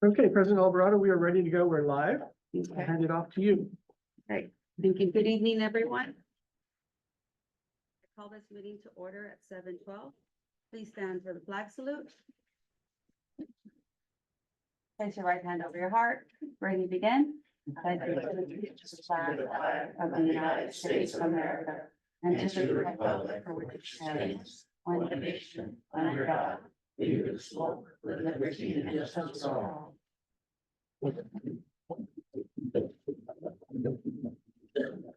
Okay, President Alvarado, we are ready to go. We're live. I'll Okay, hand it off to you. great. Thank you. Good evening, everyone. I call this meeting to order at 7:12. Please stand for the flag salute. Place your right hand over your heart. Ready to begin? I pledge allegiance to the flag of the United States of America and to the republic for which it stands, one nation, under God, indivisible, with liberty and justice for all. All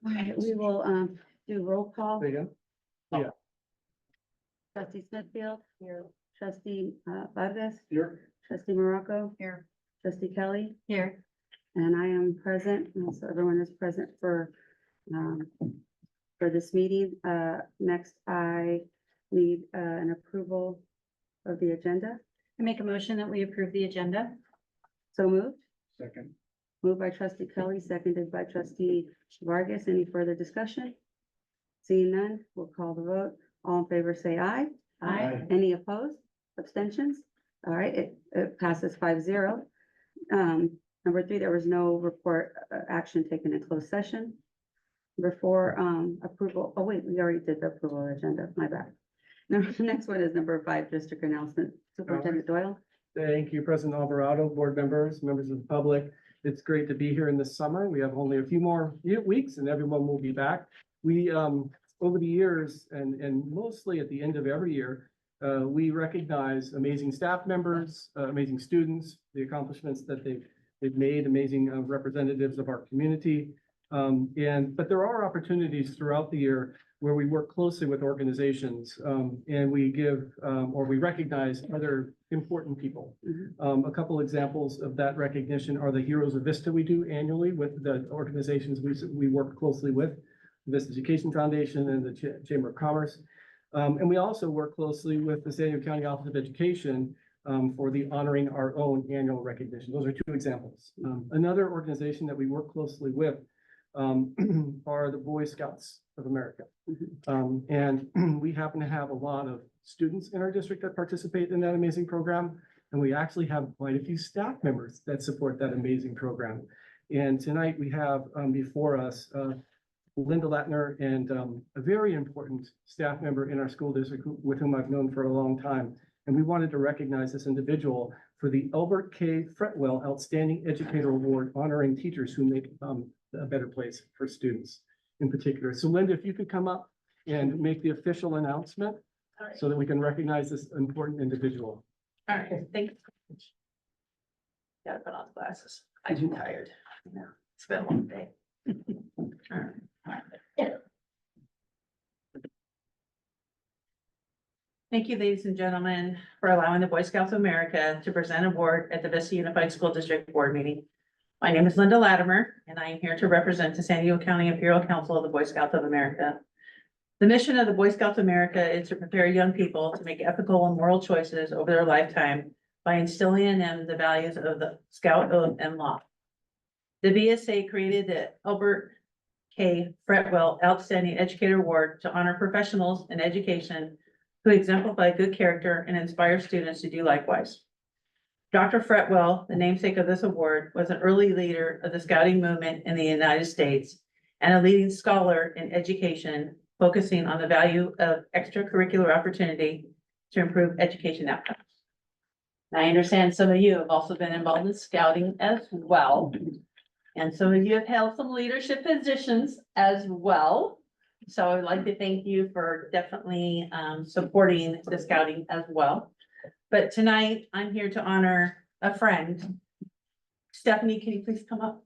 right, we will do roll call. There you go. Trustee Smithfield. Here. Trustee Vargas. Here. Trustee Morocco. Here. Trustee Kelly. Here. And I am present, and so everyone is present for this meeting. Next, I need an approval of the agenda. I make a motion that we approve the agenda. So moved. Second. Moved by trustee Kelly, seconded by trustee Vargas. Any further discussion? Seeing none, we'll call the vote. All in favor, say aye. Aye. Any opposed? Abstentions? All right, it passes 5-0. Number 3, there was no report action taken in closed session. Number 4, approval. Oh, wait, we already did the approval of the agenda. My bad. Now, the next one is number 5, district announcement. Superintendent Doyle. Thank you, President Alvarado, board members, members of the public. It's great to be here in the summer. We have only a few more weeks and everyone will be back. We, over the years and mostly at the end of every year, we recognize amazing staff members, amazing students, the accomplishments that they've made, amazing representatives of our community. But there are opportunities throughout the year where we work closely with organizations and we give or we recognize other important people. A couple examples of that recognition are the Heroes of Vista we do annually with the organizations we work closely with, the Vista Education Foundation and the Chamber of Commerce. And we also work closely with the San Diego County Office of Education for the Honoring Our Own annual recognition. Those are 2 examples. Another organization that we work closely with are the Boy Scouts of America. And we happen to have a lot of students in our district that participate in that amazing program. And we actually have quite a few staff members that support that amazing program. And tonight we have before us Linda Latner and a very important staff member in our school district with whom I've known for a long time. And we wanted to recognize this individual for the Albert K. Fretwell Outstanding Educator Award, honoring teachers who make a better place for students in particular. So Linda, if you could come up and make the official announcement so that we can recognize this important individual. All right, thank you. Gotta put on glasses. I'm too tired. Yeah, it's been a long day. All right. Thank you, ladies and gentlemen, for allowing the Boy Scouts of America to present an award at the Vista Unified School District Board meeting. My name is Linda Latimer, and I am here to represent the San Diego County Imperial Council of the Boy Scouts of America. The mission of the Boy Scouts of America is to prepare young people to make ethical and moral choices over their lifetime by instilling in them the values of the Scout Oath and Law. The VSA created the Albert K. Fretwell Outstanding Educator Award to honor professionals in education who exemplify good character and inspire students to do likewise. Dr. Fretwell, the namesake of this award, was an early leader of the Scouting movement in the United States and a leading scholar in education, focusing on the value of extracurricular opportunity to improve education outcomes. Now, I understand some of you have also been involved in scouting as well. And some of you have held some leadership positions as well. So I would like to thank you for definitely supporting the scouting as well. But tonight, I'm here to honor a friend. Stephanie, can you please come up?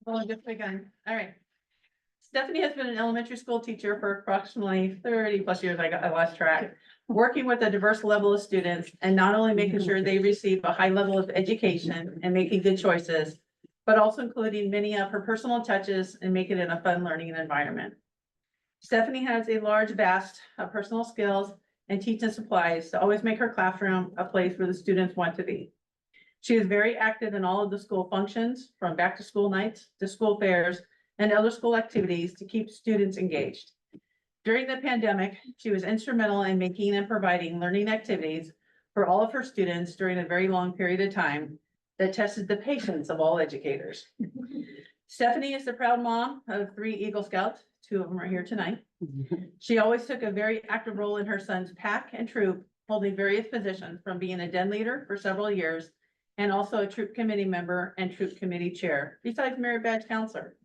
Oh, just begun. All right. Stephanie has been an elementary school teacher for approximately 30 plus years. I lost track. Working with a diverse level of students and not only making sure they receive a high level of education and making good choices, but also including many of her personal touches and making it a fun learning environment. Stephanie has a large vast of personal skills and teaching supplies to always make her classroom a place where the students want to be. She is very active in all of the school functions, from back to school nights to school fairs and other school activities to keep students engaged. During the pandemic, she was instrumental in making and providing learning activities for all of her students during a very long period of time that tested the patience of all educators. Stephanie is the proud mom of 3 Eagle Scouts. 2 of them are here tonight. She always took a very active role in her son's pack and troop, holding various positions from being a den leader for several years and also a troop committee member and troop committee chair, besides merit badge counselor.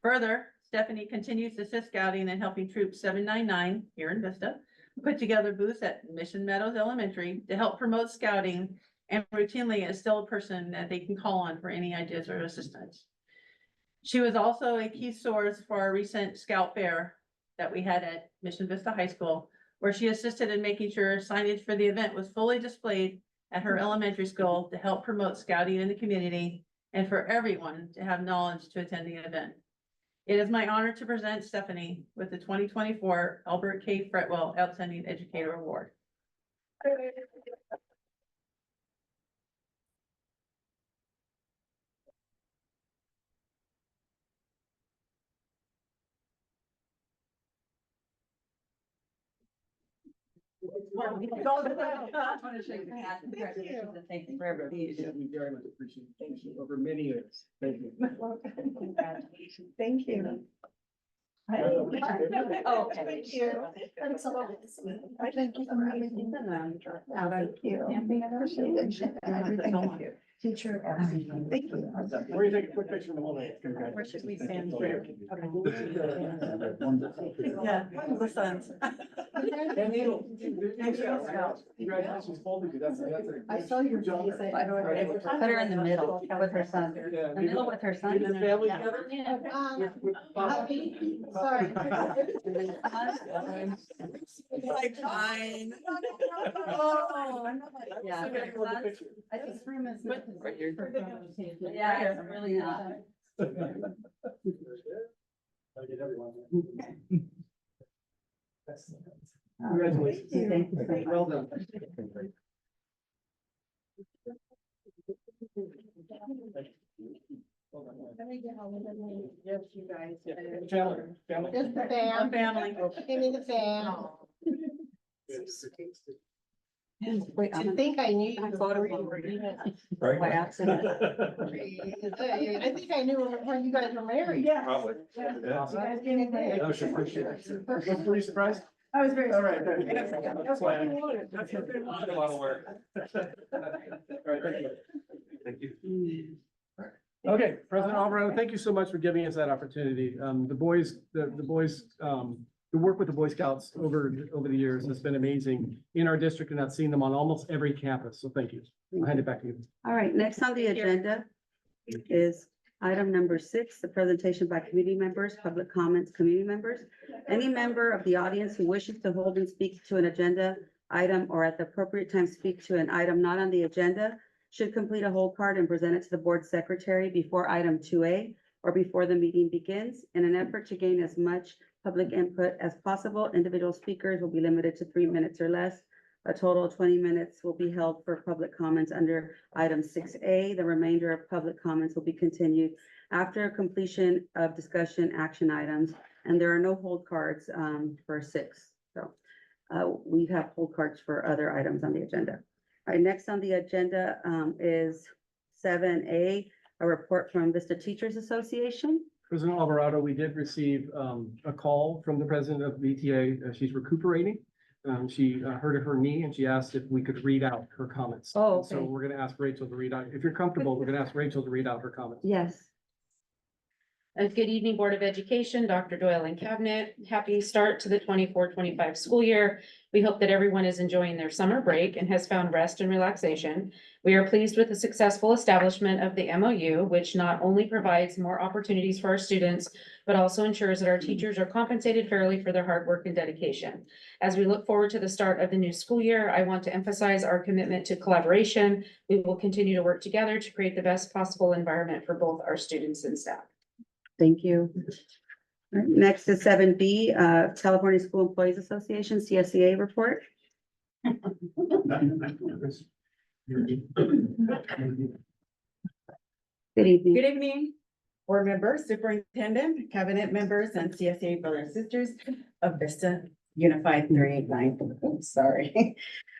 Further, Stephanie continues to assist scouting and helping Troop 799 here in Vista put together booths at Mission Meadows Elementary to help promote scouting, and routinely is still a person that they can call on for any ideas or assistance. She was also a key source for our recent scout fair that we had at Mission Vista High School, where she assisted in making sure signage for the event was fully displayed at her elementary school to help promote scouting in the community and for everyone to have knowledge to attend the event. It is my honor to present Stephanie with the 2024 Albert K. Fretwell Outstanding Educator Award. Thank you for everything. We very much appreciate it. Thank you. Over many years. Thank you. Congratulations. Thank you. Oh, okay. Thank you. That's so awesome. Thank you for everything. Thank you. I appreciate it. Everything you do. Teacher. Thank you. We're gonna take a quick picture in a moment. Where should we stand here? Yeah, the sons. And Neil, congratulations, both of you. That's I saw your job. face. I don't know. Put her in the middle with her son. Yeah. The middle with her son. Get the family Yeah. together? Sorry. Like fine. Yeah. Okay, we'll take a picture. I think this room is. Right here. Yeah, it's really not. I'll get everyone. Excellent. Congratulations. Thank you so much. Well done. Yes, you guys. Chandler, family. Just the One fam. family. Give me the fam. Wait, To think I knew. I you thought before it you was- were here. by accident. I think I knew when you guys were married. Yeah. Probably. You guys getting married. That was your first year. Were you surprised? I was very. All right. That's what I wanted. That's a lot of work. All right, thank you. Thank you. Okay, President Alvarado, thank you so much for giving us that opportunity. The boys, the work with the Boy Scouts over the years has been amazing in our district, and I've seen them on almost every campus, so thank you. I'll hand it back to you. All right, next on the agenda is item number 6, the presentation by committee members, public comments, committee members. Any member of the audience who wishes to hold and speak to an agenda item or at the appropriate time speak to an item not on the agenda should complete a hold card and present it to the board secretary before item 2A or before the meeting begins. In an effort to gain as much public input as possible, individual speakers will be limited to 3 minutes or less. A total of 20 minutes will be held for public comments under item 6A. The remainder of public comments will be continued after completion of discussion action items. And there are no hold cards for 6. So we have hold cards for other items on the agenda. All right, next on the agenda is 7A, a report from Vista Teachers Association. President Alvarado, we did receive a call from the president of VTA. She's recuperating. She hurt her knee and she asked if we could read out her comments. Oh, So okay. we're gonna ask Rachel to read out. If you're comfortable, we're gonna ask Rachel to read out her comments. Yes. Good evening, Board of Education, Dr. Doyle and Cabinet. Happy start to the 24-25 school year. We hope that everyone is enjoying their summer break and has found rest and relaxation. We are pleased with the successful establishment of the MOU, which not only provides more opportunities for our students, but also ensures that our teachers are compensated fairly for their hard work and dedication. As we look forward to the start of the new school year, I want to emphasize our commitment to collaboration. We will continue to work together to create the best possible environment for both our students and staff. Thank you. All right, next is 7B, California School Employees Association, CSEA report. Good evening. Good evening. board members, superintendent, cabinet members, and CSA brothers and sisters of Vista Unified 389. Oops, sorry.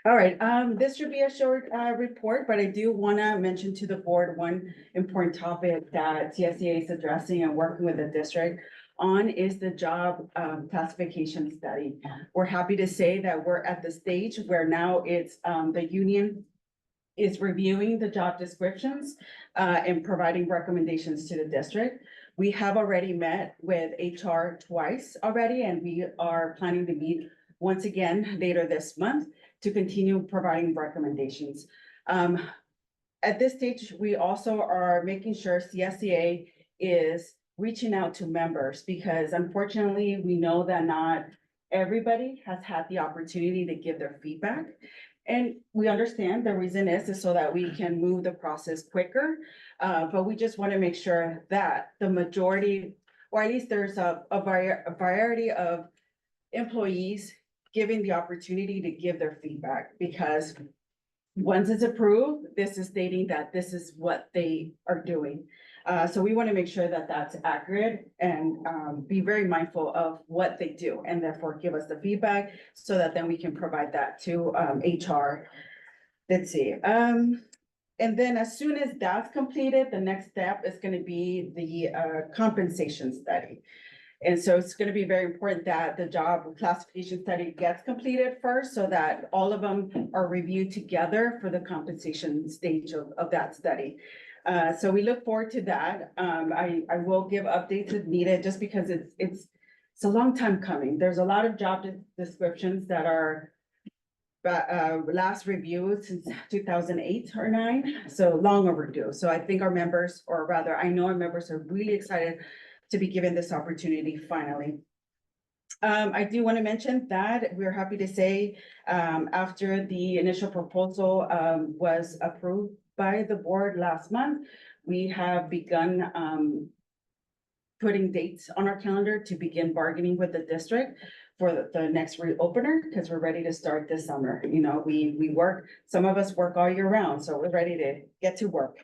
All right, this should be a short report, but I do want to mention to the board one important topic that CSEA is addressing and working with the district on is the job classification study. We're happy to say that we're at the stage where now it's the union is reviewing the job descriptions and providing recommendations to the district. We have already met with HR twice already, and we are planning to meet once again later this month to continue providing recommendations. At this stage, we also are making sure CSEA is reaching out to members because unfortunately, we know that not everybody has had the opportunity to give their feedback. And we understand the reason is so that we can move the process quicker. But we just want to make sure that the majority, or at least there's a variety of employees giving the opportunity to give their feedback, because once it's approved, this is stating that this is what they are doing. So we want to make sure that that's accurate and be very mindful of what they do and therefore give us the feedback so that then we can provide that to HR. Let's see. And then as soon as that's completed, the next step is going to be the compensation study. And so it's going to be very important that the job classification study gets completed first so that all of them are reviewed together for the compensation stage of that study. So we look forward to that. I will give updates if needed, just because it's a long time coming. There's a lot of job descriptions that are last reviewed since 2008 or 9, so long overdue. So I think our members, or rather, I know our members are really excited to be given this opportunity finally. I do want to mention that we're happy to say, after the initial proposal was approved by the board last month, we have begun putting dates on our calendar to begin bargaining with the district for the next reopener, because we're ready to start this summer. You know, we work, some of us work all year round, so we're ready to get to work.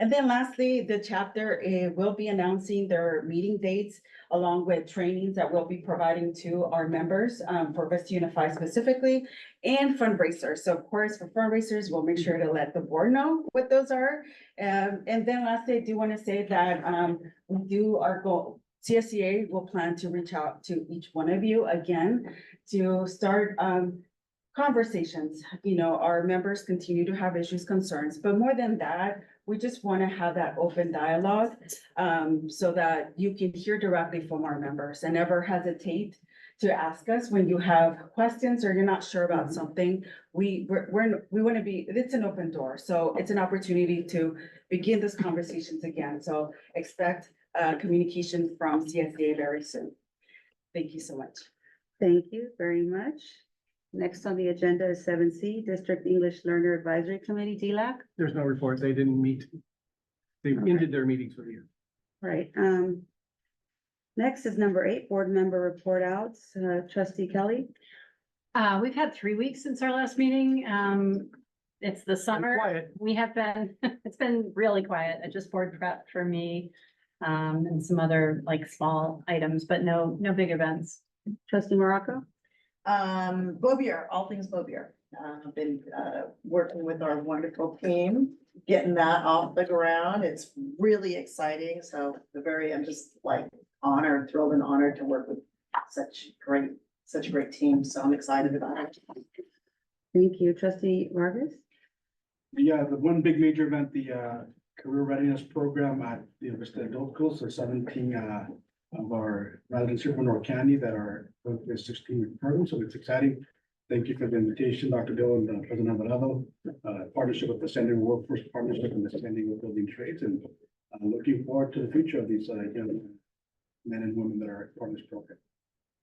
And then lastly, the chapter will be announcing their meeting dates along with trainings that we'll be providing to our members for Vista Unified specifically, and fundraisers. So of course, for fundraisers, we'll make sure to let the board know what those are. And then lastly, I do want to say that we do our goal. CSEA will plan to reach out to each one of you again to start conversations. You know, our members continue to have issues, concerns, but more than that, we just want to have that open dialogue so that you can hear directly from our members and never hesitate to ask us when you have questions or you're not sure about something. We want to be, it's an open door. So it's an opportunity to begin these conversations again. So expect communication from CSEA very soon. Thank you so much. Thank you very much. Next on the agenda is 7C, District English Learner Advisory Committee, DLAC. There's no report. They didn't meet. They Okay. ended their meetings for the year. Right, next is number 8, board member report outs, trustee Kelly. We've had 3 weeks since our last meeting. It's the summer. Quiet. We have been, it's been really quiet. I just board prep for me, and some other like small items, but no big events. Trustee Morocco. Bobier, all things Bobier. I've been working with our wonderful team, getting that off the ground. It's really exciting. So I'm just like honored, thrilled and honored to work with such a great team. So I'm excited about it. Thank you, trustee Vargas. Yeah, the one big major event, the career readiness program at the Vista Adult Schools, so 17 of our residents here from North County that are with the 16 program, so it's exciting. Thank you for the invitation, Dr. Dill and President Alvarado, partnership with the Ascending Workforce Partnership and the Ascending with Building Trades, and looking forward to the future of these young men and women that are part of this program.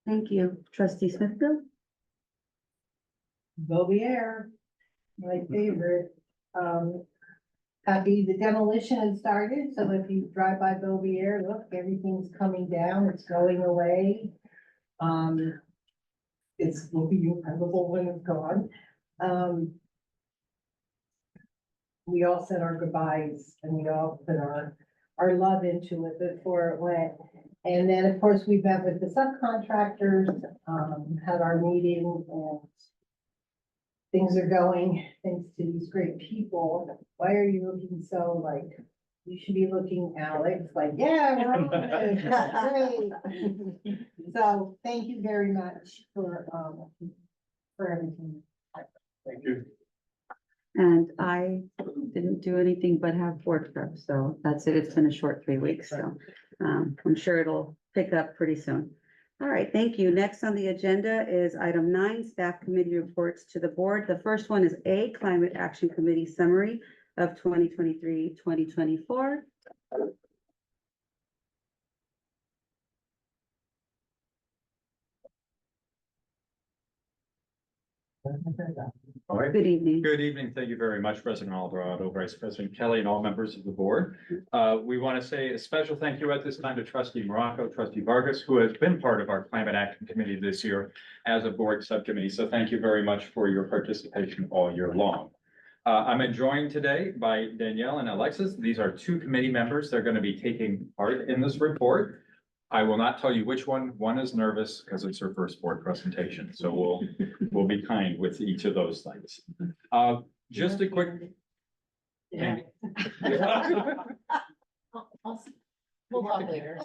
Thank you, trustee Smithfield. Bobier, my favorite. The demolition has started, so if you drive by Bobier, look, everything's coming down, it's going away. It's looking incredible when it's gone. We all said our goodbyes and we all put our our love into it before it went. And then, of course, we met with the subcontractors, had our meeting, and things are going, thanks to these great people. Why are you looking so like, you should be looking, Alex, like, yeah, we're all good. Great. So thank you very much for everything. Thank you. And I didn't do anything but have board prep, so that's it. It's been a short 3 weeks, so I'm sure it'll pick up pretty soon. All right, thank you. Next on the agenda is item 9, staff committee reports to the board. The first one is A, Climate Action Committee summary of 2023-2024. All right. Good evening. Good evening. Thank you very much, President Alvarado, Vice President Kelly, and all members of the board. We want to say a special thank you at this time to Trustee Morocco, Trustee Vargas, who has been part of our Climate Action Committee this year as a board subcommittee. So thank you very much for your participation all year long. I'm joined today by Danielle and Alexis. These are 2 committee members. They're going to be taking part in this report. I will not tell you which one. One is nervous because it's her first board presentation. So we'll be kind with each of those things. Just a quick. Yeah. We'll talk later.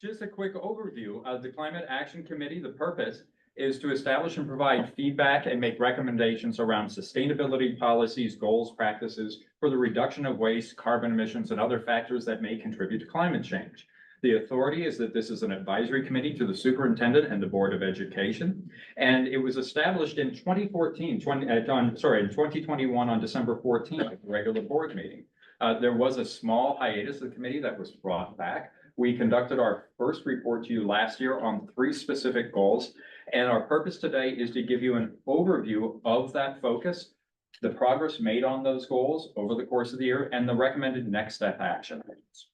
Just a quick overview of the Climate Action Committee. The purpose is to establish and provide feedback and make recommendations around sustainability policies, goals, practices for the reduction of waste, carbon emissions, and other factors that may contribute to climate change. The authority is that this is an advisory committee to the superintendent and the Board of Education. And it was established in 2021 on December 14th, at the regular board meeting. There was a small hiatus of the committee that was brought back. We conducted our first report to you last year on 3 specific goals. And our purpose today is to give you an overview of that focus, the progress made on those goals over the course of the year, and the recommended next step action items.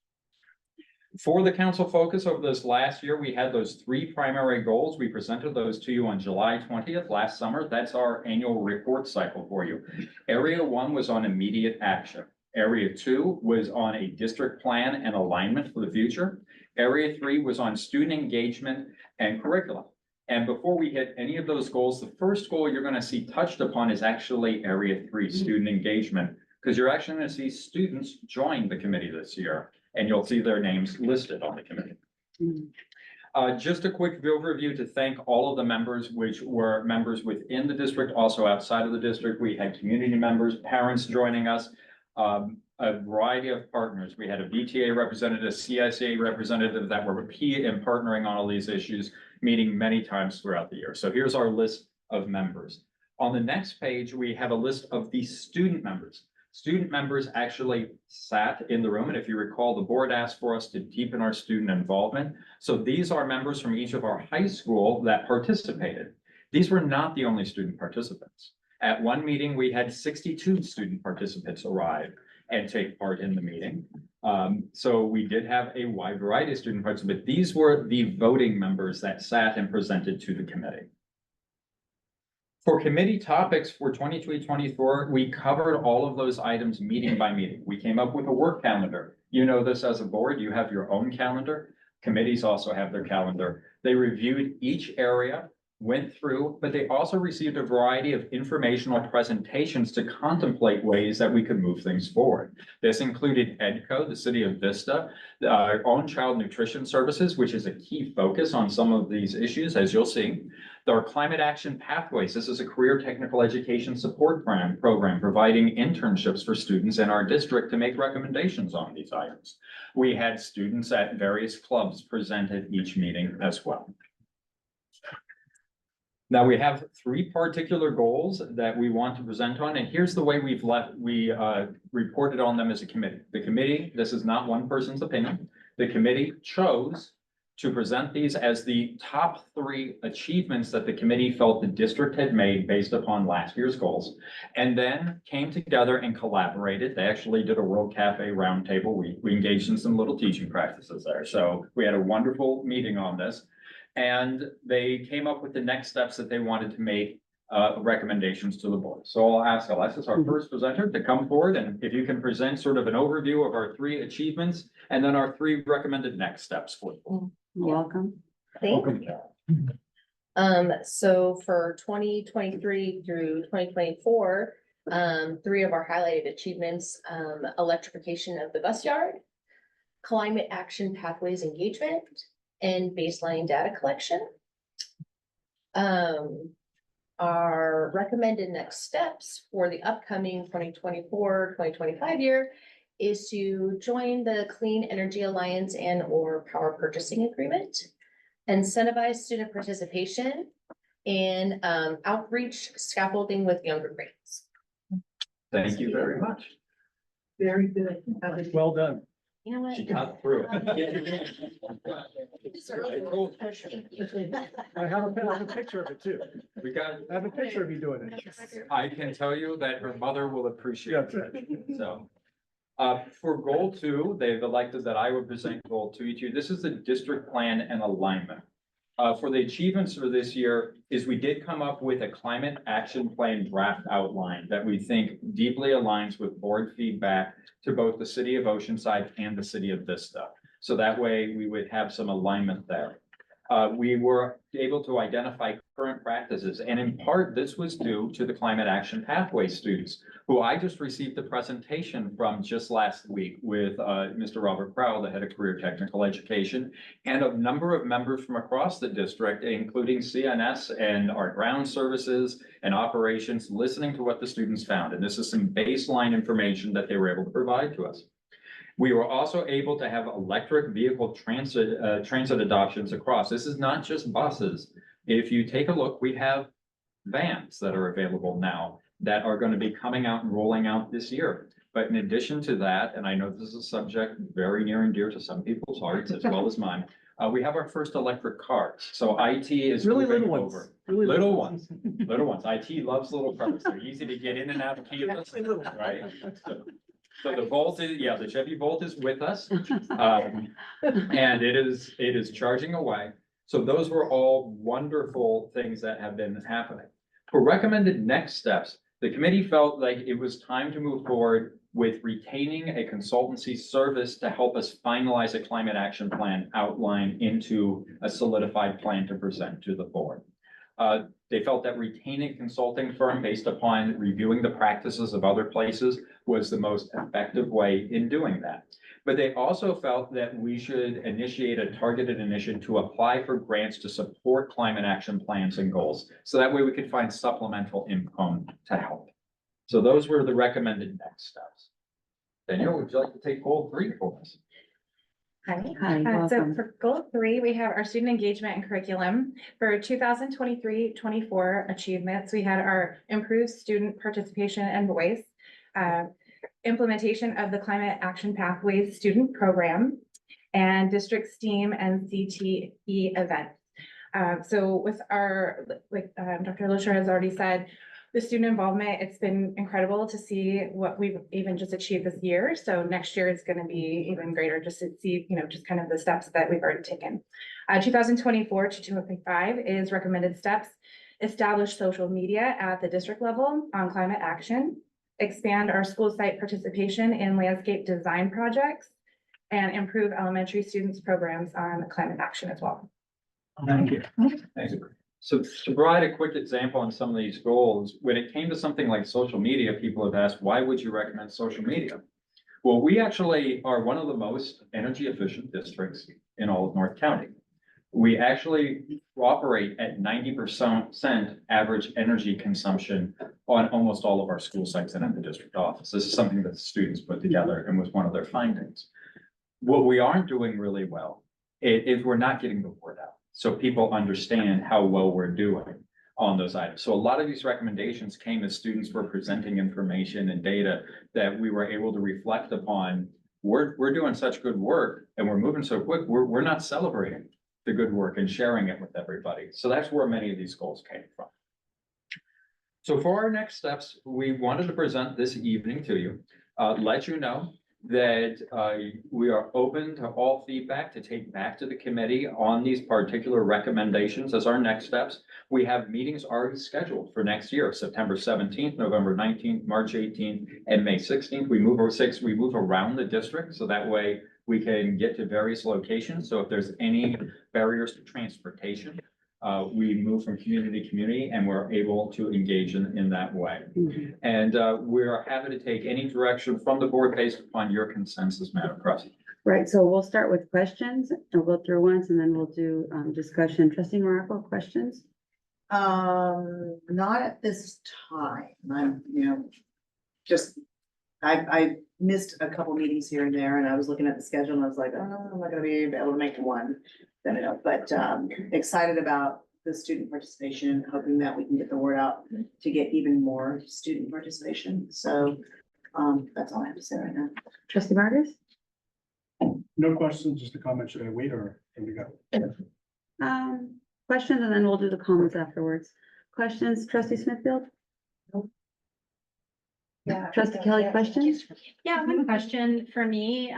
For the council focus over this last year, we had those 3 primary goals. We presented those to you on July 20th last summer. That's our annual report cycle for you. Area 1 was on immediate action. Area 2 was on a district plan and alignment for the future. Area 3 was on student engagement and curriculum. And before we hit any of those goals, the first goal you're going to see touched upon is actually Area 3, student engagement, because you're actually going to see students join the committee this year, and you'll see their names listed on the committee. Just a quick overview to thank all of the members, which were members within the district, also outside of the district. We had community members, parents joining us, a variety of partners. We had a VTA representative, CSA representative that were key in partnering on all these issues, meeting many times throughout the year. So here's our list of members. On the next page, we have a list of the student members. Student members actually sat in the room, and if you recall, the board asked for us to deepen our student involvement. So these are members from each of our high school that participated. These were not the only student participants. At one meeting, we had 62 student participants arrive and take part in the meeting. So we did have a wide variety of student participants, but these were the voting members that sat and presented to the committee. For committee topics for 23-24, we covered all of those items meeting by meeting. We came up with a work calendar. You know this as a board, you have your own calendar. Committees also have their calendar. They reviewed each area, went through, but they also received a variety of informational presentations to contemplate ways that we could move things forward. This included EDCO, the City of Vista, our own child nutrition services, which is a key focus on some of these issues, as you'll see. Our climate action pathways. This is a career technical education support program providing internships for students in our district to make recommendations on these items. We had students at various clubs present at each meeting as well. Now we have 3 particular goals that we want to present on, and here's the way we reported on them as a committee. The committee, this is not one person's opinion. The committee chose to present these as the top 3 achievements that the committee felt the district had made based upon last year's goals, and then came together and collaborated. They actually did a World Cafe roundtable. We engaged in some little teaching practices there. So we had a wonderful meeting on this, and they came up with the next steps that they wanted to make recommendations to the board. So I'll ask Alexis, our first presenter, to come forward, and if you can present sort of an overview of our 3 achievements and then our 3 recommended next steps for the board. Welcome. Welcome. So for 2023 through 2024, 3 of our highlighted achievements, electrification of the bus yard, climate action pathways engagement, and baseline data collection. Our recommended next steps for the upcoming 2024-2025 year is to join the Clean Energy Alliance and or Power Purchasing Agreement, incentivize student participation, and outreach scaffolding with younger grades. Thank you very much. Very good. Well done. You know what? She got through. I have a picture of it too. We got, I have a picture of you doing it. I can tell you that her mother will appreciate Yeah. it, so. For goal 2, they've elected that I would present goal 2 each year. This is the district plan and alignment. For the achievements for this year is we did come up with a climate action plan draft outline that we think deeply aligns with board feedback to both the city of Oceanside and the city of Vista. So that way we would have some alignment there. We were able to identify current practices, and in part, this was due to the Climate Action Pathway students, who I just received a presentation from just last week with Mr. Robert Crowell, the head of career technical education, and a number of members from across the district, including CNS and our ground services and operations, listening to what the students found. And this is some baseline information that they were able to provide to us. We were also able to have electric vehicle transit adoptions across. This is not just buses. If you take a look, we have vans that are available now that are going to be coming out and rolling out this year. But in addition to that, and I know this is a subject very near and dear to some people's hearts as well as mine, we have our first electric cars. So IT is Really moving little ones. over. Really Little ones, little ones. IT loves little cars. They're easy to get in and out of campus, right? So the Volt is, yeah, the Chevy Volt is with us. And it is charging away. So those were all wonderful things that have been happening. For recommended next steps, the committee felt like it was time to move forward with retaining a consultancy service to help us finalize a climate action plan outline into a solidified plan to present to the board. They felt that retaining a consulting firm based upon reviewing the practices of other places was the most effective way in doing that. But they also felt that we should initiate a targeted initiative to apply for grants to support climate action plans and goals. So that way we could find supplemental income to help. So those were the recommended next steps. Danielle, would you like to take goal 3 for us? Hi, So welcome. for goal 3, we have our student engagement and curriculum. For 2023-24 achievements, we had our improved student participation and voice, implementation of the Climate Action Pathways student program, and district STEAM and CTE events. So with our, like Dr. Losher has already said, the student involvement, it's been incredible to see what we've even just achieved this year. So next year is going to be even greater just to see, just kind of the steps that we've already taken. 2024 to 2025 is recommended steps. Establish social media at the district level on climate action. Expand our school site participation in landscape design projects. And improve elementary students programs on climate action as well. Thank you. Thank you. So to provide a quick example on some of these goals, when it came to something like social media, people have asked, why would you recommend social media? Well, we actually are one of the most energy efficient districts in all of North County. We actually operate at 90% average energy consumption on almost all of our school sites and at the district office. This is something that the students put together and was one of their findings. What we aren't doing really well is we're not getting the word out, so people understand how well we're doing on those items. So a lot of these recommendations came as students were presenting information and data that we were able to reflect upon. We're doing such good work and we're moving so quick, we're not celebrating the good work and sharing it with everybody. So that's where many of these goals came from. So for our next steps, we wanted to present this evening to you, let you know that we are open to all feedback to take back to the committee on these particular recommendations as our next steps. We have meetings already scheduled for next year, September 17th, November 19th, March 18th, and May 16th. We move around the district, so that way we can get to various locations. So if there's any barriers to transportation, we move from community to community, and we're able to engage in that way. And we're happy to take any direction from the board based upon your consensus, Madam President. Right, so we'll start with questions, and we'll go through ones, and then we'll do discussion. Trustee Morocco, questions? Not at this time. I'm, just, I missed a couple meetings here and there, and I was looking at the schedule and I was like, oh, I'm not gonna be able to make one. But excited about the student participation, hoping that we can get the word out to get even more student participation. So that's all I have to say right now. Trustee Vargas? No questions, just a comment. Should I wait or can we go? Questions, and then we'll do the comments afterwards. Questions, Trustee Smithfield? Yeah. Trustee Kelly, questions? Yeah, one question for me.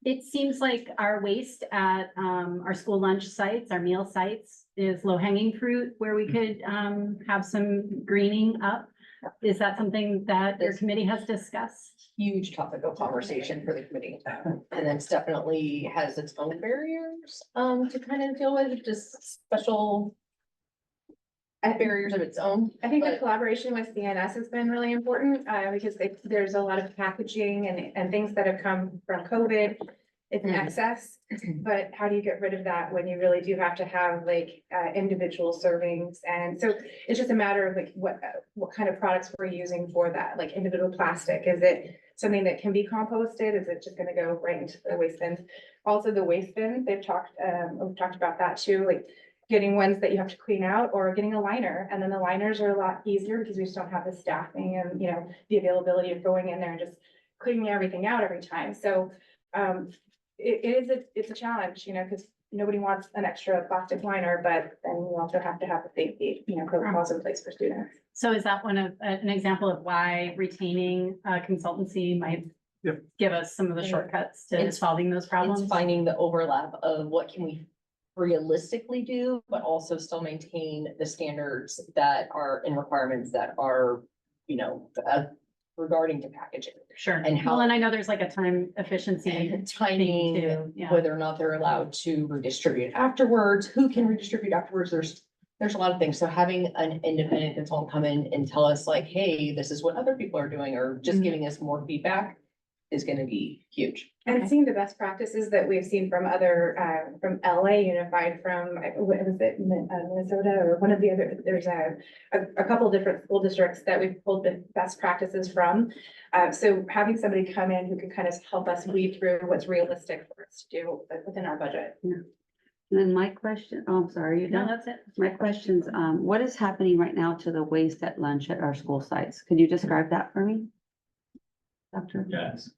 It seems like our waste at our school lunch sites, our meal sites is low hanging fruit where we could have some greening up. Is that something that your committee has discussed? Huge topic of conversation for the committee. And it's definitely has its own barriers to kind of deal with, just special barriers of its own. I think the But- collaboration with CNS has been really important, because there's a lot of packaging and things that have come from COVID. It's an Mhm. excess, but how do you get rid of that when you really do have to have like, individual servings? And so it's just a matter of like, what kind of products we're using for that, like individual plastic? Is it something that can be composted? Is it just gonna go right into the waste bins? Also, the waste bins, we've talked about that too, like getting ones that you have to clean out or getting a liner. And then the liners are a lot easier because we just don't have the staffing and, the availability of going in there and just cleaning everything out every time. So it's a challenge, because nobody wants an extra plastic liner, but then you also have to have the safety, protocols in place for students. So is that one of, an example of why retaining a consultancy might Yep. give us some of the shortcuts to It's- solving those problems? It's finding the overlap of what can we realistically do, but also still maintain the standards that are in requirements that are, regarding to packaging. Sure. And how- Well, and I know there's like a time efficiency. And timing, too, yeah. whether or not they're allowed to redistribute afterwards, who can redistribute afterwards, there's a lot of things. So having an independent consultant come in and tell us like, hey, this is what other people are doing, or just Mhm. giving us more feedback is gonna be huge. And Okay. seeing the best practices that we've seen from other, from LA Unified, from, what was it, Minnesota, or one of the other, there's a couple different school districts that we've pulled the best practices from. So having somebody come in who can kind of help us weed through what's realistic for us to do within our budget. And then my question, oh, I'm sorry, you No, done? that's it. My questions, what is happening right now to the waste at lunch at our school sites? Could you describe that for me? Doctor? Yes.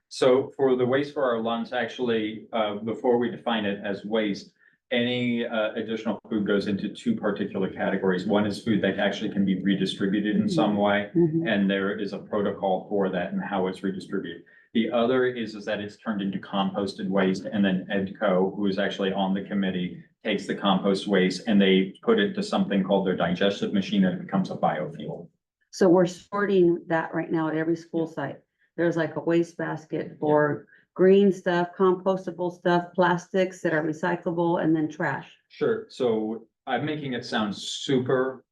So for the waste for our lunch, actually, before we define it as waste, any additional food goes into two particular categories. One is food that actually can be redistributed in some way, Mhm. and there is a protocol for that and how it's redistributed. The other is that it's turned into composted waste, and then EDCO, who is actually on the committee, takes the compost waste and they put it to something called their digestive machine, and it becomes a biofuel. So we're sorting that right now at every school site. There's like a waste basket for green stuff, compostable stuff, plastics that are recyclable, and then trash. Sure, so I'm making it sound super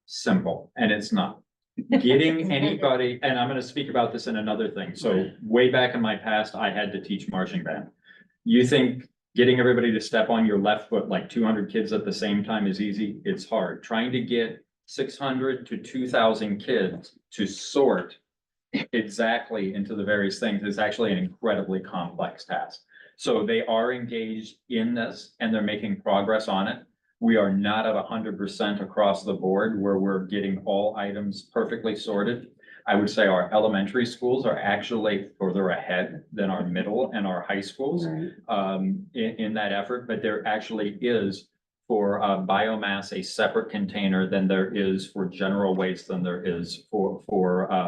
simple, and it's not. Getting anybody, and I'm gonna speak about this in another thing, so way back in my past, I had to teach marching band. You think getting everybody to step on your left foot, like 200 kids at the same time, is easy? It's hard. Trying to get 600 to 2,000 kids to sort exactly into the various things is actually an incredibly complex task. So they are engaged in this and they're making progress on it. We are not at 100% across the board where we're getting all items perfectly sorted. I would say our elementary schools are actually further ahead than our middle and our high schools Right. in that effort, but there actually is for biomass a separate container than there is for general waste than there is for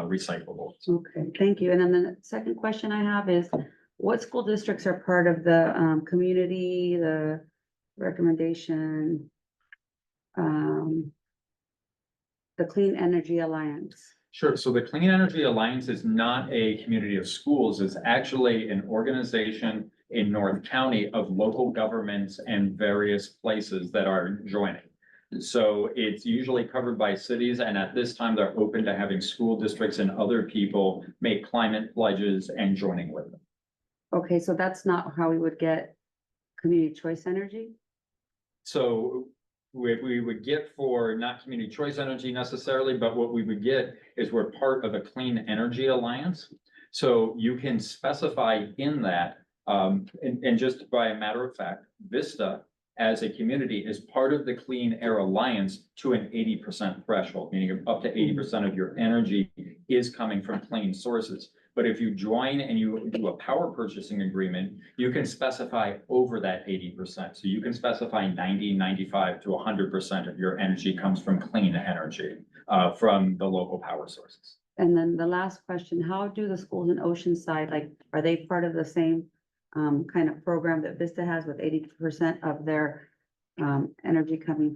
recyclables. Okay, thank you. And then the second question I have is, what school districts are part of the community, the recommendation? The Clean Energy Alliance? Sure. So the Clean Energy Alliance is not a community of schools. It's actually an organization in North County of local governments and various places that are joining. So it's usually covered by cities, and at this time, they're open to having school districts and other people make climate pledges and joining with them. Okay, so that's not how we would get community choice energy? So we would get for not community choice energy necessarily, but what we would get is we're part of a Clean Energy Alliance. So you can specify in that, and just by a matter of fact, Vista as a community is part of the Clean Air Alliance to an 80% threshold, meaning up to 80% of your energy is coming from clean sources. But if you join and you do a power purchasing agreement, you can specify over that 80%. So you can specify 90, 95 to 100% of your energy comes from clean energy from the local power sources. And then the last question, how do the schools in Oceanside, like, are they part of the same kind of program that Vista has with 80% of their energy coming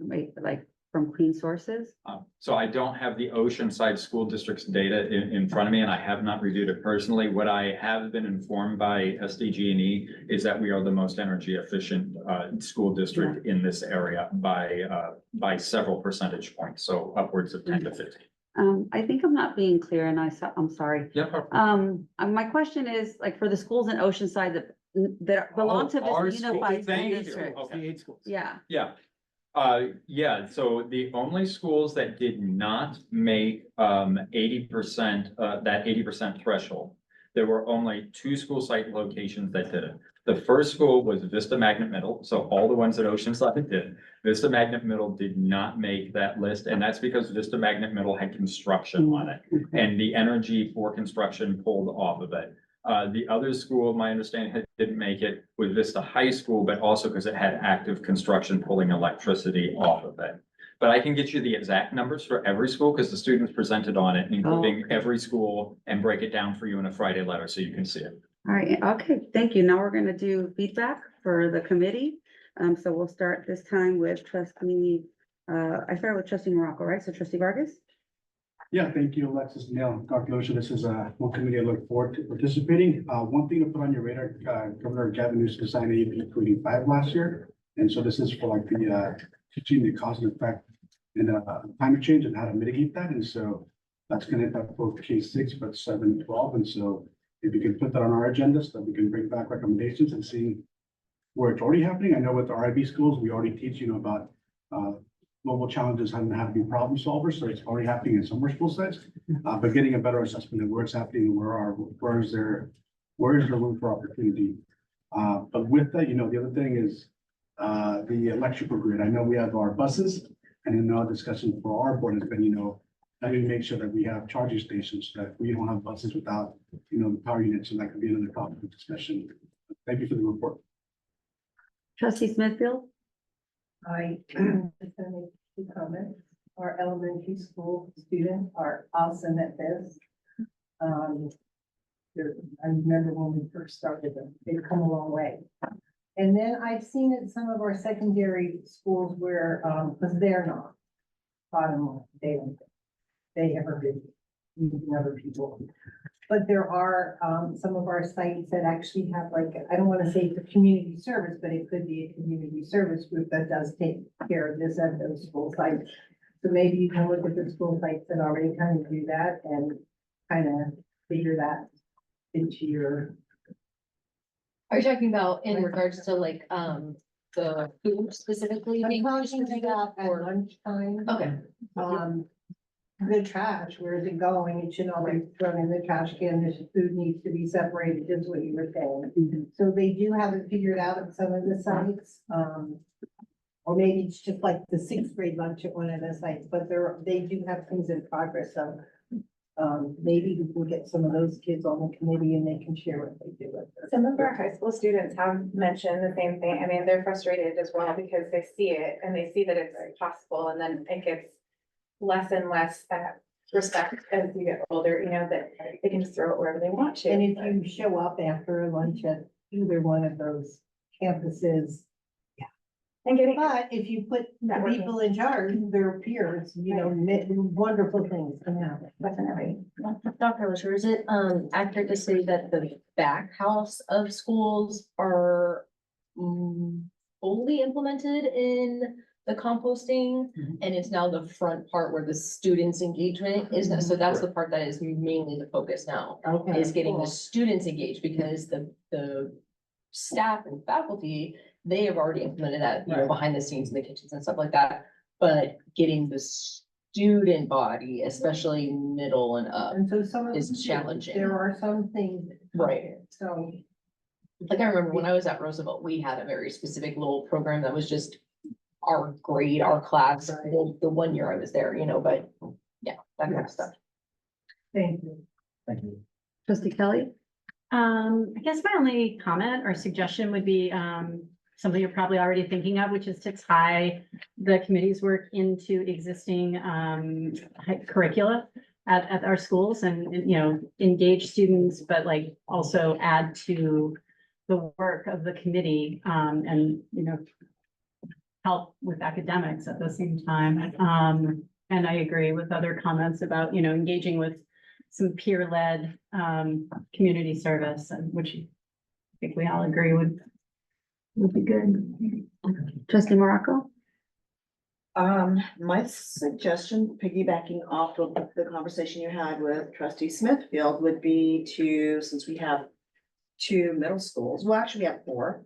from clean sources? So I don't have the Oceanside School District's data in front of me, and I have not reviewed it personally. What I have been informed by SDG&E is that we are the most energy efficient school district in this area by several percentage points, so upwards of 10 to 15. I think I'm not being clear, and I'm sorry. Yeah. My question is, like, for the schools in Oceanside that belong to our Vista school- Unified School thank you. District. Okay. The 8 schools. Yeah, Yeah, so the only schools that did not make 80%, that 80% threshold, there were only 2 school site locations that did it. The first school was Vista Magnet Middle, so all the ones at Oceanside did. Vista Magnet Middle did not make that list, and that's because Vista Magnet Middle had construction on it. And the energy for construction pulled off of it. The other school, my understanding, didn't make it with Vista High School, but also because it had active construction pulling electricity off of it. But I can get you the exact numbers for every school because the students presented on it, including every school, and break it down for you in a Friday letter so you can see it. all right, okay, thank you. Now we're gonna do feedback for the committee. So we'll start this time with trustee, I started with trustee Morocco, right? So trustee Vargas? Yeah, thank you, Alexis, Neil, Dr. Loescher. This is one committee I look forward to participating. One thing to put on your radar, Governor Gavin Newsom signed AB 25 last year. And so this is for like the teaching the cause and effect in climate change and how to mitigate that. And so that's going to impact both K-6, but 7, 12. And so if you can put that on our agenda so that we can bring back recommendations and see where it's already happening. I know with the RIB schools, we already teach, about global challenges and how to be problem solvers. So it's already happening in some of our school sites, but getting a better assessment of where it's happening, and where is there room for opportunity. But with that, the other thing is the electrical grid. I know we have our buses, and in our discussion for our board has been, how do we make sure that we have charging stations, so that we don't have buses without, the power units, and that could be another topic of discussion. Thank you for the report. Trustee Smithfield? I just want to make 2 comments. Our elementary school students are awesome at this. I remember when we first started them, they've come a long way. And then I've seen it some of our secondary schools where, because they're not, bottom line, they ever been using other people. But there are some of our sites that actually have, like, I don't want to say for community service, but it could be a community service group that does take care of this at those school sites. So maybe you can look at the school sites that already kind of do that and kind of figure that into your. Are you talking about in regards to like, the food specifically? I'm being talking pushed about at or- lunchtime. Okay. The trash, where is it going? It should not be thrown in the trash can. This food needs to be separated, is what you were saying. So they do have it figured out at some of the sites. Or maybe it's just like the 6th grade lunch at one of the sites, but they do have things in progress. So maybe we can get some of those kids on the committee and they can share what they do with us. Some of our high school students have mentioned the same thing. I mean, they're frustrated as well because they see it and they see that it's possible and then it gets less and less respect as you get older, you know, that they can just throw it wherever they want to. And if you show up after a lunch at either one of those campuses, And getting, but if you put the Networking. people in charge, their peers, you know, wonderful things can happen. definitely. Dr. Lusher, is it accurate to say that the back house of schools are fully implemented in the composting? And it's now the front part where the students' engagement is, so that's the part that is mainly the focus now, Okay. is getting the cool. students engaged, because the staff and faculty, they have already implemented that, you know, Right. behind the scenes in the kitchens and stuff like that. But getting the student body, especially middle and up, And so some of. is challenging. There are some things. Right. So. Like I remember when I was at Roosevelt, we had a very specific little program that was just our grade, our class, Right. well, the 1 year I was there, you know, but yeah, that kind of Yes. stuff. Thank you. Thank you. Trustee Kelly? I guess my only comment or suggestion would be, something you're probably already thinking of, which is to tie the committee's work into existing, curricula at our schools and, you know, engage students, but like also add to the work of the committee, and, you know, help with academics at the same time. And I agree with other comments about, you know, engaging with some peer-led, community service, and which I think we all agree would be good. Trustee Morocco? My suggestion, piggybacking off of the conversation you had with trustee Smithfield, would be to, since we have 2 middle schools, well, actually we have 4.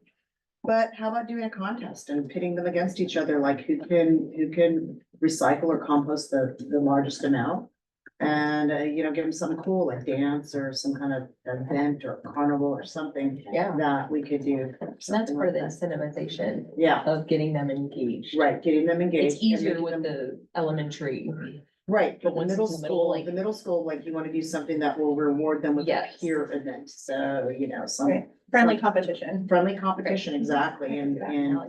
But how about doing a contest and pitting them against each other, like who can recycle or compost the largest amount? And, you know, give them something cool like dance or some kind of event or carnival or something Yeah, that we could do. so that's something part of like the that. incentivization Yeah, of getting them engaged. right, getting them engaged. It's easier and with making them- the elementary. Right, but but the once middle it's in the middle, school, like- the middle school, like you wanna do something that will reward them with a Yes. peer event, so, you know, some. Right. Friendly competition. Friendly competition, exactly, and,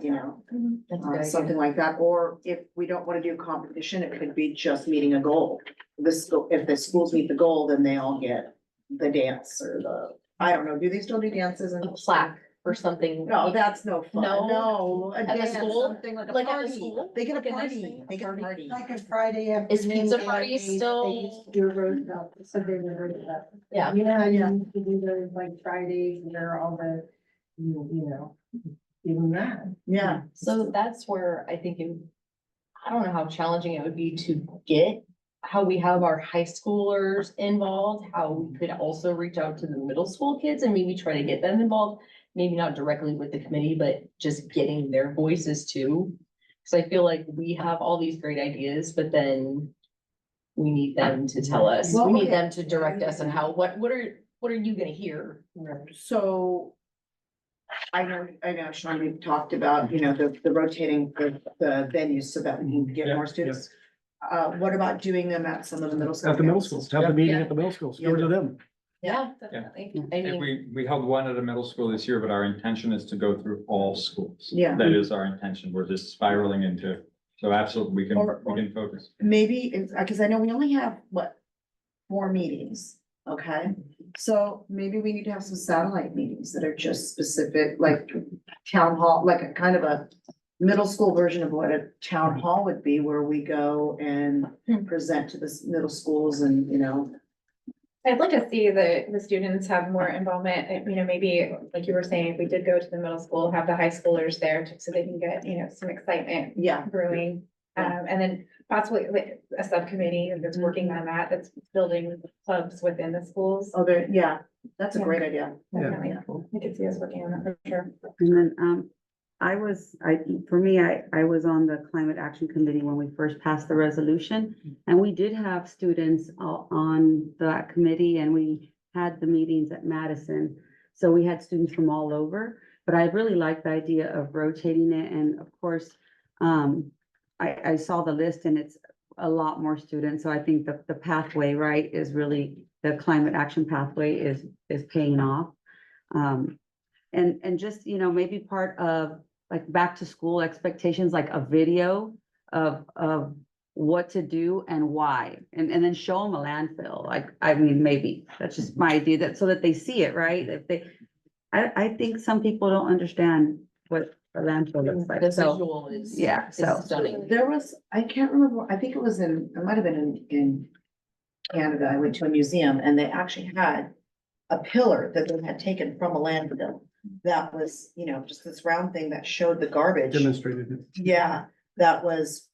you know, That's a good idea. something like that, or if we don't wanna do competition, it could be just meeting a goal. If the schools meet the goal, then they all get the dance or I don't know, do they still do dances and? A plaque or something. No, that's no fun, No? no, a At the dance, school? something like a Like at the party, school? they get Like a a nice party, thing, they get a party. Like a Friday afternoon. Is pizza and party they still- used to do Roosevelt, Sunday with Roosevelt. Yeah. Yeah, you used to do those like Fridays and there are all the, you know, even that. Yeah, So that's where I think I don't know how challenging it would be to get how we have our high schoolers involved, how we could also reach out to the middle school kids and maybe try to get them involved. Maybe not directly with the committee, but just getting their voices too. Cause I feel like we have all these great ideas, but then we need them to tell us, Well, we need okay. them to direct us on how, what are you gonna hear? so. I know, Sean, we talked about, you know, the rotating the venues so that we can get Yeah, more students. What about doing them at some of the middle school? At the middle campuses? schools, have the meeting Yeah. at the middle schools, give it to them. Yeah, Definitely. I And mean, we held one at a middle school this year, but our intention is to go through all schools. Yeah. That is our intention. We're just spiraling into, so absolutely, we Or- can focus. Maybe, because I know we only have, 4 meetings, okay? So maybe we need to have some satellite meetings that are just specific, like town hall, like a kind of a middle school version of what a town hall would be, where we go and present to the middle schools and, you know. I'd like to see the students have more involvement, you know, maybe, like you were saying, if we did go to the middle school, have the high schoolers there so they can get, you know, some excitement Yeah, brewing. And then possibly like a subcommittee that's working on that, that's building clubs within the schools. oh, there, yeah, that's a Yeah. great idea. Definitely. I could see us working on that for sure. And then, for me, I was on the climate action committee when we first passed the resolution. And we did have students on that committee and we had the meetings at Madison. So we had students from all over, but I really like the idea of rotating it. And of course, I saw the list and it's a lot more students. So I think the pathway, right, is really, the climate action pathway is paying off. And just, you know, maybe part of like back to school expectations, like a video of what to do and why, and then show them a landfill. Like, I mean, maybe that's just my idea, that so that they see it, right? If they, I think some people don't understand what a landfill looks like. The So, visual is. yeah, is so. Stunning. There was, I can't remember, I think it was in, it might have been in Canada. I went to a museum and they actually had a pillar that they had taken from a landfill. That was, you know, just this round thing that showed the garbage. Demonstrated it. Yeah, it was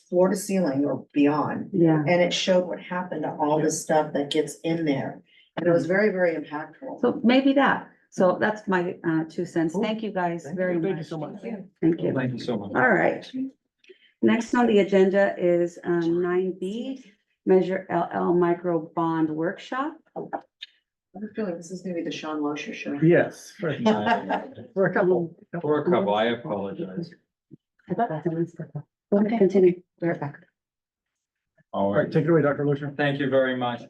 floor to ceiling or beyond. Yeah. And it showed what happened to all the stuff that gets in there. And it was very, very impactful. So maybe that. So that's my 2 cents. Thank you guys very much. Thank you so much. Thank you. Thank you so much. All right. Next on the agenda is 9B, Measure LL Micro Bond Workshop. I have a feeling this is gonna be the Sean Losher show. Yes, for a couple. For a couple, I apologize. I thought that was for. Okay, continue. We're right back. All All right, take it away, Dr. Lusher. Thank you very much.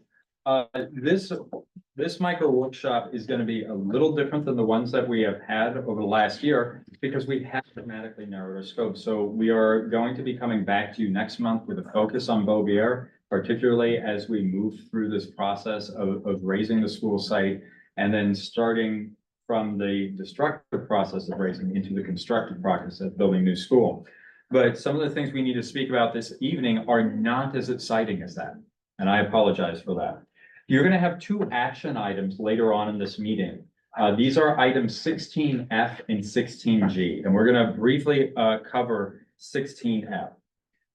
This micro workshop is gonna be a little different than the ones that we have had over the last year because we have dramatically narrowed our scope. So we are going to be coming back to you next month with a focus on Beaubier, particularly as we move through this process of raising the school site and then starting from the destructive process of raising into the constructive process of building new school. But some of the things we need to speak about this evening are not as exciting as that, and I apologize for that. You're gonna have 2 action items later on in this meeting. These are items 16F and 16G, and we're gonna briefly cover 16F.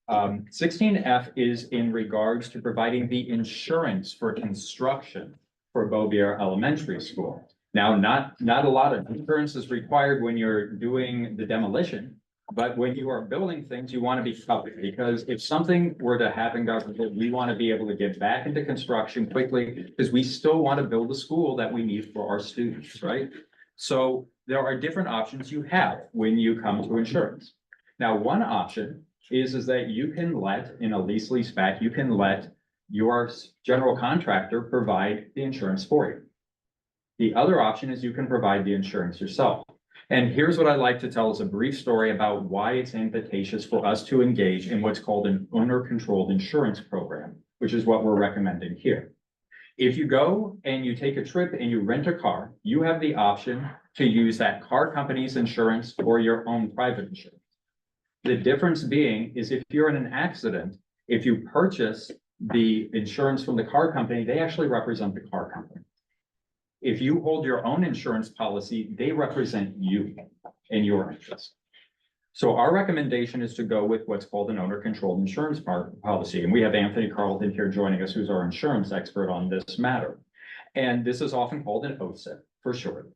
16F is in regards to providing the insurance for construction for Beaubier Elementary School. Now, not a lot of insurance is required when you're doing the demolition, but when you are building things, you want to be covered, because if something were to happen, God forbid, we want to be able to get back into construction quickly, because we still want to build a school that we need for our students, right? So there are different options you have when you come to insurance. Now, one option is that you can let, in a lease back, you can let your general contractor provide the insurance for you. The other option is you can provide the insurance yourself. And here's what I'd like to tell as a brief story about why it's advantageous for us to engage in what's called an owner-controlled insurance program, which is what we're recommending here. If you go and you take a trip and you rent a car, you have the option to use that car company's insurance or your own private insurance. The difference being is if you're in an accident, if you purchase the insurance from the car company, they actually represent the car company. If you hold your own insurance policy, they represent you and your interest. So our recommendation is to go with what's called an owner-controlled insurance policy. And we have Anthony Carlton here joining us, who's our insurance expert on this matter. And this is often called an OCIP for short.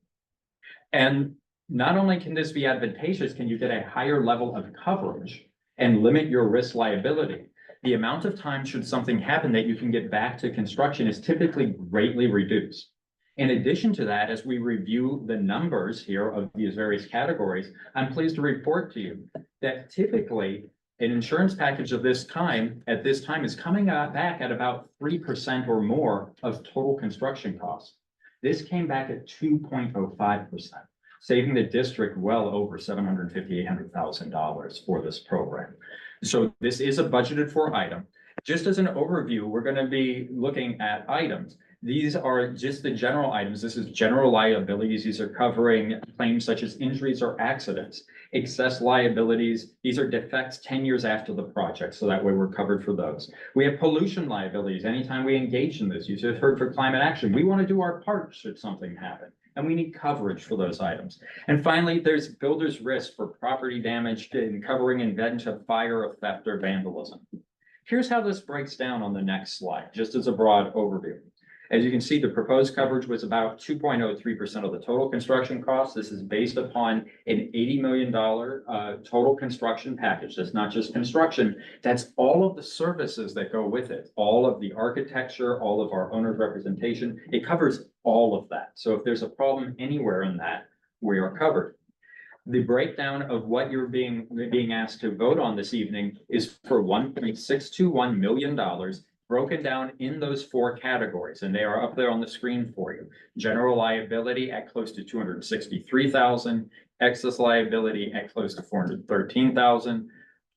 And not only can this be advantageous, can you get a higher level of coverage and limit your risk liability? The amount of time should something happen that you can get back to construction is typically greatly reduced. In addition to that, as we review the numbers here of these various categories, I'm pleased to report to you that typically an insurance package of this time at this time is coming back at about 3% or more of total construction costs. This came back at 2.05%, saving the district well over $750,000, $800,000 for this program. So this is a budgeted for item. Just as an overview, we're going to be looking at items. These are just the general items. This is general liabilities. These are covering claims such as injuries or accidents. Excess liabilities, these are defects 10 years after the project, so that way we're covered for those. We have pollution liabilities. Anytime we engage in this, you just heard for climate action, we want to do our part should something happen, and we need coverage for those items. And finally, there's builder's risk for property damage and covering event of fire, or theft, or vandalism. Here's how this breaks down on the next slide, just as a broad overview. As you can see, the proposed coverage was about 2.03% of the total construction cost. This is based upon an $80 million total construction package. That's not just construction. That's all of the services that go with it, all of the architecture, all of our owner's representation. It covers all of that. So if there's a problem anywhere in that, we are covered. The breakdown of what you're being asked to vote on this evening is for $1.621 million, broken down in those four categories, and they are up there on the screen for you. General liability at close to 263,000, excess liability at close to 413,000,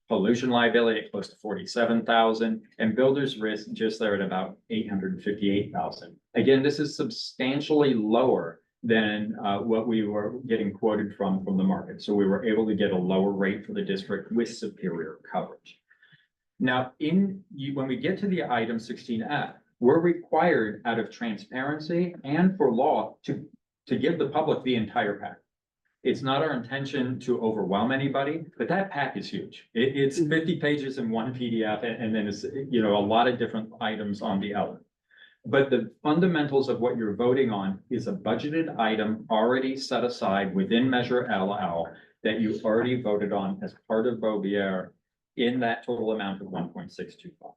pollution liability at close to 47,000, and builder's risk just there at about 858,000. Again, this is substantially lower than what we were getting quoted from the market. So we were able to get a lower rate for the district with superior coverage. Now, when we get to the item 16F, we're required out of transparency and for law to give the public the entire pack. It's not our intention to overwhelm anybody, but that pack is huge. It's 50 pages in one PDF, and then it's, you know, a lot of different items on the other. But the fundamentals of what you're voting on is a budgeted item already set aside within Measure LL that you already voted on as part of Bobier in that total amount of 1.625.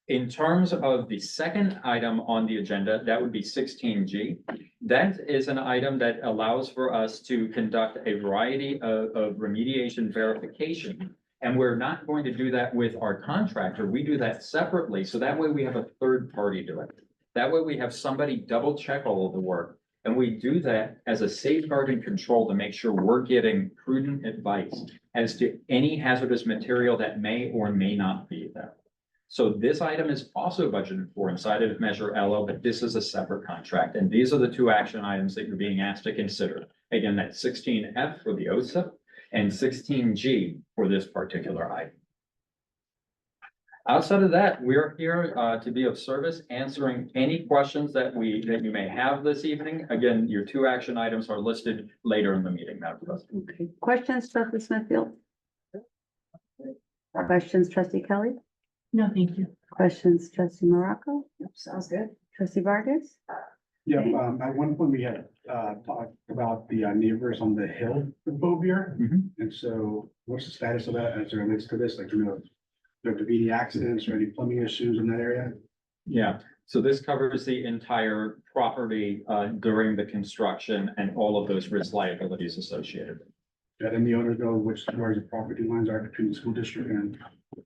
In terms of the second item on the agenda, that would be 16G. That is an item that allows for us to conduct a variety of remediation verification. And we're not going to do that with our contractor. We do that separately. So that way we have a third party do it. That way we have somebody double check all of the work. And we do that as a safeguard and control to make sure we're getting prudent advice as to any hazardous material that may or may not be there. So this item is also budgeted for inside of Measure LO, but this is a separate contract. And these are the two action items that you're being asked to consider. Again, that's 16F for the OSIP and 16G for this particular item. Outside of that, we're here to be of service, answering any questions that you may have this evening. Again, your two action items are listed later in the meeting, Madam President. Okay. Questions, trustee Smithfield? Questions, trustee Kelly? No, thank you. Questions, trustee Morocco? Sounds good. Trustee Vargas? Yeah, at one point we had talked about the neighbors on the hill with Bobier. Mhm. And so what's the status of that as it relates to this? Like, you know, there to be any accidents or any plumbing issues in that area? Yeah, so this covers the entire property during the construction and all of those risk liabilities associated. Yeah, then the owners know where the property lines are between the school district and.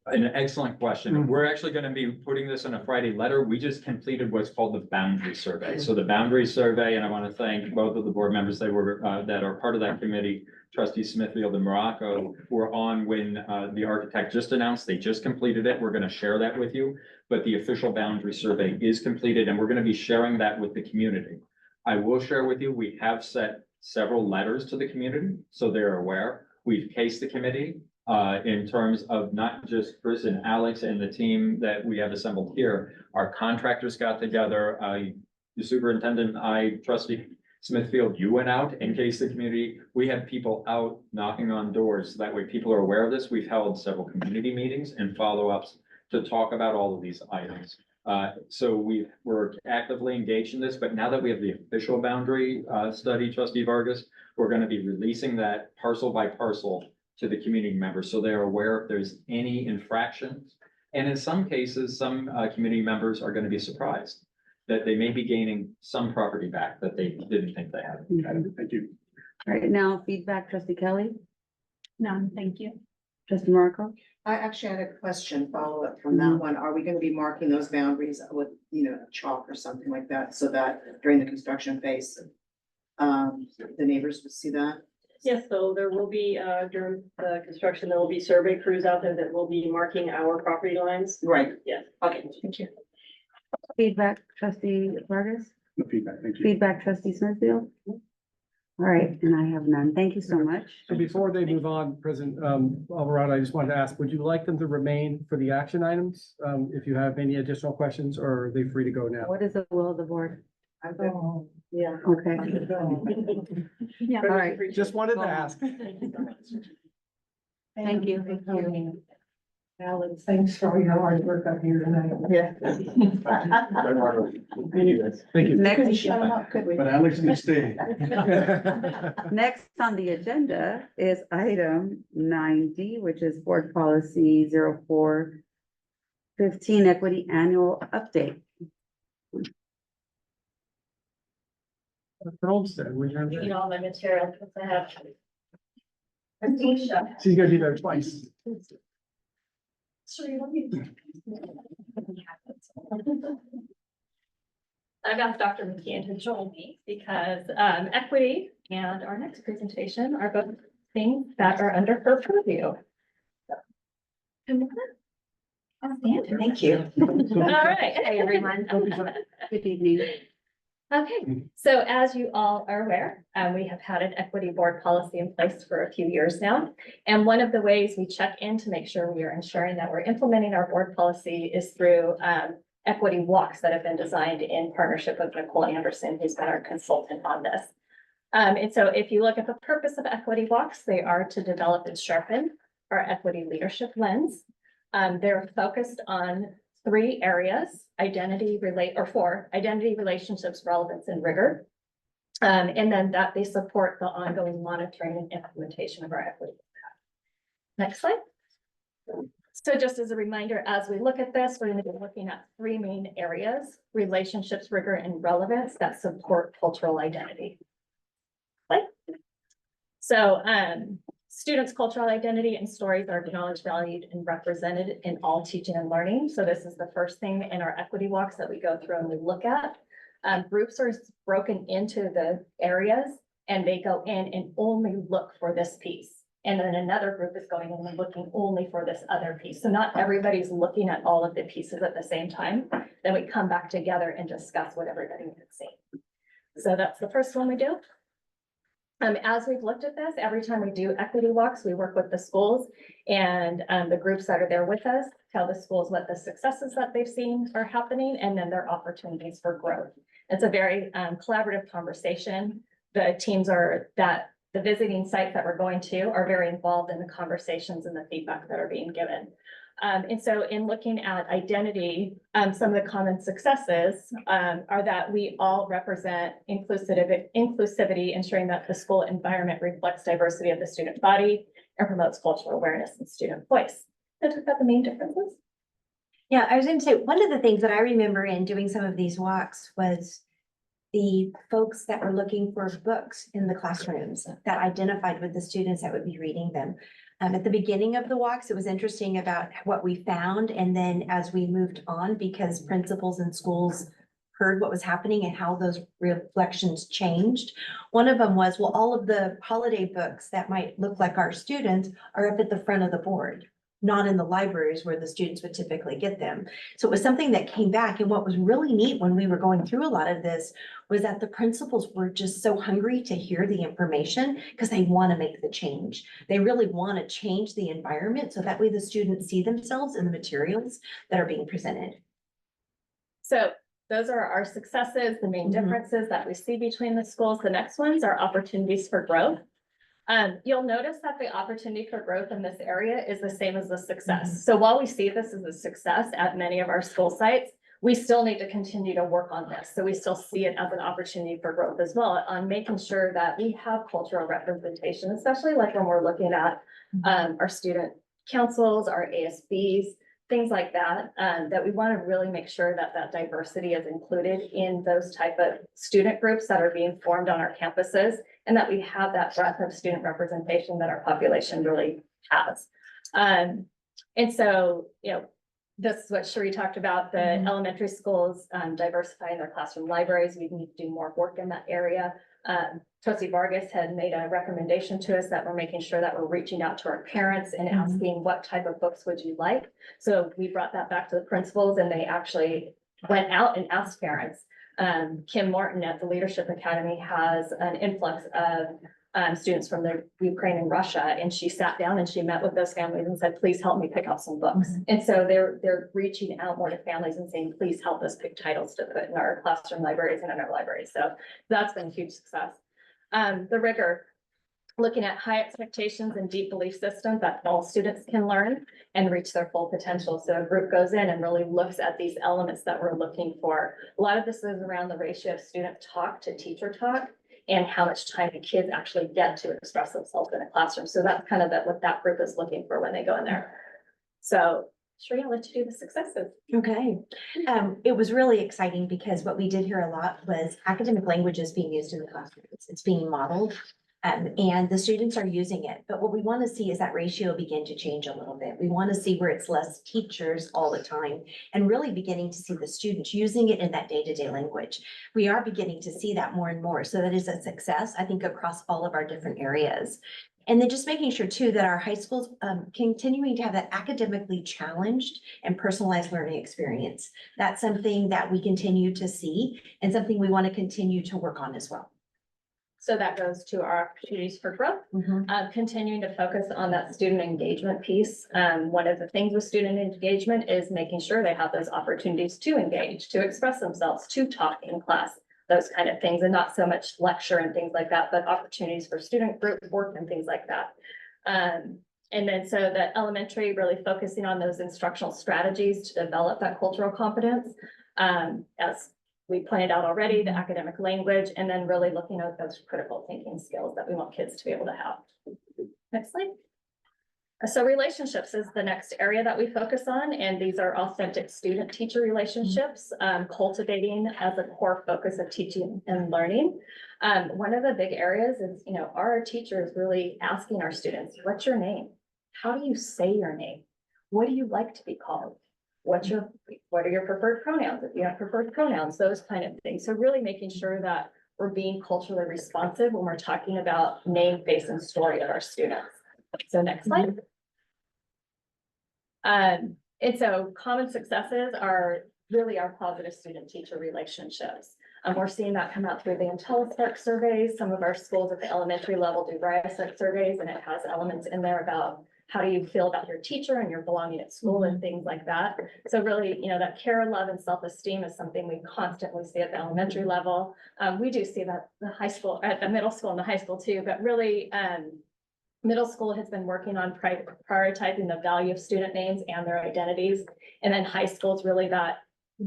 An excellent question. We're actually going to be putting this in a Friday letter. We just completed what's called the boundary survey. So the boundary survey, and I want to thank both of the board members that are part of that committee, Trustee Smithfield and Morocco, were on when the architect just announced they just completed it. We're going to share that with you, but the official boundary survey is completed, and we're going to be sharing that with the community. I will share with you, we have sent several letters to the community, so they're aware. We've cased the committee in terms of not just Chris and Alex and the team that we have assembled here. Our contractors got together, the superintendent, Trustee Smithfield, you went out and cased the community. We had people out knocking on doors. So that way people are aware of this. We've held several community meetings and follow-ups to talk about all of these items. So we're actively engaged in this, but now that we have the official boundary study, Trustee Vargas, we're going to be releasing that parcel by parcel to the community members, so they're aware if there's any infractions. And in some cases, some community members are going to be surprised that they may be gaining some property back that they didn't think they had. Thank you. All right, now feedback, trustee Kelly? No, thank you. Trustee Morocco? I actually had a question, follow-up from that one. Are we gonna be marking those boundaries with, you know, chalk or something like that, so that during the construction phase, the neighbors would see that? Yes, so there will be, during the construction, there will be survey crews out there that will be marking our property lines. Right. Yes. Okay, thank you. Feedback, trustee Vargas? No feedback, thank you. Feedback, trustee Smithfield? All right, and I have none. Thank you so much. So before they move on, President Alvarado, I just wanted to ask, would you like them to remain for the action items? If you have any additional questions, or are they free to go now? What is the will of the board? I'm good. Yeah. Okay. Yeah. All right. Just wanted to ask. Thank you. Alex, thanks for all your hard work up here tonight. Yeah. Thank you. Next, Shut them up, could we? But Alex can stay. next on the agenda is item 9D, which is board policy 0415 equity annual update. Olmsted, we have You know, all my material, because I have She's gonna be there twice. I've asked Dr. McKeon to join me because equity and our next presentation are both things that are under her purview. Thank you. All right. Hey, everyone. Good evening. Okay, so as you all are aware, we have had an equity board policy in place for a few years now. And one of the ways we check in to make sure we are ensuring that we're implementing our board policy is through equity walks that have been designed in partnership with Nicole Anderson, who's been our consultant on this. And so if you look at the purpose of equity walks, they are to develop and sharpen our equity leadership lens. They're focused on three areas, identity, relationships, relevance, and rigor. And then that they support the ongoing monitoring and implementation of our equity. Next slide. So just as a reminder, as we look at this, we're going to be looking at three main areas: relationships, rigor, and relevance that support cultural identity. Right? So students' cultural identity and stories are acknowledged, valued, and represented in all teaching and learning. So this is the first thing in our equity walks that we go through and we look at. Groups are broken into the areas and they go in and only look for this piece. And then another group is going in and looking only for this other piece. So not everybody's looking at all of the pieces at the same time. Then we come back together and discuss what everybody can see. So that's the first one we do. As we've looked at this, every time we do equity walks, we work with the schools and the groups that are there with us, tell the schools what the successes that they've seen are happening and then their opportunities for growth. It's a very collaborative conversation. The teams the visiting sites that we're going to are very involved in the conversations and the feedback that are being given. And so in looking at identity, some of the common successes are that we all represent inclusivity, ensuring that the school environment reflects diversity of the student body and promotes cultural awareness and student voice. Can I talk about the main differences? Yeah, I was going to say, one of the things that I remember in doing some of these walks was the folks that were looking for books in the classrooms that identified with the students that would be reading them. At the beginning of the walks, it was interesting about what we found. And then as we moved on, because principals and schools heard what was happening and how those reflections changed. One of them was, well, all of the holiday books that might look like our students are up at the front of the board, not in the libraries where the students would typically get them. So it was something that came back. And what was really neat when we were going through a lot of this was that the principals were just so hungry to hear the information because they want to make the change. They really want to change the environment so that way the students see themselves in the materials that are being presented. So those are our successes, the main differences that we see between the schools. The next ones are opportunities for growth. You'll notice that the opportunity for growth in this area is the same as the success. So while we see this as a success at many of our school sites, we still need to continue to work on this. So we still see it as an opportunity for growth as well on making sure that we have cultural representation, especially like when we're looking at our student councils, our ASBs, things like that, that we want to really make sure that that diversity is included in those type of student groups that are being formed on our campuses, and that we have that breadth of student representation that our population really has. And so, this is what Cherie talked about, the elementary schools diversifying their classroom libraries. We need to do more work in that area. Trustee Vargas had made a recommendation to us that we're making sure that we're reaching out to our parents and asking what type of books would you like. So we brought that back to the principals and they actually went out and asked parents. Kim Morton at the Leadership Academy has an influx of students from the Ukraine and Russia, and she sat down and she met with those families and said, please help me pick out some books. And so they're reaching out more to families and saying, please help us pick titles to put in our classroom libraries and in our libraries. So that's been a huge success. The rigor, looking at high expectations and deep belief systems that all students can learn and reach their full potential. So a group goes in and really looks at these elements that we're looking for. A lot of this is around the ratio of student talk to teacher talk and how much time the kids actually get to express themselves in a classroom. So that's kind of what that group is looking for when they go in there. So Cherie, I'll let you do the successes. Okay. It was really exciting because what we did hear a lot was academic language is being used in the classrooms. It's being modeled. And the students are using it, but what we want to see is that ratio begin to change a little bit. We want to see where it's less teachers all the time and really beginning to see the students using it in that day-to-day language. We are beginning to see that more and more. So that is a success, I think, across all of our different areas. And then just making sure too that our high schools continuing to have that academically challenged and personalized learning experience. That's something that we continue to see and something we want to continue to work on as well. So that goes to our opportunities for growth, continuing to focus on that student engagement piece. One of the things with student engagement is making sure they have those opportunities to engage, to express themselves, to talk in class, those kind of things, and not so much lecture and things like that, but opportunities for student group work and things like that. And then so that elementary really focusing on those instructional strategies to develop that cultural competence. As we pointed out already, the academic language, and then really looking at those critical thinking skills that we want kids to be able to have. Next slide. So relationships is the next area that we focus on, and these are authentic student-teacher relationships, cultivating as a core focus of teaching and learning. One of the big areas is, are our teachers really asking our students, what's your name? How do you say your name? What do you like to be called? What are your preferred pronouns? If you have preferred pronouns, those kind of things. So really making sure that we're being culturally responsive when we're talking about name, face, and story of our students. So next slide. And so common successes are really our positive student-teacher relationships. We're seeing that come out through the IntelliSpark surveys. Some of our schools at the elementary level do RIASEC surveys, and it has elements in there about how do you feel about your teacher and your belonging at school and things like that. So really, that care, love, and self-esteem is something we constantly see at the elementary level. We do see that the high school, at the middle school and the high school too, but really middle school has been working on prioritizing the value of student names and their identities. And then high school is really that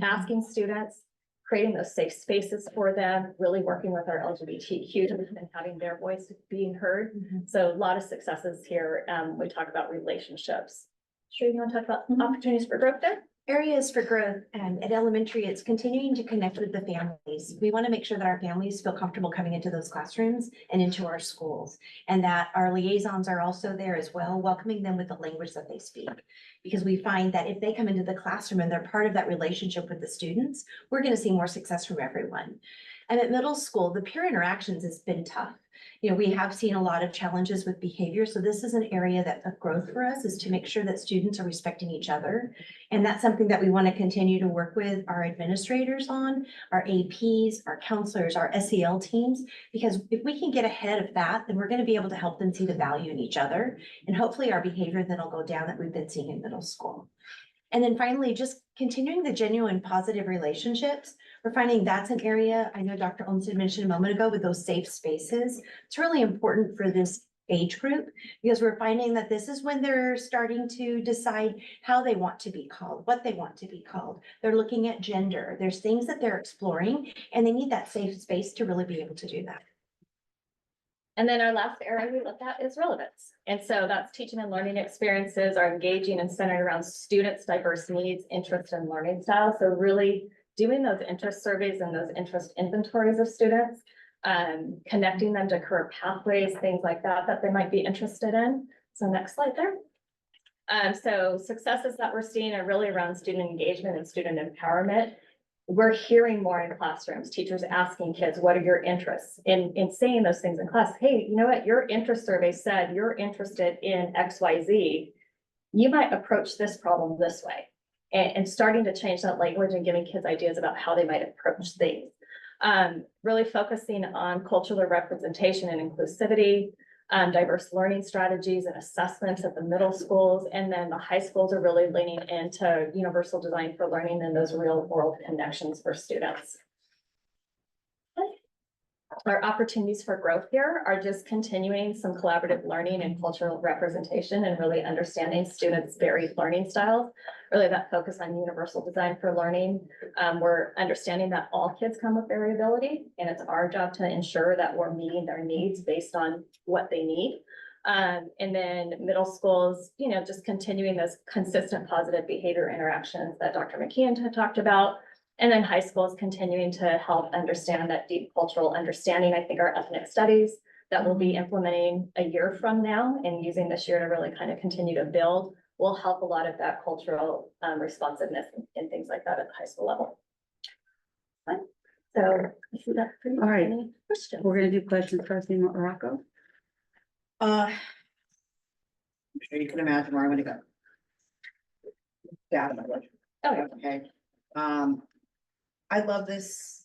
asking students, creating those safe spaces for them, really working with our LGBTQ and having their voice being heard. So a lot of successes here. We talk about relationships. Sure, you want to talk about opportunities for growth there? Areas for growth, at elementary, it's continuing to connect with the families. We want to make sure that our families feel comfortable coming into those classrooms and into our schools, and that our liaisons are also there as well, welcoming them with the language that they speak. Because we find that if they come into the classroom and they're part of that relationship with the students, we're going to see more success from everyone. And at middle school, the peer interactions has been tough. We have seen a lot of challenges with behavior. So this is an area that of growth for us, is to make sure that students are respecting each other. And that's something that we want to continue to work with our administrators on, our APs, our counselors, our SEL teams, because if we can get ahead of that, then we're going to be able to help them see the value in each other. And hopefully our behavior then will go down that we've been seeing in middle school. And then finally, just continuing the genuine positive relationships. We're finding that's an area, I know Dr. Olmsted mentioned a moment ago, with those safe spaces. It's really important for this age group because we're finding that this is when they're starting to decide how they want to be called, what they want to be called. They're looking at gender. There's things that they're exploring, and they need that safe space to really be able to do that. And then our last area we looked at is relevance. And so that's teaching and learning experiences are engaging and centered around students' diverse needs, interests, and learning styles. So really doing those interest surveys and those interest inventories of students, connecting them to career pathways, things like that, that they might be interested in. So next slide there. So successes that we're seeing are really around student engagement and student empowerment. We're hearing more in classrooms, teachers asking kids, what are your interests? In saying those things in class, hey, you know what, your interest survey said you're interested in XYZ. You might approach this problem this way. And starting to change that language and giving kids ideas about how they might approach things. Really focusing on cultural representation and inclusivity, diverse learning strategies and assessments at the middle schools. And then the high schools are really leaning into universal design for learning and those real world connections for students. Our opportunities for growth here are just continuing some collaborative learning and cultural representation and really understanding students' varied learning styles. Really that focus on universal design for learning. We're understanding that all kids come with variability, and it's our job to ensure that we're meeting their needs based on what they need. And then middle schools, just continuing those consistent positive behavior interactions that Dr. McKeon had talked about. And then high school is continuing to help understand that deep cultural understanding. I think our ethnic studies that we'll be implementing a year from now and using this year to really kind of continue to build will help a lot of that cultural responsiveness and things like that at the high school level. Fine. So, I see that for you. All right. Any questions? We're gonna do questions first in Morocco. I'm sure you can imagine where I'm gonna go. Data, my life. Oh, yeah. Okay, I love this,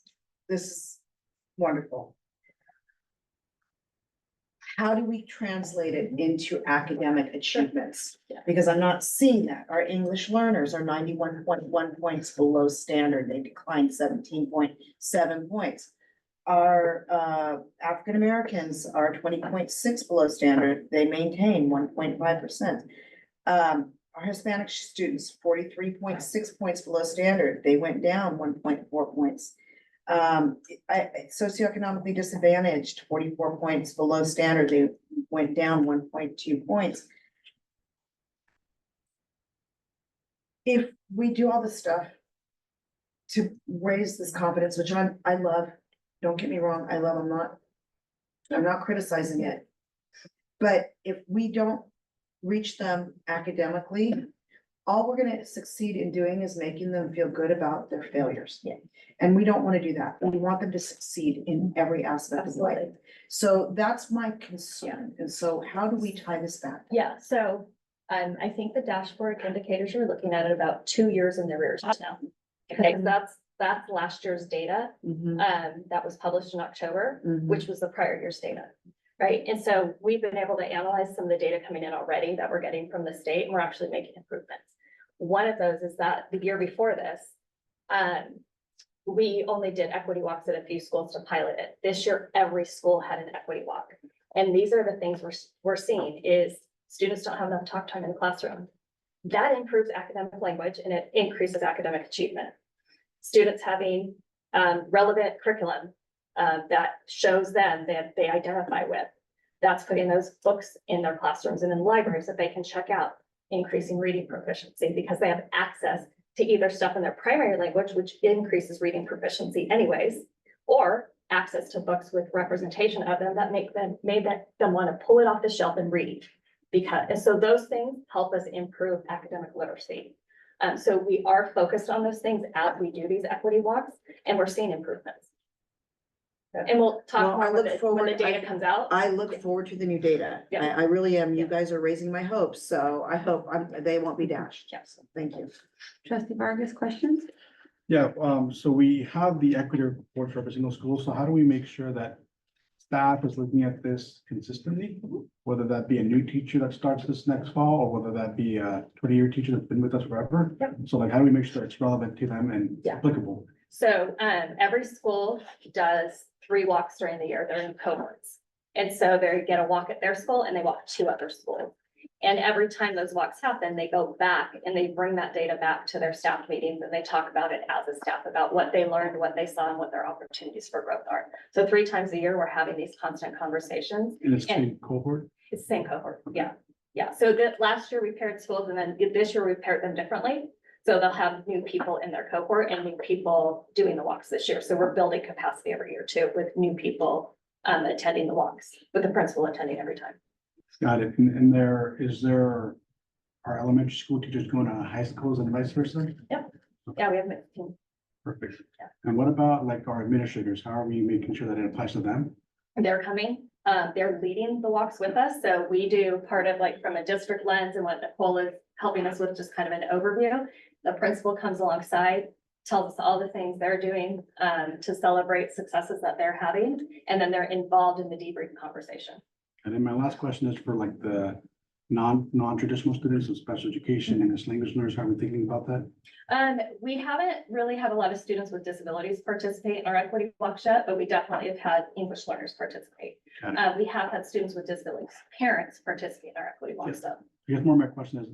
this is wonderful. How do we translate it into academic achievements? Yeah. Because I'm not seeing that. Our English learners are 91.1 points below standard. They declined 17.7 points. Our African Americans are 20.6 below standard. They maintain 1.5%. Our Hispanic students, 43.6 points below standard. They went down 1.4 points. Socioeconomically disadvantaged, 44 points below standard. They went down 1.2 points. If we do all this stuff to raise this confidence, which I love, don't get me wrong, I love, I'm not criticizing it. But if we don't reach them academically, all we're gonna succeed in doing is making them feel good about their failures. Yeah. And we don't wanna do that. We want them to succeed in every aspect of life. Absolutely. So that's my concern. And so how do we tie this back? Yeah, so I think the dashboard indicators you're looking at about 2 years in the rears now. Okay, so that's last year's data that was published in October, which was the prior year's data. Right, and so we've been able to analyze some of the data coming in already that we're getting from the state, and we're actually making improvements. One of those is that the year before this, we only did equity walks at a few schools to pilot it. This year, every school had an equity walk. And these are the things we're seeing is students don't have enough talk time in the classroom. That improves academic language and it increases academic achievement. Students having relevant curriculum that shows them that they identify with. That's putting those books in their classrooms and in libraries that they can check out, increasing reading proficiency because they have access to either stuff in their primary language, which increases reading proficiency anyways, or access to books with representation of them that made them want to pull it off the shelf and read. And so those things help us improve academic literacy. So we are focused on those things as we do these equity walks, and we're seeing improvements. And we'll talk more when the data comes out. I look forward to the new data. Yeah. I really am. You guys are raising my hopes, so I hope they won't be dashed. Yes. Thank you. Trustee Vargas, questions? Yeah, so we have the equity report for every single school, so how do we make sure that staff is looking at this consistently? Whether that be a new teacher that starts this next fall, or whether that be a 20-year teacher that's been with us forever? Yep. So like, how do we make sure it's relevant to them and Yeah. applicable? So every school does 3 walks during the year. They're in cohorts. And so they get a walk at their school and they walk to other schools. And every time those walks happen, they go back and they bring that data back to their staff meetings and they talk about it as a staff about what they learned, what they saw, and what their opportunities for growth are. So 3 times a year, we're having these constant conversations. In the same cohort? It's the same cohort, yeah. Yeah, so that last year we paired schools and then this year we paired them differently. So they'll have new people in their cohort and new people doing the walks this year. So we're building capacity every year too with new people attending the walks, with the principal attending every time. Got it. And are elementary school teachers going to high schools and vice versa? Yeah, we have mixed team. Perfect. Yeah. And what about like our administrators? How are we making sure that it applies to them? They're coming, they're leading the walks with us. So we do part of like from a district lens and what Nicole is helping us with, just kind of an overview. The principal comes alongside, tells us all the things they're doing to celebrate successes that they're having. And then they're involved in the debrief conversation. And then my last question is for like the non-traditional students of special education and English language learners. How are we thinking about that? We haven't really had a lot of students with disabilities participate in our equity walks yet, but we definitely have had English learners participate. We have had students with disabilities, parents participate in our equity walks though. I guess more of my question is,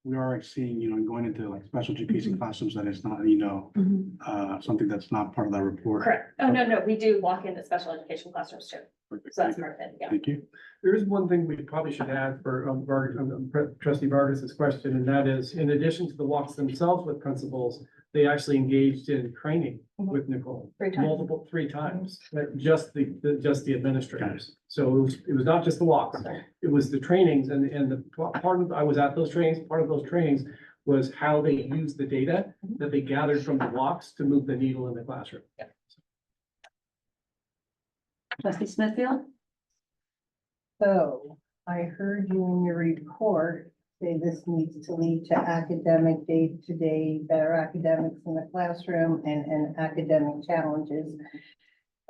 we are like seeing, going into like special education classrooms that it's not, something that's not part of that report. Correct. Oh, no, we do walk into special education classrooms too. Perfect. So that's part of it, yeah. Thank you. There is one thing we probably should add for trustee Vargas's question, and that is, in addition to the walks themselves with principals, they actually engaged in training with Nicole. 3 times. Multiple, 3 times, just the administrators. So it was not just the walks, it was the trainings and the part of, I was at those trainings, part of those trainings was how they use the data that they gathered from the walks to move the needle in the classroom. Trustee Smithfield? So I heard you in your report say this needs to lead to academic day-to-day, better academics in the classroom and academic challenges.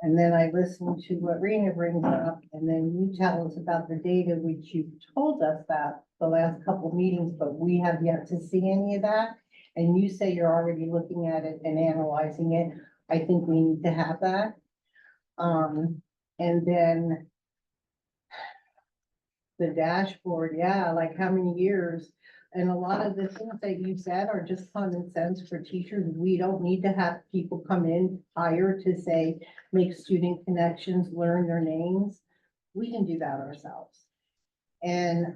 And then I listened to what Rena brings up, and then you tell us about the data, which you've told us that the last couple meetings, but we have yet to see any of that. And you say you're already looking at it and analyzing it. I think we need to have that. And then the dashboard, yeah, like how many years? And a lot of the things that you said are just common sense for teachers. We don't need to have people come in higher to say, make student connections, learn their names. We can do that ourselves. And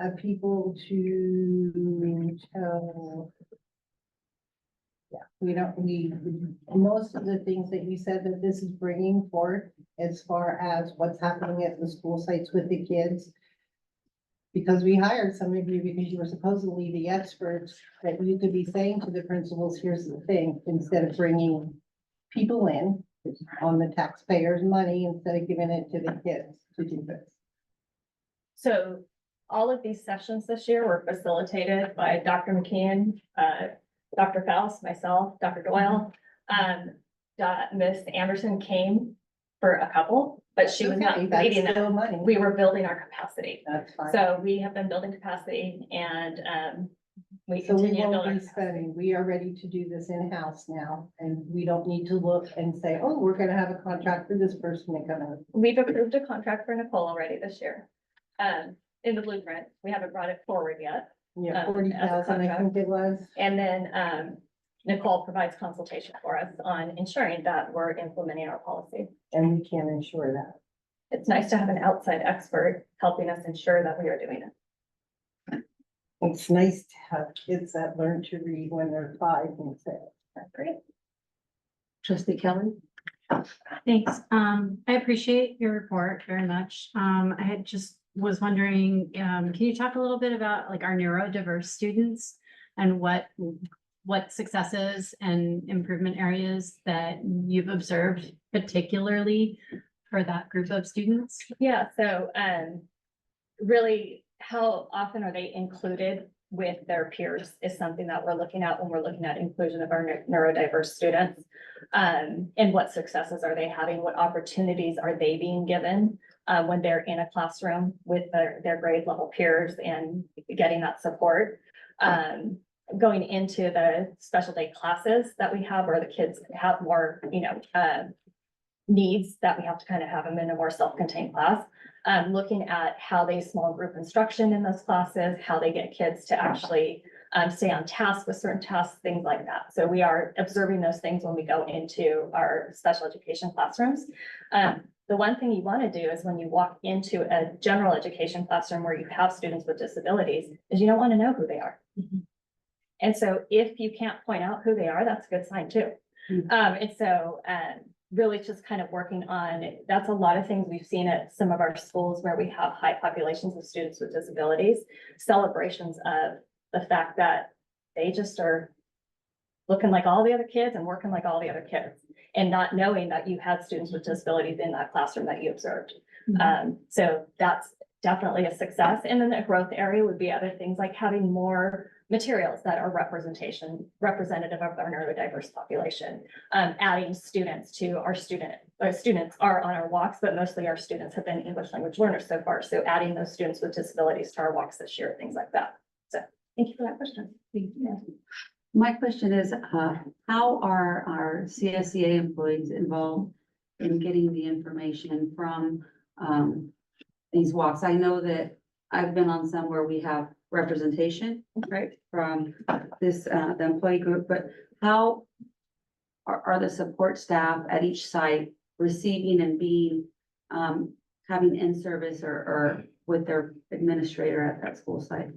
have people to tell. Yeah, we don't need, most of the things that you said that this is bringing forth as far as what's happening at the school sites with the kids. Because we hired some of you because you were supposedly the experts that you could be saying to the principals, here's the thing, instead of bringing people in on the taxpayers' money, instead of giving it to the kids to do this. So all of these sessions this year were facilitated by Dr. McKeon, Dr. Faust, myself, Dr. Doyle. Miss Anderson came for a couple, but she was not Okay, that's leading still them. money. We were building our capacity. That's fine. So we have been building capacity and we So we continue to build won't our be capacity. spending, we are ready to do this in-house now, and we don't need to look and say, oh, we're gonna have a contract for this person to come in. We've approved a contract for Nicole already this year. In the blueprint, we haven't brought it forward yet. Yeah, as a 40,000, I contract. think it was. And then Nicole provides consultation for us on ensuring that we're implementing our policy. And we can't ensure that. It's nice to have an outside expert helping us ensure that we are doing it. It's nice to have kids that learn to read when they're 5 and 6. That's great. Trustee Kelly? Thanks. I appreciate your report very much. I had just was wondering, can you talk a little bit about like our neurodiverse students and what successes and improvement areas that you've observed, particularly for that group of students? Yeah, so really, how often are they included with their peers is something that we're looking at when we're looking at inclusion of our neurodiverse students. And what successes are they having? What opportunities are they being given when they're in a classroom with their grade level peers and getting that support? Going into the special day classes that we have where the kids have more, needs that we have to kind of have them in a more self-contained class. Looking at how they small group instruction in those classes, how they get kids to actually stay on task with certain tasks, things like that. So we are observing those things when we go into our special education classrooms. The one thing you want to do is when you walk into a general education classroom where you have students with disabilities, is you don't want to know who they are. And so if you can't point out who they are, that's a good sign too. And so really just kind of working on, that's a lot of things we've seen at some of our schools where we have high populations of students with disabilities, celebrations of the fact that they just are looking like all the other kids and working like all the other kids and not knowing that you had students with disabilities in that classroom that you observed. So that's definitely a success. And then the growth area would be other things like having more materials that are representative of our neurodiverse population. Adding students to our students are on our walks, but mostly our students have been English language learners so far. So adding those students with disabilities to our walks this year, things like that. So thank you for that question. Thank you. My question is, how are our CSEA employees involved in getting the information from these walks? I know that I've been on some where we have representation, right, from this, the employee group, but how are the support staff at each site receiving and being, having in-service or with their administrator at that school site?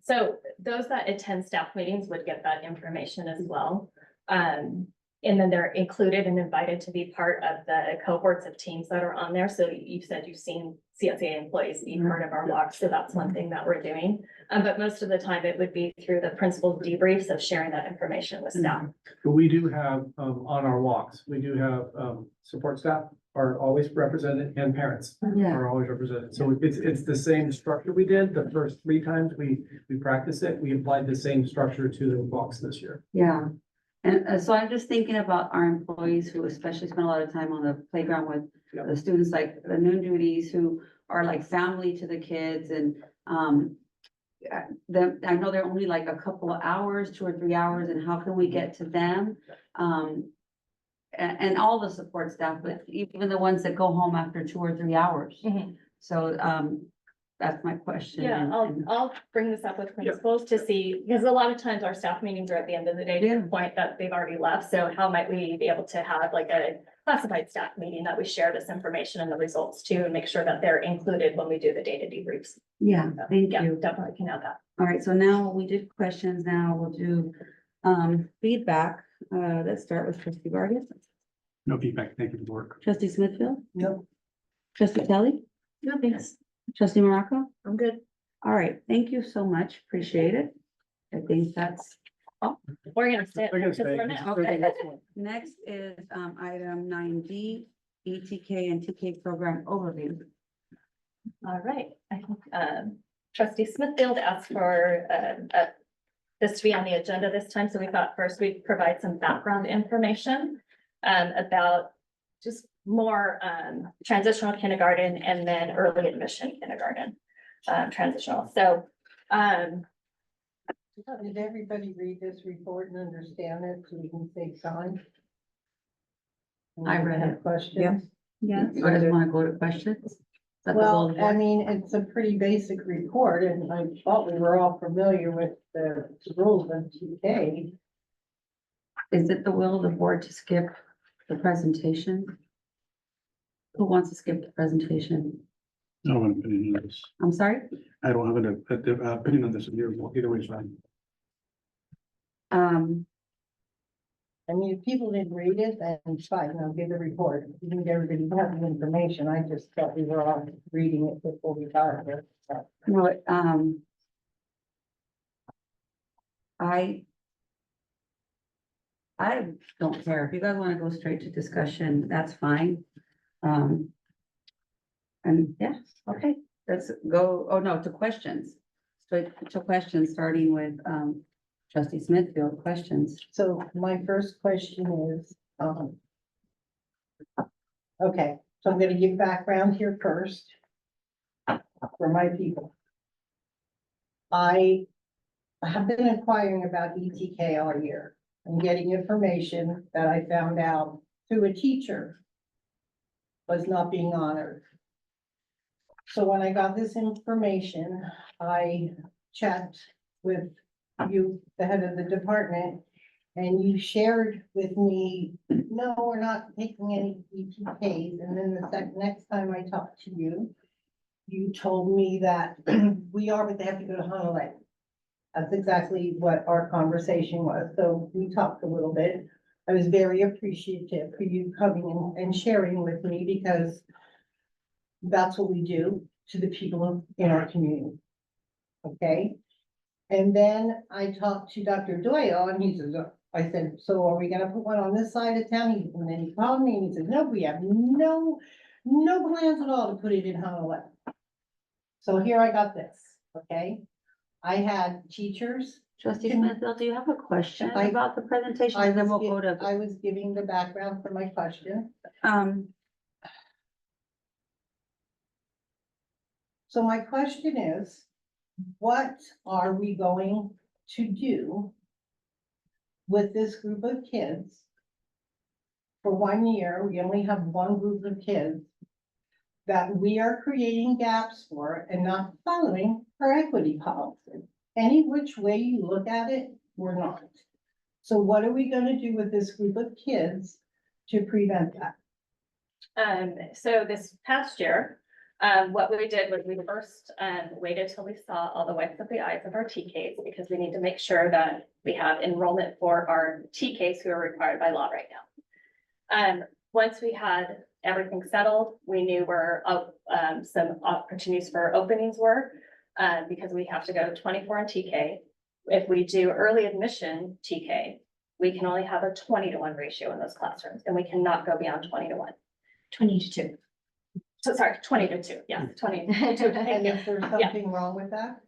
So those that attend staff meetings would get that information as well. And then they're included and invited to be part of the cohorts of teams that are on there. So you said you've seen CSA employees be part of our walk, so that's one thing that we're doing. But most of the time it would be through the principal debriefs of sharing that information with staff. But we do have, on our walks, we do have, support staff are always represented and parents Yeah, are always represented. So it's the same structure we did the first 3 times we practiced it. We applied the same structure to the walks this year. yeah. And so I'm just thinking about our employees who especially spend a lot of time on the playground with Yeah. the students, like the noon duties who are like family to the kids and, I know they're only like a couple of hours, 2 or 3 hours, and how can we get to them? And all the support staff, but even the ones that go home after 2 or 3 hours. Mhm. So, that's my question. Yeah, and- I'll bring this up with principals to see, because a lot of times our staff meetings are at the end of the day, to your point that they've already left. So how might we be able to have like a classified staff meeting that we share this information and the results to, and make sure that they're included when we do the data debriefs? Yeah, thank Yeah, you. definitely can add that. All right, so now we did questions. Now we'll do, feedback. Let's start with trustee Vargas, No feedback, thank you for the work. trustee Smithfield, No. trustee Kelly, No, thanks. trustee Morocco. I'm good. All right, thank you so much. Appreciate it. I think that's, We're gonna stay. They're gonna just for stay. now. okay. Next is, item 9D, ETK and TK program overview. All right, I think, trustee Smithfield asked for, this to be on the agenda this time, so we thought first we'd provide some background information, about just more, transitional kindergarten and then early admission kindergarten, transitional. So, Did everybody read this report and understand it so we can save time? I read Have it. Questions? Yeah. You guys want to go to questions? Is that the will Well, of the I board? mean, it's a pretty basic report and I thought we were all familiar with the rules of TK. Is it the will of the board to skip the presentation? Who wants to skip the presentation? I don't have an opinion on this. I'm sorry? I don't have an opinion on this, either way is fine. I mean, if people didn't read it, then it's fine, I'll give the report. You need everybody to have the information. I just thought we were all reading it before we got here. So, No, I don't care. If you guys want to go straight to discussion, that's fine. And yeah, okay, let's go, oh no, to questions. Straight to questions, starting with, trustee Smithfield, questions. So my first question is, okay, so I'm gonna give background here first for my people. I have been inquiring about ETK all year. I'm getting information that I found out through a teacher was not being honored. So when I got this information, I checked with you, the head of the department, and you shared with me, no, we're not taking any ETKs. And then the next time I talked to you, you told me that we are, but they have to go to Honolulu. That's exactly what our conversation was. So we talked a little bit. I was very appreciative for you coming and sharing with me because that's what we do to the people in our community. Okay? And then I talked to Dr. Doyle and he says, I said, so are we gonna put one on this side of town? And then he called me and he said, no, we have no plans at all to put it in Honolulu. So here I got this, okay? I had teachers. Trustee Smithfield, do you have a question about the presentation? And then we'll go to, I was giving the background for my question. So my question is, what are we going to do with this group of kids? For 1 year, we only have one group of kids that we are creating gaps for and not following our equity policy. Any which way you look at it, we're not. So what are we gonna do with this group of kids to prevent that? So this past year, What we did was we first, waited till we saw all the whites of the eyes of our TKs, because we need to make sure that we have enrollment for our TKs who are required by law right now. Once we had everything settled, we knew where, some opportunities for openings were, because we have to go 24 in TK. If we do early admission TK, we can only have a 20-to-1 ratio in those classrooms, and we cannot go beyond 20-to-1. 20-2. So sorry, 20-to-2, yeah, 20. And is there something wrong with that?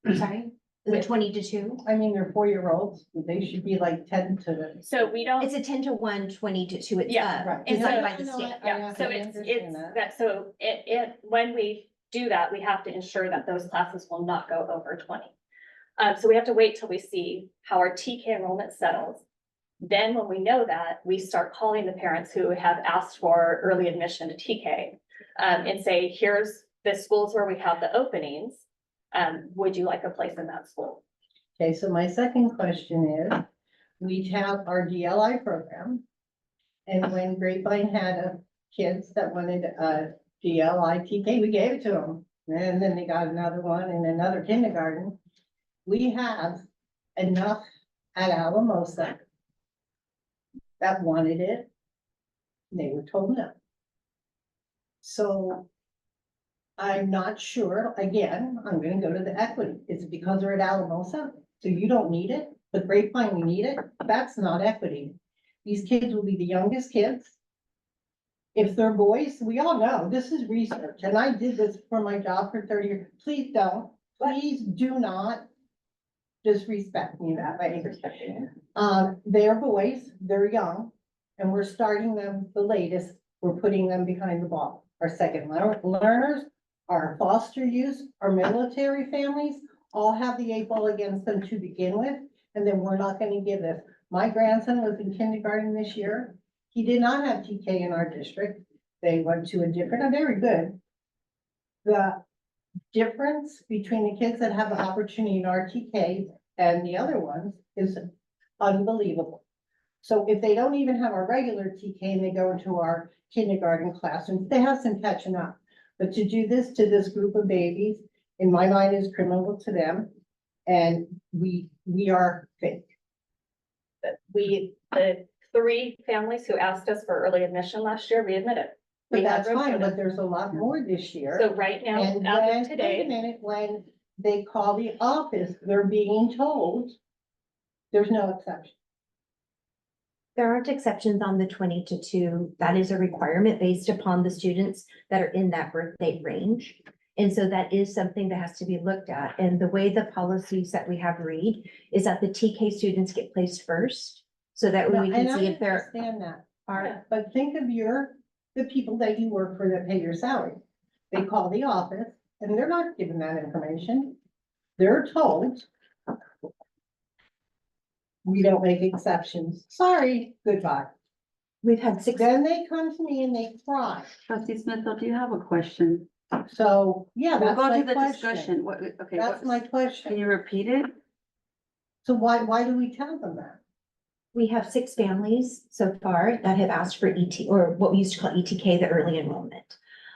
I'm sorry, the 20-2. I mean, they're 4-year-olds, they should be like 10 to. So we don't. It's a 10-to-1, 20-2. It's Yeah, right. designed by I the know, state. Yeah, so I it's understand that. so when we do that, we have to ensure that those classes will not go over 20. So we have to wait till we see how our TK enrollment settles. Then when we know that, we start calling the parents who have asked for early admission to TK, and say, here's the schools where we have the openings. Would you like a place in that school? Okay, so my second question is, we have our DLI program. And when Grapevine had kids that wanted a DLI TK, we gave it to them. And then they got another one in another kindergarten. We have enough at Alamosa that wanted it. They were told no. So I'm not sure, again, I'm gonna go to the equity. Is it because they're at Alamosa? So you don't need it, but Grapevine, we need it? That's not equity. These kids will be the youngest kids. If they're boys, we all know, this is research, and I did this for my job for 30 years. Please do not disrespect me that way. They're boys, they're young, and we're starting them the latest. We're putting them behind the ball. Our second learners, our foster youth, our military families, all have the 8 ball against them to begin with, and then we're not gonna give this. My grandson was in kindergarten this year. He did not have TK in our district. They went to a different, very good. The difference between the kids that have the opportunity in our TK and the other ones is unbelievable. So if they don't even have our regular TK and they go into our kindergarten classrooms, they have some catching up. But to do this to this group of babies, in my mind, is criminal to them. And we are fake. The 3 families who asked us for early admission last year, we admitted. But We had that's fine, room but for there's a lot more this year. them. So right now, And as when, of wait a today, minute, when they call the office, they're being told there's no exception. There aren't exceptions on the 20-2. That is a requirement based upon the students that are in that birth date range. And so that is something that has to be looked at. And the way the policies that we have read is that the TK students get placed first. So that way we can And see I if there understand that, are, but think of the people that you work for that pay your salary. They call the office and they're not given that information. They're told we don't make exceptions. Sorry, goodbye. we've had 6. Then they come to me and they cry. Trustee Smith, do you have a question? So, yeah, We'll that's go my to the discussion. question. What, okay, That's my can question. you repeat it? So why do we tell them that? We have 6 families so far that have asked for ET, or what we used to call ETK, the early enrollment.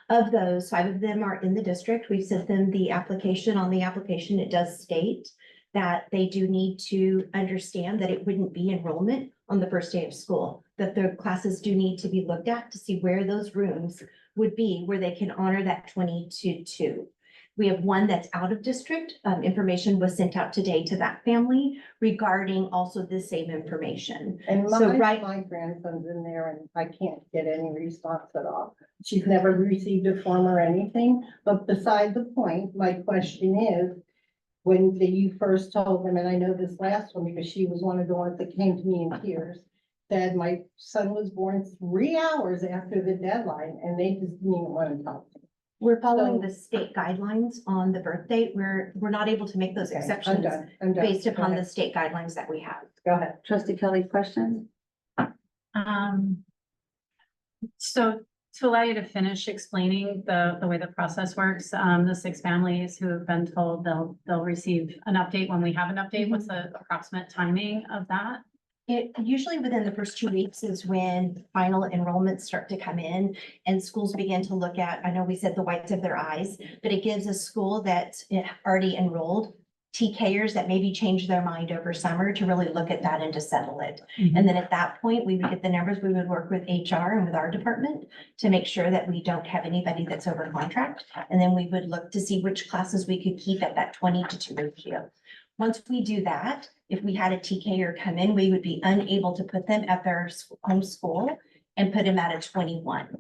Of those, 5 of them are in the district. We've sent them the application. On the application, it does state that they do need to understand that it wouldn't be enrollment on the first day of school, that the classes do need to be looked at to see where those rooms would be, where they can honor that 20-2. We have 1 that's out of district. Information was sent out today to that family regarding also the same information. And So my grandson's in there and I can't get any response at all. She's never received a form or anything, but beside the point, my question is, when you first told them, and I know this last one because she was one of the ones that came to me in tears, that my son was born 3 hours after the deadline and they just didn't even want to talk to me. We're following So- the state guidelines on the birth date. We're not able to make those Okay, I'm exceptions done. I'm done. based Go upon the ahead. state guidelines that we have. Go ahead. Trustee Kelly, question? So to allow you to finish explaining the way the process works, the 6 families who have been told they'll receive an update when we have an update, what's the approximate timing of that? It usually within the first 2 weeks is when final enrollments start to come in and schools begin to look at, I know we said the whites of their eyes, but it gives a school that's already enrolled TKers that maybe change their mind over summer to really look at that and to settle it. And then at that point, we would get the numbers, we would work with HR and with our department to make sure that we don't have anybody that's over contract. And then we would look to see which classes we could keep at that 20-2 ratio. Once we do that, if we had a TKer come in, we would be unable to put them at their home school and put them at a 21.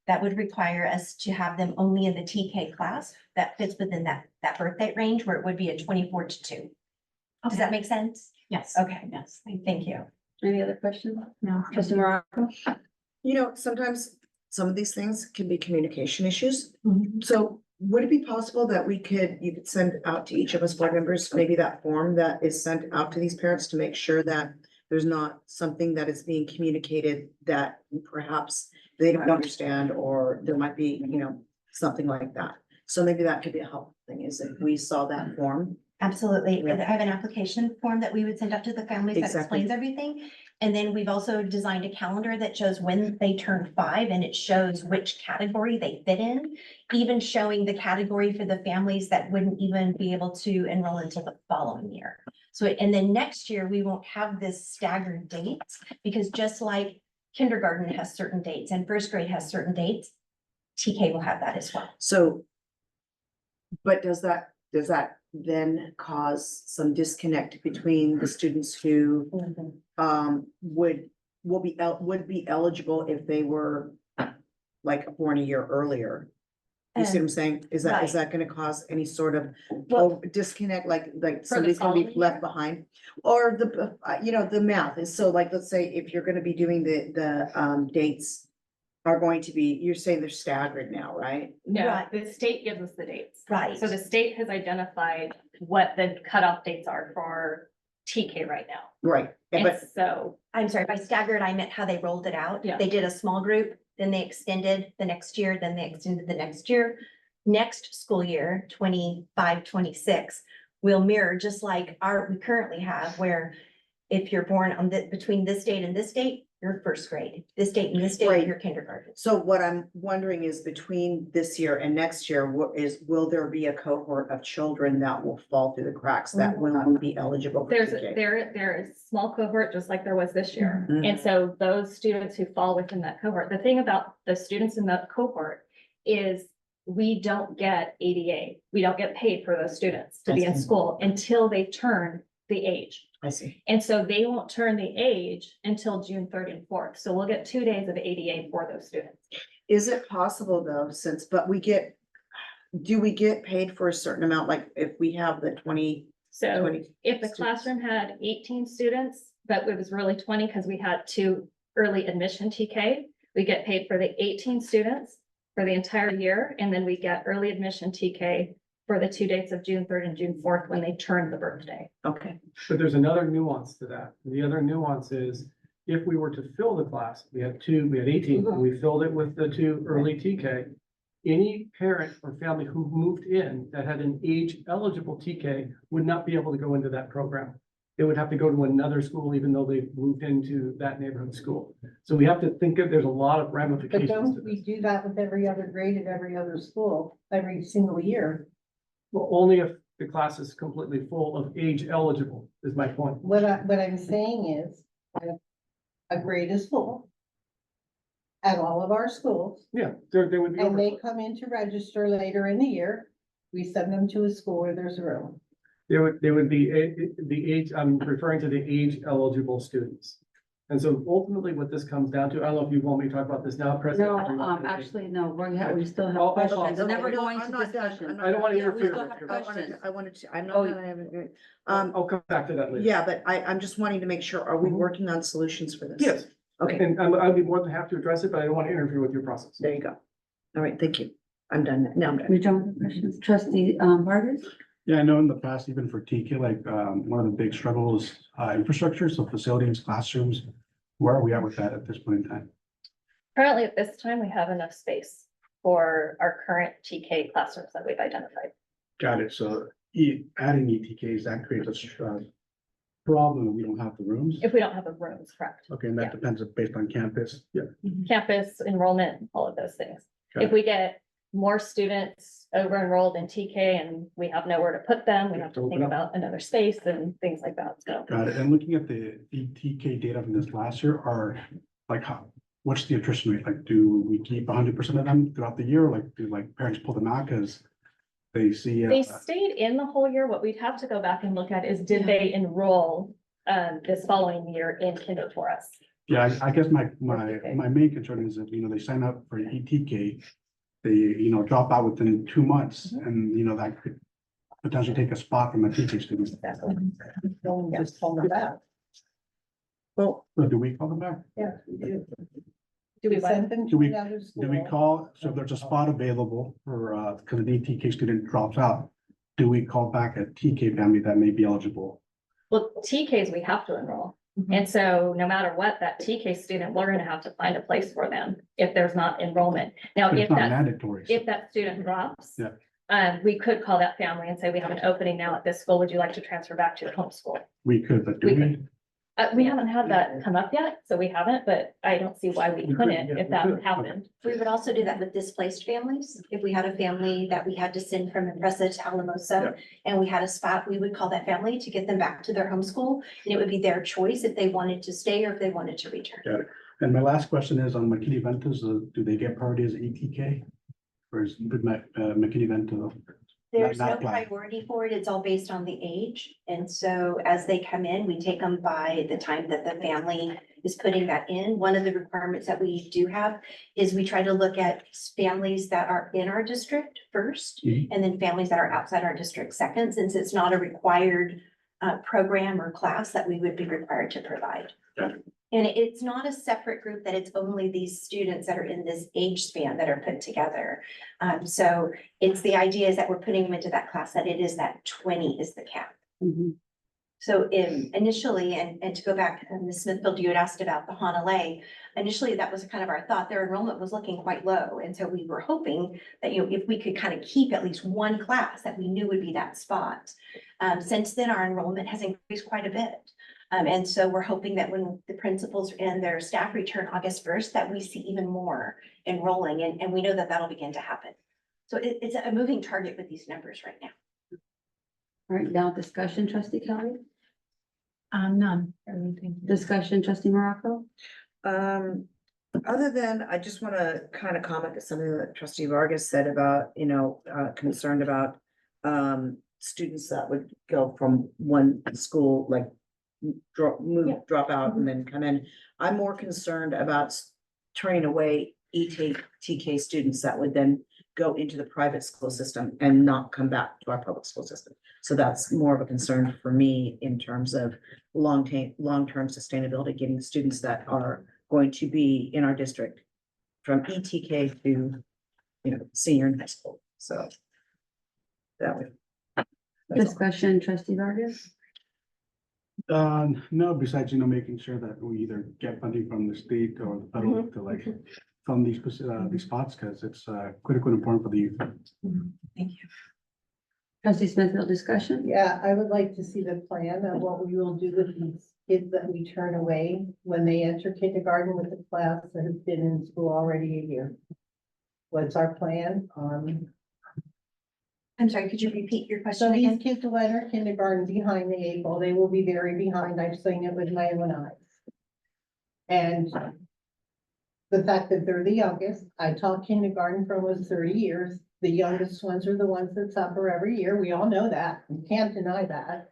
That would require us to have them only in the TK class that fits within that birth range where it would be a 24-2. Does that make sense? Yes. Okay, Yes. thank you. Any other questions? No. Trustee Morocco? You know, sometimes some of these things can be communication issues. Mhm. So would it be possible that you could send out to each of us board members, maybe that form that is sent out to these parents to make sure that there's not something that is being communicated that perhaps they don't understand, or there might be, something like that. So maybe that could be a helpful thing, is if we saw that form. Absolutely. Yeah. I have an application form that we would send out to the families that Exactly. explains everything. And then we've also designed a calendar that shows when they turn 5 and it shows which category they fit in, even showing the category for the families that wouldn't even be able to enroll until the following year. So, and then next year, we won't have this staggered dates because just like kindergarten has certain dates and first grade has certain dates, TK will have that as well. So, but does that then cause some disconnect between the students who would be eligible if they were like born a year earlier? You see what I'm saying? Is that gonna cause any sort of disconnect, like somebody's gonna be following left behind? Or the math is, so like, let's say if you're gonna be doing the dates are going to be, you're saying they're staggered now, right? No, Right. the state gives us the dates. Right. So the state has identified what the cutoff dates are for TK right now. Right, And but so, I'm sorry, by staggered, I meant how they rolled it out. Yeah. They did a small group, then they extended the next year, then they extended the next year. Next school year, 25-26, will mirror just like we currently have, where if you're born on between this date and this date, you're first grade. This date and this date, Right. you're kindergarten. so what I'm wondering is, between this year and next year, will there be a cohort of children that will fall through the cracks that will not be eligible for TK? there is a small cohort, just like there was this year. Mhm. And so those students who fall within that cohort, the thing about the students in that cohort is we don't get ADA. We don't get paid for those students to be in I see. school until they turn the age. I see. And so they won't turn the age until June 3rd and 4th. So we'll get 2 days of ADA for those students. Is it possible though, do we get paid for a certain amount, like if we have the 20? So 20 if the students? classroom had 18 students, but it was really 20 because we had 2 early admission TK, we get paid for the 18 students for the entire year. And then we get early admission TK for the 2 dates of June 3rd and June 4th when they turn the birthday. Okay, But there's another nuance to that. The other nuance is, if we were to fill the class, we had 18, and we filled it with the 2 early TK. Any parent or family who moved in that had an age eligible TK would not be able to go into that program. They would have to go to another school, even though they moved into that neighborhood school. So we have to think there's a lot of But ramifications to don't we this. do that with every other grade at every other school, every single year? Well, only if the class is completely full of age eligible, is my point. What I'm saying is, if a grade is full at all of our schools, Yeah, there would be. and they overflow. come in to register later in the year, we send them to a school where there's room. There would be the age, I'm referring to the age eligible students. And so ultimately what this comes down to, I don't know if you want me to talk about this now, President. No, actually, no, we still Oh, have oh, questions, oh, and then okay. we're No, going I'm to not done. discussion. I'm not I don't want to Yeah, we interfere. still have questions. I wanted to, I'm Oh, not, I haven't, I'll come back to that later. yeah, but I'm just wanting to make sure, are we Mhm. working on solutions for this? Yes, Okay, and I'd be more than happy to address it, but I don't want to interfere with your process. there you go. All right, thank you. I'm done. Now I'm done. We jump to questions. Trustee, Vargas? Yeah, I know in the past, even for TK, one of the big struggles, infrastructure, so facilities, classrooms. Where are we at with that at this point in time? Currently, at this time, we have enough space for our current TK classrooms that we've identified. Got it. So adding ETKs, that creates problem, we don't have the rooms. if we don't have the rooms, correct? Okay, and Yeah. that depends based on campus. Yeah. Campus enrollment, all of those things. Got If we get more students over enrolled in TK and we have nowhere to put them, we have to think about another space and things like that, so. Got it. And looking at the TK data from this last year are like what's the attrition rate? Like, do we keep 100% of them throughout the year? Like, do like parents pull them out because they see? They stayed in the whole year. What we'd have to go back and look at is, did they enroll this following year in Kinder for us? Yeah, I guess my Okay. main concern is that, they sign up for ETK, they, drop out within 2 months and, that could potentially take a spot from a TK student. Just call them back. Well, So do we call them back? Yeah, we do. Do we Send them Do to we- another Do we school. call, so if there's a spot available for, because an ETK student drops out, do we call back a TK family that may be eligible? Well, TKs, we have to enroll. And so no matter what, that TK student, we're gonna have to find a place for them if there's not enrollment. Now, But if it's not that, mandatory. if that student drops. Yeah. We could call that family and say, we have an opening now at this school. Would you like to transfer back to the homeschool? We could, but do We we? could. We haven't had that come up yet, so we haven't, but I don't see why we We could, couldn't yeah, if we that could. happened. We would also do that with displaced families. If we had a family that we had to send from Impresa to Alamosa and we had a spot, we would call that family to get them back to their homeschool. And it would be their choice if they wanted to stay or if they wanted to return. Got it. And my last question is on McKinney-Vento, do they get priority as ETK? Or is McKinney-Vento? There's Not no applied. priority for it. It's all based on the age. And so as they come in, we take them by the time that the family is putting that in. One of the requirements that we do have is we try to look at families that are in our district first, Mhm. and then families that are outside our district second, since it's not a required program or class that we would be required to provide. Got it. And it's not a separate group, that it's only these students that are in this age span that are put together. So it's the idea is that we're putting them into that class, that it is that 20 is the cap. So initially, and to go back, Ms. Smithfield, you had asked about the Honolulu. Initially, that was kind of our thought. Their enrollment was looking quite low. And so we were hoping that, if we could kind of keep at least one class that we knew would be that spot. Since then, our enrollment has increased quite a bit. And so we're hoping that when the principals and their staff return August 1st, that we see even more enrolling, and we know that that'll begin to happen. So it's a moving target with these numbers right now. All right, now discussion, trustee Kelly, None. discussion, trustee Morocco. Other than, I just want to kind of comment to something that trustee Vargas said about, concerned about students that would go from one school, like drop out and then come in. I'm more concerned about turning away TK students that would then go into the private school system and not come back to our public school system. So that's more of a concern for me in terms of long-term sustainability, getting students that are going to be in our district from ETK to, senior in high school. So that would. Discussion, trustee Vargas. No, besides, making sure that we either get funding from the state or the federal to fund these spots, because it's critically important for the youth. Thank you. Trustee Smithfield, discussion. Yeah, I would like to see the plan of what we will do with these kids that we turn away when they enter kindergarten with a class that has been in school already a year. What's our plan? I'm sorry, could you repeat your So question these again? kids will enter kindergarten behind the 8 ball. They will be very behind. I've seen it with my own eyes. And the fact that they're the youngest, I taught kindergarten for almost 30 years. The youngest ones are the ones that suffer every year. We all know that. You can't deny that.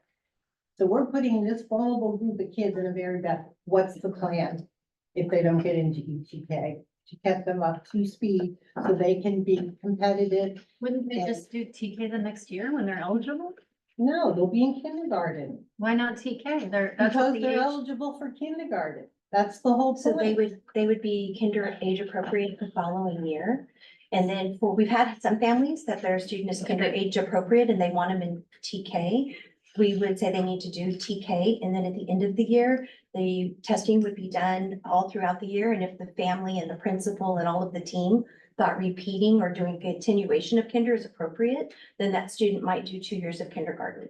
So we're putting this vulnerable group of kids in a very bad, what's the plan? If they don't get into ETK, to get them up to speed so they can be competitive. Wouldn't they just do TK the next year when they're eligible? No, they'll be in kindergarten. Why not TK? That's what Because the they're age. eligible for kindergarten. That's the whole So they point. would be kinder age appropriate the following year. And then we've had some families that their student is kinder age appropriate and they want them in TK. We would say they need to do TK, and then at the end of the year, the testing would be done all throughout the year. And if the family and the principal and all of the team thought repeating or doing continuation of kinder is appropriate, then that student might do 2 years of kindergarten.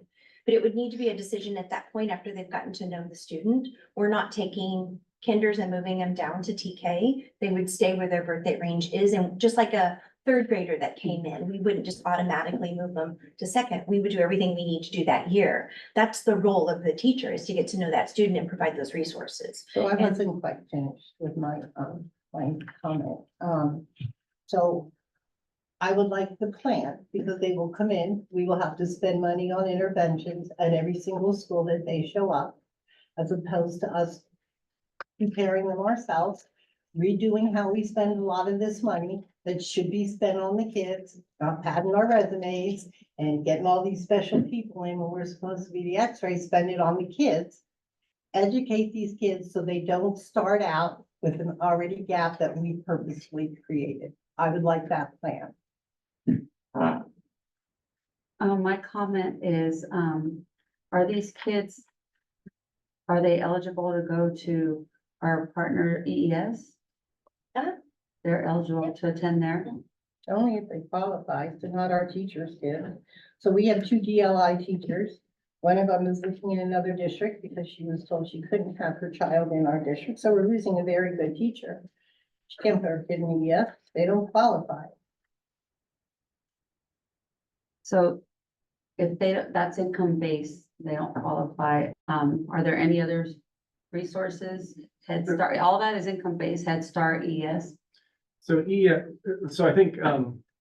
but it would need to be a decision at that point after they've gotten to know the student. We're not taking kinders and moving them down to TK. They would stay where their birthday range is, and just like a third grader that came in, we wouldn't just automatically move them to second. We would do everything we need to do that year. That's the role of the teacher, is to get to know that student and provide those resources. So I And- wasn't quite finished with my comment. So I would like the plan, because they will come in, we will have to spend money on interventions at every single school that they show up, as opposed to us preparing them ourselves, redoing how we spend a lot of this money that should be spent on the kids, not padding our resumes and getting all these special people in when we're supposed to be the X-ray, spend it on the kids. Educate these kids so they don't start out with an already gap that we purposely created. I would like that plan. My comment is, are these kids, are they eligible to go to our partner EES? They're eligible to attend there? Only if they qualify, so not our teachers did. So we have two DLI teachers. One of them is looking in another district because she was told she couldn't have her child in our district, so we're losing a very good teacher. She can't put her kid in EES, they don't qualify. So if they, that's income based, they don't qualify, are there any other resources? Head Start, all that is income based, Head Start, ES? So so I think,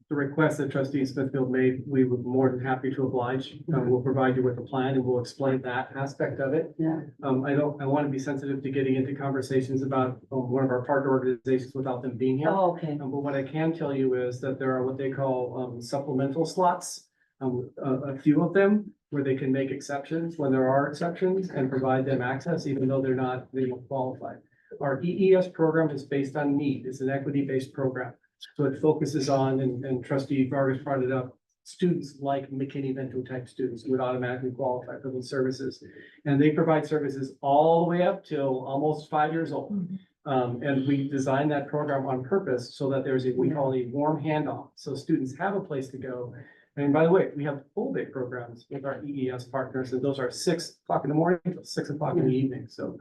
the request that trustee Smithfield made, we would be more than happy to oblige. We'll provide you with a plan and we'll explain that aspect of it. Yeah. I want to be sensitive to getting into conversations about one of our partner organizations without them being here. Oh, okay. But what I can tell you is that there are what they call supplemental slots, a few of them where they can make exceptions when there are exceptions and provide them access, even though they don't qualify. Our EES program is based on need. It's an equity-based program. So it focuses on, and trustee Vargas brought it up, students like McKinney-Vento type students who would automatically qualify for those services. And they provide services all the way up till almost 5 years old. And we designed that program on purpose so that there's we call a warm handoff. So students have a place to go. And by the way, we have full day programs with our EES partners, and those are 6 o'clock in the morning till 6 o'clock in the evening. So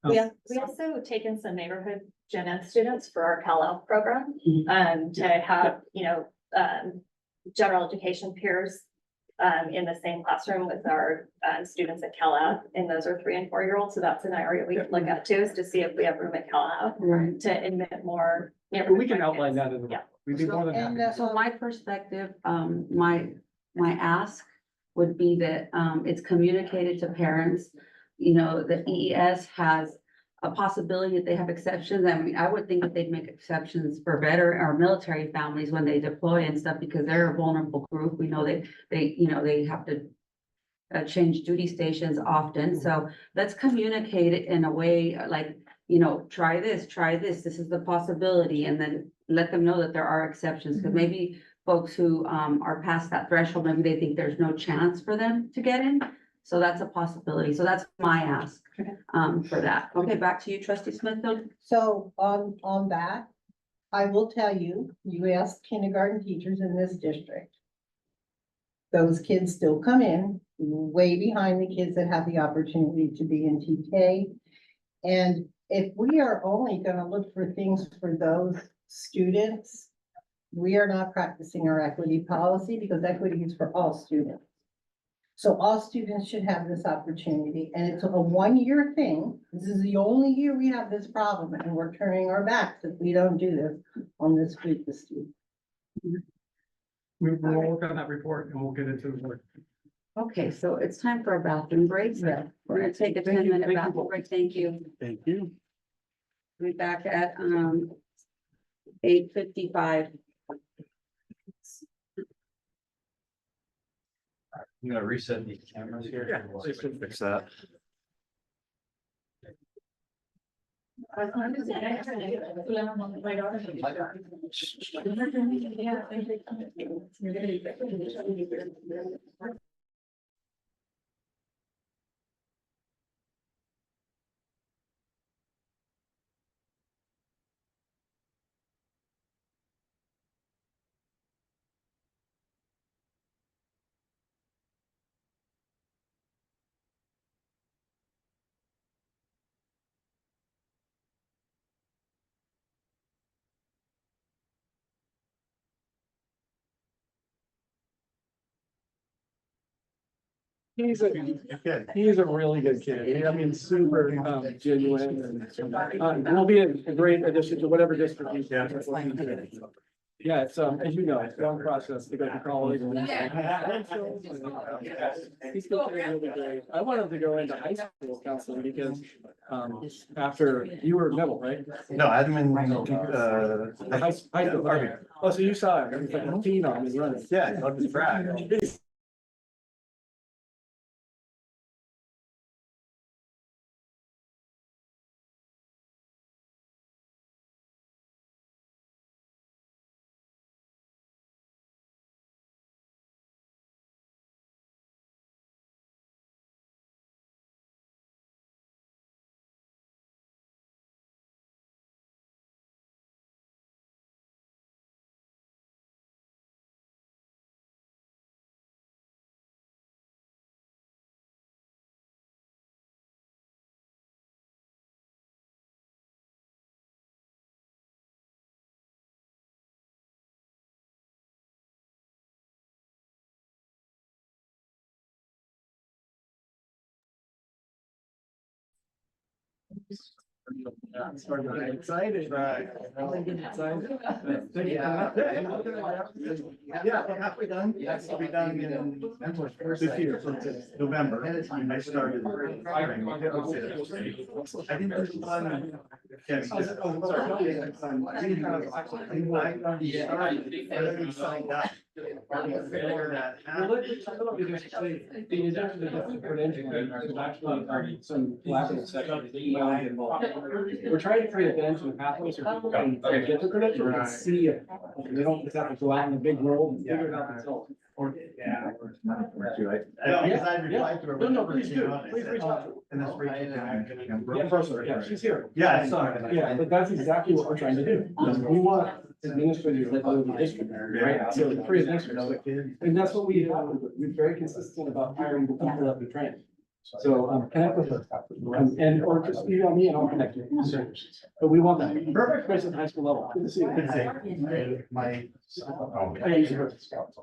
We also taken some neighborhood gen ed students for our Cal program, to have, general education peers in the same classroom with our students at Cal, and those are 3 and 4 year olds. So that's an area we could look at too, is to see if we have room at Cal Right. to admit more. but we can outline that in the, we'd be more than happy. So my perspective, my ask would be that, it's communicated to parents. The EES has a possibility that they have exceptions. I mean, I would think that they'd make exceptions for our military families when they deploy and stuff, because they're a vulnerable group. We know they have to change duty stations often. So let's communicate it in a way like, try this, this is the possibility, and then let them know that there are exceptions. Because maybe folks who are past that threshold, maybe they think there's no chance for them to get in. So that's a possibility. So that's my ask for that. Okay, back to you, trustee Smithfield. So on that, I will tell you, you ask kindergarten teachers in this district. Those kids still come in way behind the kids that have the opportunity to be in TK. And if we are only gonna look for things for those students, we are not practicing our equity policy, because equity is for all students. So all students should have this opportunity, and it's a 1-year thing. This is the only year we have this problem, and we're turning our backs if we don't do this on this group of students. We'll work on that report and we'll get into the work. Okay, so it's time for a bathroom break. We're gonna take a 10-minute bathroom break. Thank you. Thank you. We'll be back at 8:55. I'm gonna reset the cameras here. Yeah, Fix that. He's a really good kid. I mean, super genuine and will be a great addition to whatever district he's in. Yeah, it's as you know, it's a long process to go to college. He's still really great. I want him to go into high school counseling because after you were middle, right? No, I'm in, High school. Army. Oh, so you saw him. He's like a phenom. He's running. Yeah, I'll just brag. Excited. Right. Yeah, we're halfway done. Yes, we'll be done in this year, so it's November. I started hiring. I didn't do the one. Yes. Already signed up. In addition to different credentialing, there's actually some collaborative sections that you might want to get involved in. We're trying to create a bench and pathway so people can get the credential and see if they don't just have to go out in the big world and figure it out themselves. Yeah. Because I replied to her. No, please do. Please reach out. And that's great. Yeah, personally, yeah, she's here. Yeah, I saw it. Yeah, but that's exactly what we're trying to do. We want administrators that live in the district, right? So the three administrators. And that's what we have. We're very consistent about hiring the people that we train. So connect with us. And or just email me and I'll connect you. But we want that. Perfect. Place at high school level. Good to see you. Good to see you. My. I usually go to scouts.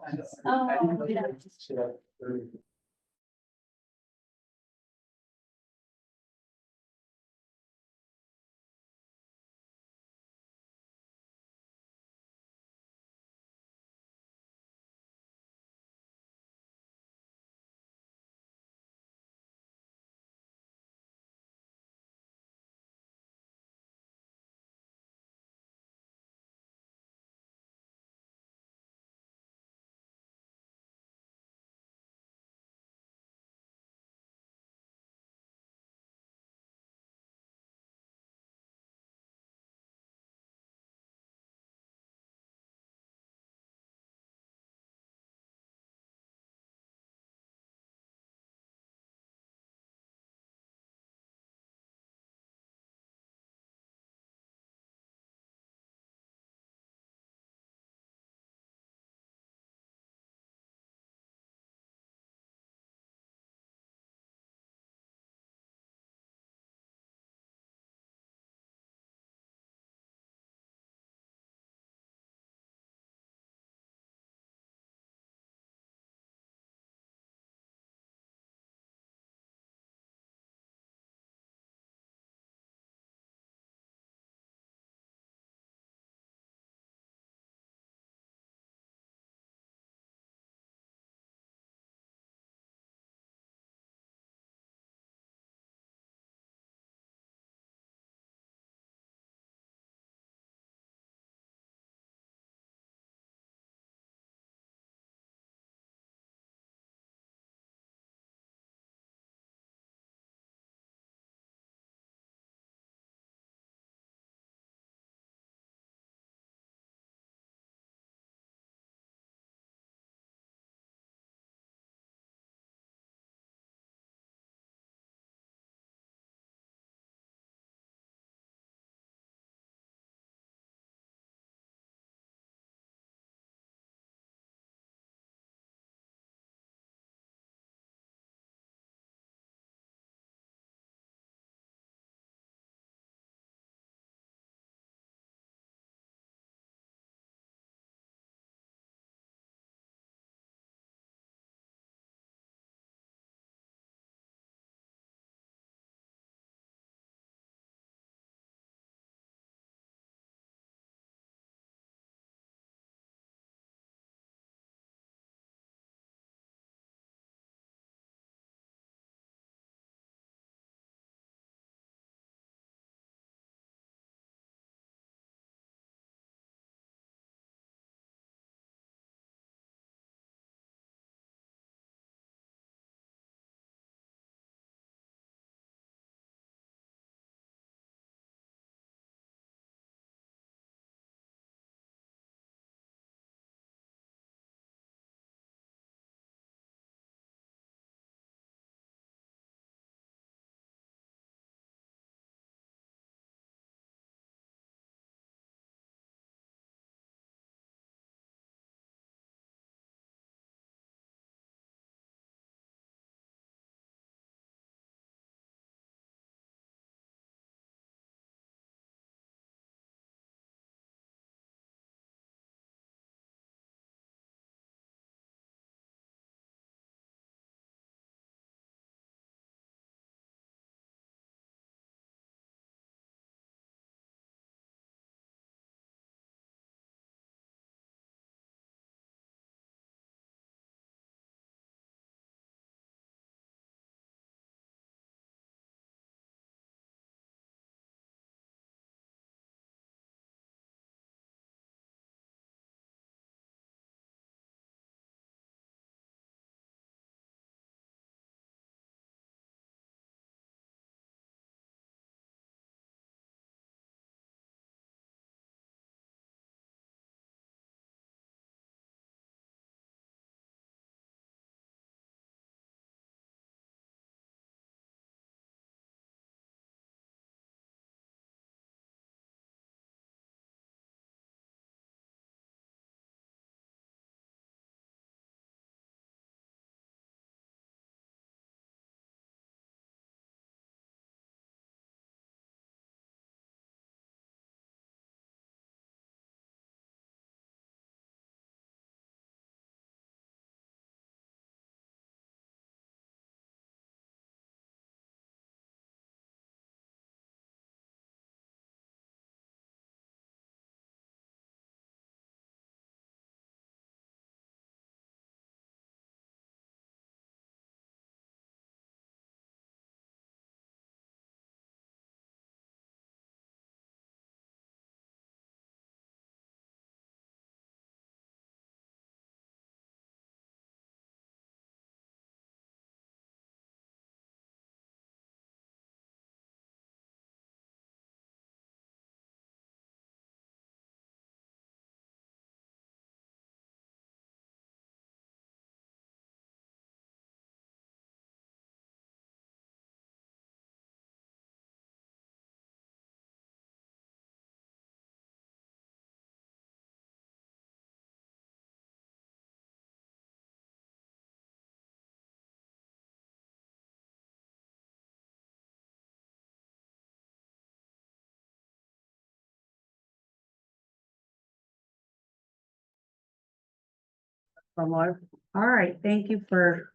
on live. All right, thank you for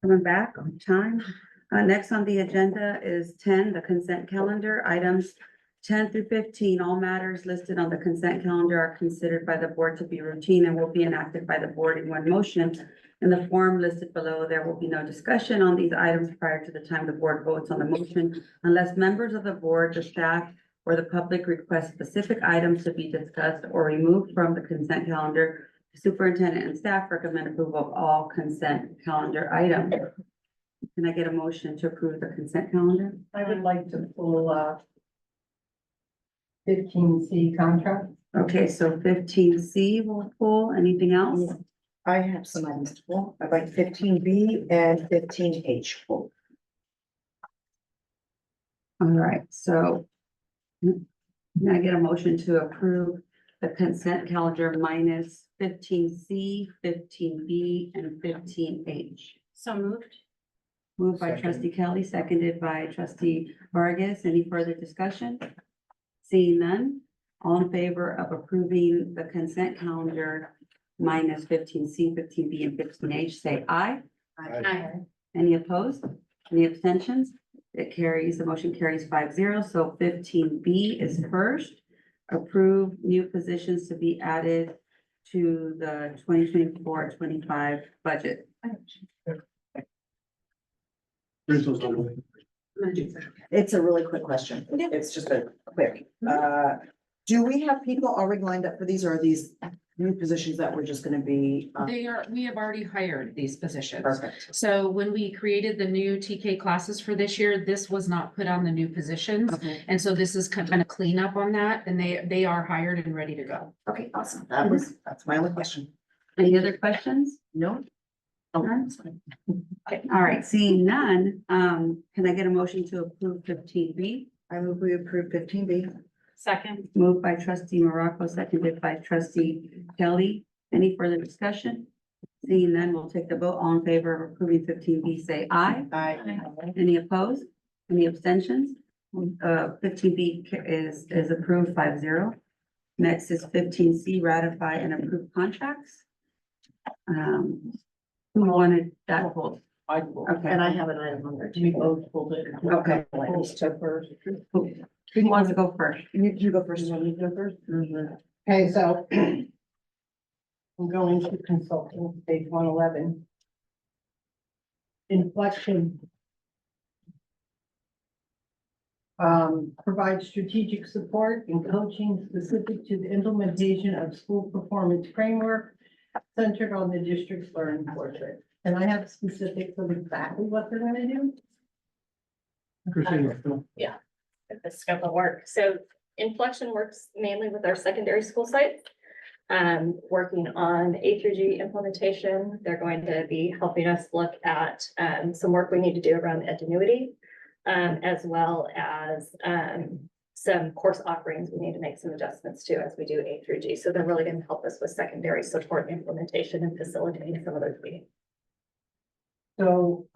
coming back on time. Next on the agenda is 10, the consent calendar. Items 10 through 15, all matters listed on the consent calendar are considered by the board to be routine and will be enacted by the board in one motion. In the form listed below, there will be no discussion on these items prior to the time the board votes on the motion, unless members of the board, the staff, or the public request specific items to be discussed or removed from the consent calendar. The superintendent and staff recommend approval of all consent calendar items. Can I get a motion to approve the consent calendar? I would like to pull 15C contract. Okay, so 15C will pull. Anything else? I have some items to pull. I'd like 15B and 15H pull. All right, so can I get a motion to approve the consent calendar minus 15C, 15B, and 15H? So moved. Moved by Second. trustee Kelly, seconded by trustee Vargas. Any further discussion? Seeing none, all in favor of approving the consent calendar minus 15C, 15B, and 15H, say aye. Aye. Any opposed? Any abstentions? It carries, the motion carries 5-0. So 15B is first. Approve new positions to be added to the 2024-25 budget. Here's those other ones. It's a really quick question. It's just a quick. Do we have people already lined up for these, or are these new positions that we're just gonna be? We have already hired these positions. Perfect. So when we created the new TK classes for this year, this was not put on the new positions. Okay, And so this is kind of cleanup on that, and they are hired and ready to go. okay, awesome. That's my only question. Any other questions? No? Oh, None? that's fine. All right, seeing none, can I get a motion to approve 15B? I move we approve 15B. Second. Moved by trustee Morocco, seconded by trustee Kelly. Any further discussion? Seeing none, we'll take the vote. All in favor of approving 15B, say aye. Aye. Any opposed? Any abstentions? 15B is approved 5-0. Next is 15C, ratify and approve contracts. Who wanted that pulled? Okay. And I have an item on there too. both pulled it. Okay. Who's took first? Who wants to go first? You go first. You want me to go first? Mhm. Okay, so I'm going to consulting, page 111. Inflection. Provide strategic support and coaching specific to the implementation of school performance framework centered on the district's learning portrait. And I have specifics of exactly what they're gonna do. Christina, The scope of work. So Inflection works mainly with our secondary school sites. Working on A through G implementation. They're going to be helping us look at some work we need to do around Edgenuity. As well as some course offerings we need to make some adjustments to as we do A through G. So they're really going to help us with secondary support implementation and facilitating some of those meetings. So,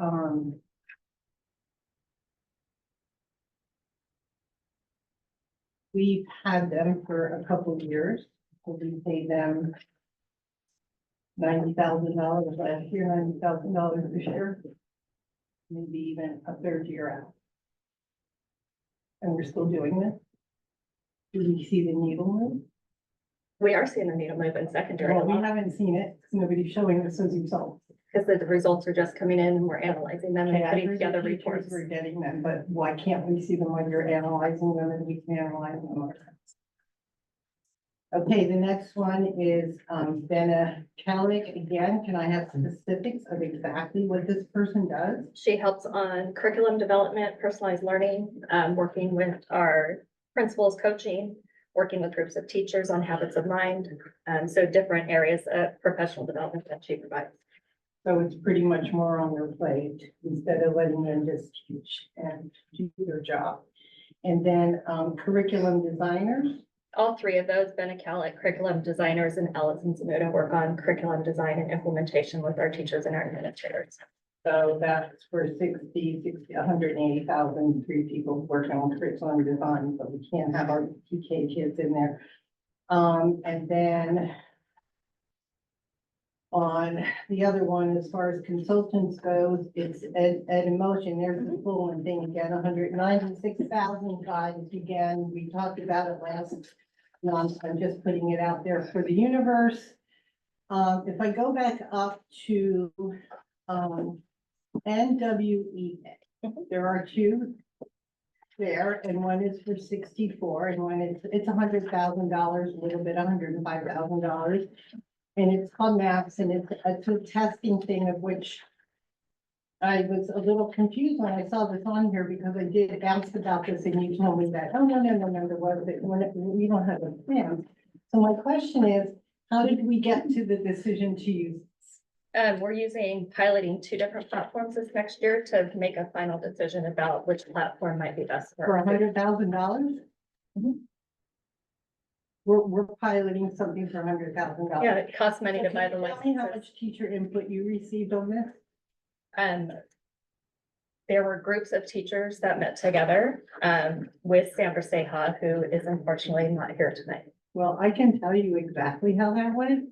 we've had them for a couple of years. So we paid them $90,000 last year, $90,000 this year. Maybe even a third year out. And we're still doing this. Do we see the needle move? We are seeing the needle move in secondary Well, we haven't seen it. Nobody's showing us those results. because the results are just coming in and we're analyzing them and Okay, I putting heard the together teachers reports. We're getting them, but why can't we see them when you're analyzing them and we can analyze them? Okay, the next one is, Benna Kellick again. Can I have specifics of exactly what this person does? She helps on curriculum development, personalized learning, working with our principals, coaching, working with groups of teachers on habits of mind. So different areas of professional development that she provides. So it's pretty much more on their plate instead of letting them just teach and do their job. And then, curriculum designers. All three of those, Benna Kellick, curriculum designers, and Ellis and Zamuda work on curriculum design and implementation with our teachers and our administrators. So that's for 180,000, three people working on curriculum design, but we can't have our PK kids in there. And then On the other one, as far as consultants goes, it's Ed Emotion, there's the full one thing again, 196,000 guys again, we talked about it last month, I'm just putting it out there for the universe. If I go back up to, NWEA, there are two there, and one is for 64, and one is, it's $100,000, a little bit, $105,000. And it's called MAPS, and it's a testing thing of which I was a little confused when I saw this on here, because I did ask about this and you told me that, oh, no, there wasn't, we don't have a plan. So my question is, how did we get to the decision to use? We're piloting 2 different platforms this next year to make a final decision about which platform might be best For us. $100,000? We're piloting something for $100,000. Yeah, it costs money to buy the Tell me how licenses. much teacher input you received on this? There were groups of teachers that met together, with Sandra Seha, who is unfortunately not here tonight. Well, I can tell you exactly how that went.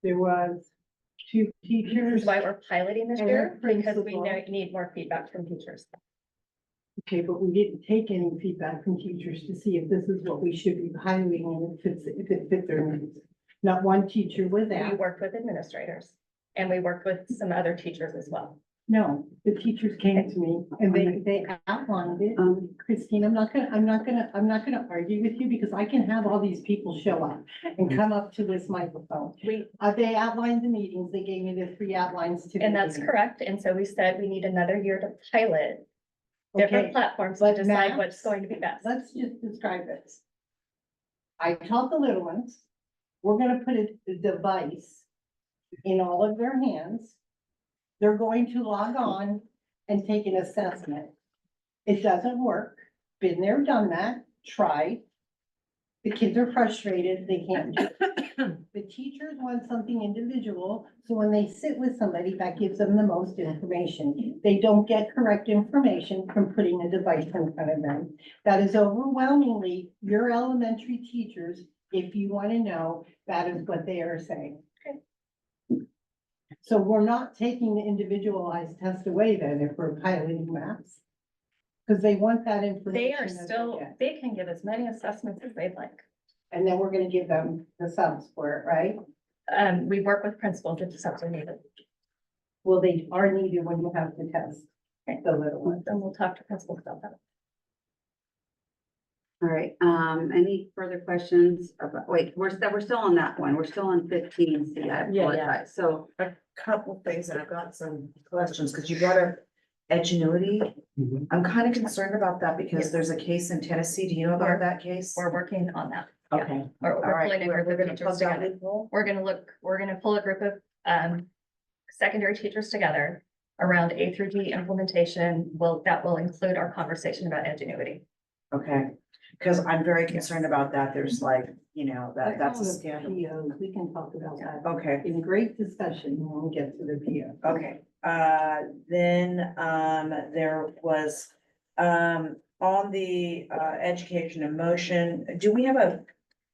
There was 2 teachers. Why we're piloting this And year, their because we principal. need more feedback from teachers. Okay, but we didn't take any feedback from teachers to see if this is what we should be piloting and if it fit their needs. Not one teacher was We asked. worked with administrators and we worked with some other teachers as well. No, the teachers came to me and they outlined it. Christine, I'm not gonna argue with you because I can have all these people show up and come up to this microphone. They outlined the meetings. They gave me the 3 outlines to. And that's correct. And so we said we need another year to pilot Okay, different platforms to but decide Max, what's going to be best. Let's just describe this. I taught the little ones, we're gonna put a device in all of their hands. They're going to log on and take an assessment. It doesn't work. Been there, done that, tried. The kids are frustrated, they can't do it. The teachers want something individual, so when they sit with somebody, that gives them the most information. They don't get correct information from putting a device in front of them. That is overwhelmingly your elementary teachers, if you want to know, that is what they are saying. So we're not taking the individualized test away then if we're piloting maps. Because they want that information. They are as still, get. they can give as many assessments as they'd like. And then we're gonna give them the subs for it, right? We work with principals if the subs are needed. Well, they are needed when you have to test the little ones. And we'll talk to principals about that. All right, any further questions about, wait, we're still on that one. We're still on 15. See, I apologize. So A couple things, and I've got some questions, because you brought up Edgenuity. I'm kind of concerned about that because there's a case in Tennessee. Do you know about that case? We're working on that. Okay. We're All right, pulling a we're group gonna of teachers plug that together. loophole. We're gonna pull a group of secondary teachers together around A through D implementation. That will include our conversation about Edgenuity. Okay, because I'm very concerned about that. There's like, that's a scandal. POs. We can talk about that. Okay. In great discussion when we get to the PO. Okay, then, there was, on the, education and motion, do we have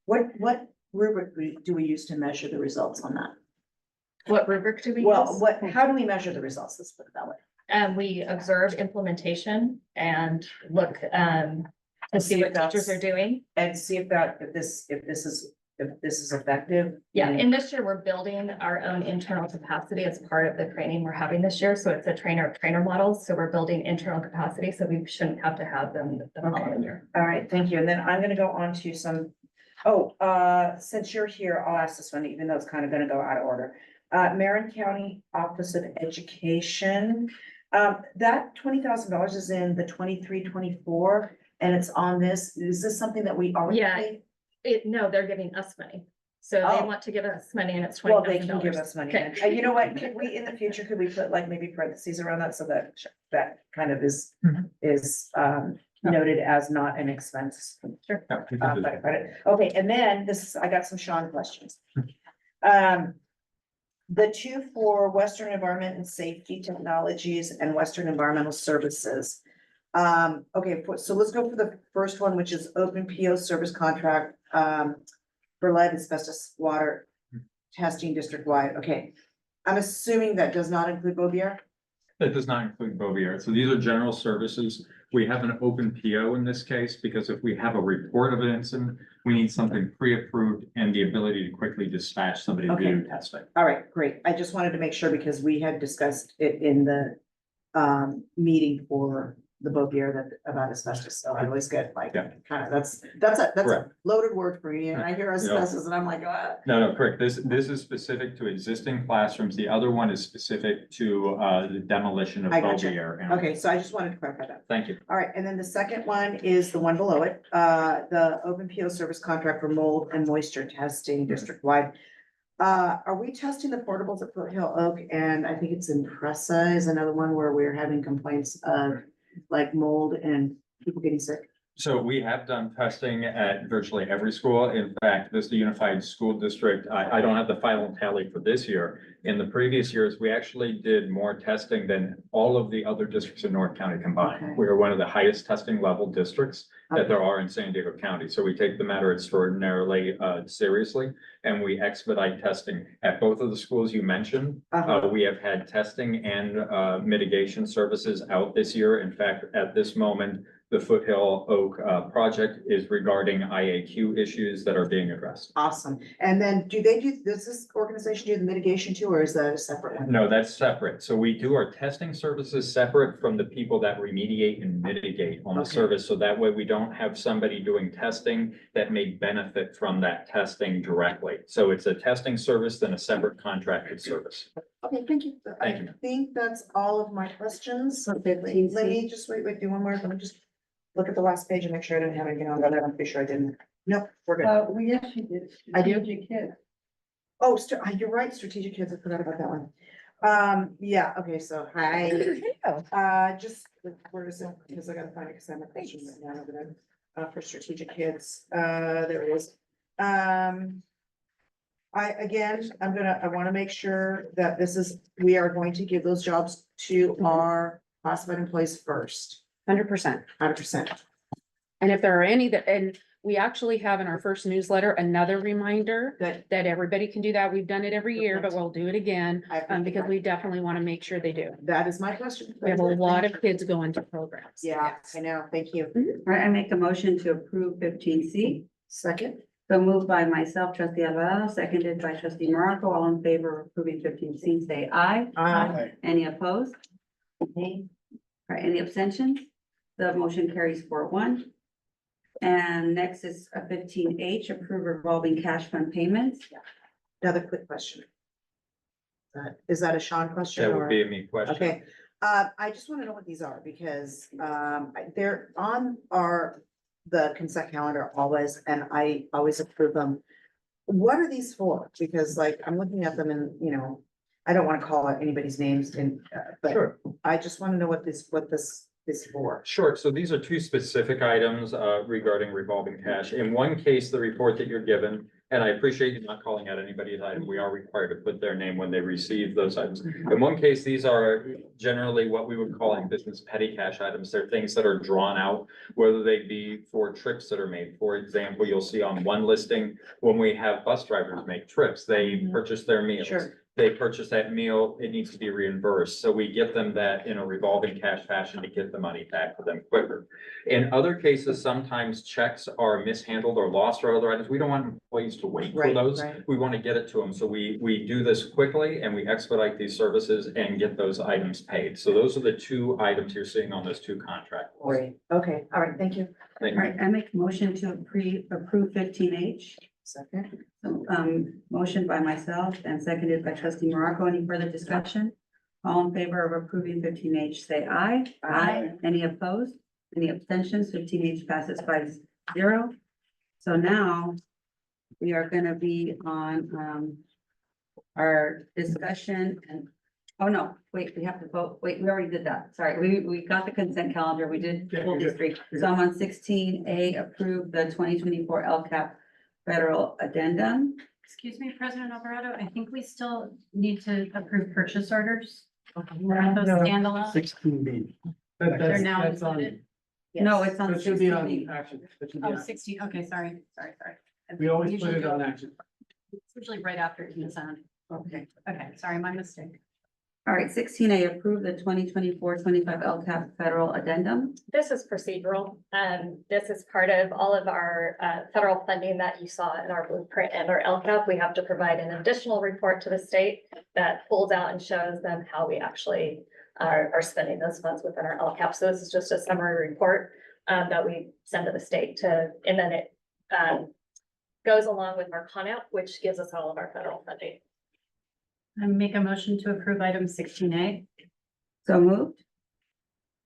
what rubric do we use to measure the results on that? What rubric do we use? Well, how do we measure the results? Let's put it that way. We observe implementation and look, to see what teachers are doing. And see if this is effective. Yeah, and this year we're building our own internal capacity as part of the training we're having this year. So it's a trainer model. So we're building internal capacity. So we shouldn't have to have them the following year. All right, thank you. And then I'm gonna go on to some, since you're here, I'll ask this one, even though it's kind of gonna go out of order. Marion County Office of Education, that $20,000 is in the 23-24, and it's on this. Is this something that we already Yeah. paid? No, they're giving us money. So they Oh. want to give us money and it's Well, $20,000. they can give us money. Okay. then. You know what, could we, in the future, could we put like maybe parentheses around that so that that kind of is noted as not an expense? Sure. But credit. Okay, and then I got some Sean questions. The 2 for Western Environment and Safety Technologies and Western Environmental Services. Okay, so let's go for the first one, which is open PO service contract, for lead, asbestos, water testing district-wide, okay. I'm assuming that does not include Bobier? That does not include Bovier. So these are general services. We have an open PO in this case because if we have a report of an incident, we need something pre-approved and the ability to quickly dispatch somebody to do testing. All right, great. I just wanted to make sure because we had discussed it in the meeting for the Bovier that about asbestos. So I always get like, Yeah. kind of, that's a Correct. loaded word for me. And I hear asbestos and I'm like, ah. No, correct. This is specific to existing classrooms. The other one is specific to the demolition of I gotcha. Bovier. Okay, so I just wanted to clarify that. Thank you. All right, and then the second one is the one below it, the open PO service contract for mold and moisture testing district-wide. Are we testing the portables at Foothill Oak? And I think it's Impressa is another one where we're having complaints of like mold and people getting sick. So we have done testing at virtually every school. In fact, this Unified School District, I don't have the final tally for this year. In the previous years, we actually did more testing than all of the other districts in North County combined. Okay. We are one of the highest testing level districts that there are in San Diego County. So we take the matter extraordinarily seriously and we expedite testing at both of the schools you mentioned. We have had testing and mitigation services out this year. In fact, at this moment, the Foothill Oak project is regarding IAQ issues that are being addressed. Awesome. And then does this organization do the mitigation too, or is that a separate one? No, that's separate. So we do our testing services separate from the people that remediate and mitigate on the Okay. service. So that way we don't have somebody doing testing that may benefit from that testing directly. So it's a testing service, then a separate contracted service. Okay, thank you. Thank you. I think that's all of my questions. So 15C. Let me just do one more. Let me just look at the last page and make sure I didn't have anything on that. I'm pretty sure I didn't. Nope, we're good. We actually did. I do? Strategic kids. Oh, you're right, strategic kids. I forgot about that one. Yeah, okay, so hi. Just, where is it? Because I gotta find it because I have a question right now over there. For strategic kids, there it is. I wanna make sure that we are going to give those jobs to our classified employees first. 100%. 100%. And if there are any that, and we actually have in our first newsletter, another reminder Good. that everybody can do that. We've done it every year, but we'll do it again, because we definitely want to make sure they do. That is my question. We have a lot of kids going to programs. Yeah, I know. Thank you. All right, I make a motion to approve 15C. Second. So moved by myself, trustee Alvarado, seconded by trustee Morocco. All in favor of approving 15C, say aye. Aye. Any opposed? Nay. All right, any abstentions? The motion carries 4-1. And next is a 15H, approve revolving cash fund payments. Another quick question. Is that a Sean question? That or- would be a me question. Okay, I just want to know what these are because they're on the consent calendar always, and I always approve them. What are these for? Because like, I'm looking at them and, I don't want to call out anybody's names but Sure. I just want to know what this is for. Sure. So these are two specific items regarding revolving cash. In one case, the report that you're given, and I appreciate you not calling out anybody's item. We are required to put their name when they receive those items. In one case, these are generally what we would call in business petty cash items. They're things that are drawn out, whether they be for trips that are made. For example, you'll see on one listing, when we have bus drivers make trips, they purchase their meals. Sure. They purchase that meal, it needs to be reimbursed. So we get them that in a revolving cash fashion to get the money back to them quicker. In other cases, sometimes checks are mishandled or lost or other items. We don't want employees to wait for Right, those. right. We want to get it to them. So we do this quickly and we expedite these services and get those items paid. So those are the two items you're seeing on those two contracts. Great. Okay, all right, thank you. Thank All you. right, I make a motion to approve 15H. Second. So, motion by myself and seconded by trustee Morocco. Any further discussion? All in favor of approving 15H, say aye. Aye. Any opposed? Any abstentions? 15H passes 5-0. So now we are gonna be on, our discussion and, oh no, wait, we have to vote. Wait, we already did that. Sorry, we got the consent calendar. We did pull these three. So I'm on 16A, approve the 2024 LCAP federal addendum. Excuse me, President Alvarado, I think we still need to approve purchase orders. Aren't those standalone? 16B. They're now That's on, included. No, it's on it should be on 16B. action. It should be Oh, on- 16, okay, sorry. We always put it on action. It's usually right after consent. Okay. Okay, sorry, my mistake. All right, 16A, approve the 2024-25 LCAP federal addendum. This is procedural. This is part of all of our federal funding that you saw in our blueprint and our LCAP. We have to provide an additional report to the state that pulls out and shows them how we actually are spending those funds within our LCAP. So this is just a summary report that we send to the state and then it goes along with our CONOUT, which gives us all of our federal funding. I make a motion to approve item 16A. So moved.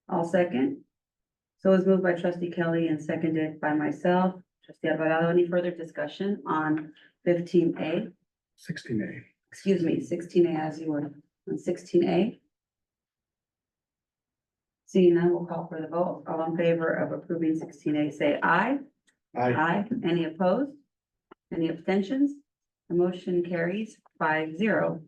I'll second. So it was moved by trustee Kelly and seconded by myself. Trustee Alvarado, any further discussion on 15A? 16A. Excuse me, 16A as you were on 16A. Seeing none, we'll call for the vote. All in favor of approving 16A, say aye. Aye. Any opposed? Any abstentions? The motion carries 5-0.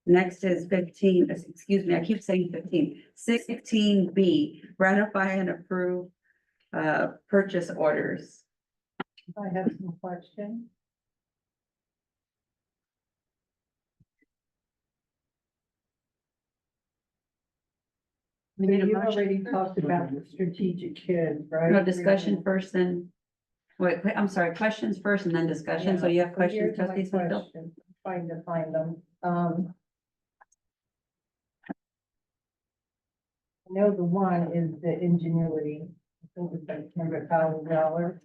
Next is 15, excuse me, I keep saying 15. 16B, ratify and approve purchase orders. I have some questions. We need a You motion. already talked about the strategic kids, right? No, discussion first, then, wait, I'm sorry, questions first and then discussion. So you have questions, Here's my trustee Swindle? question. Trying to find them. I know the one is the ingenuity. I think it's like $100,000.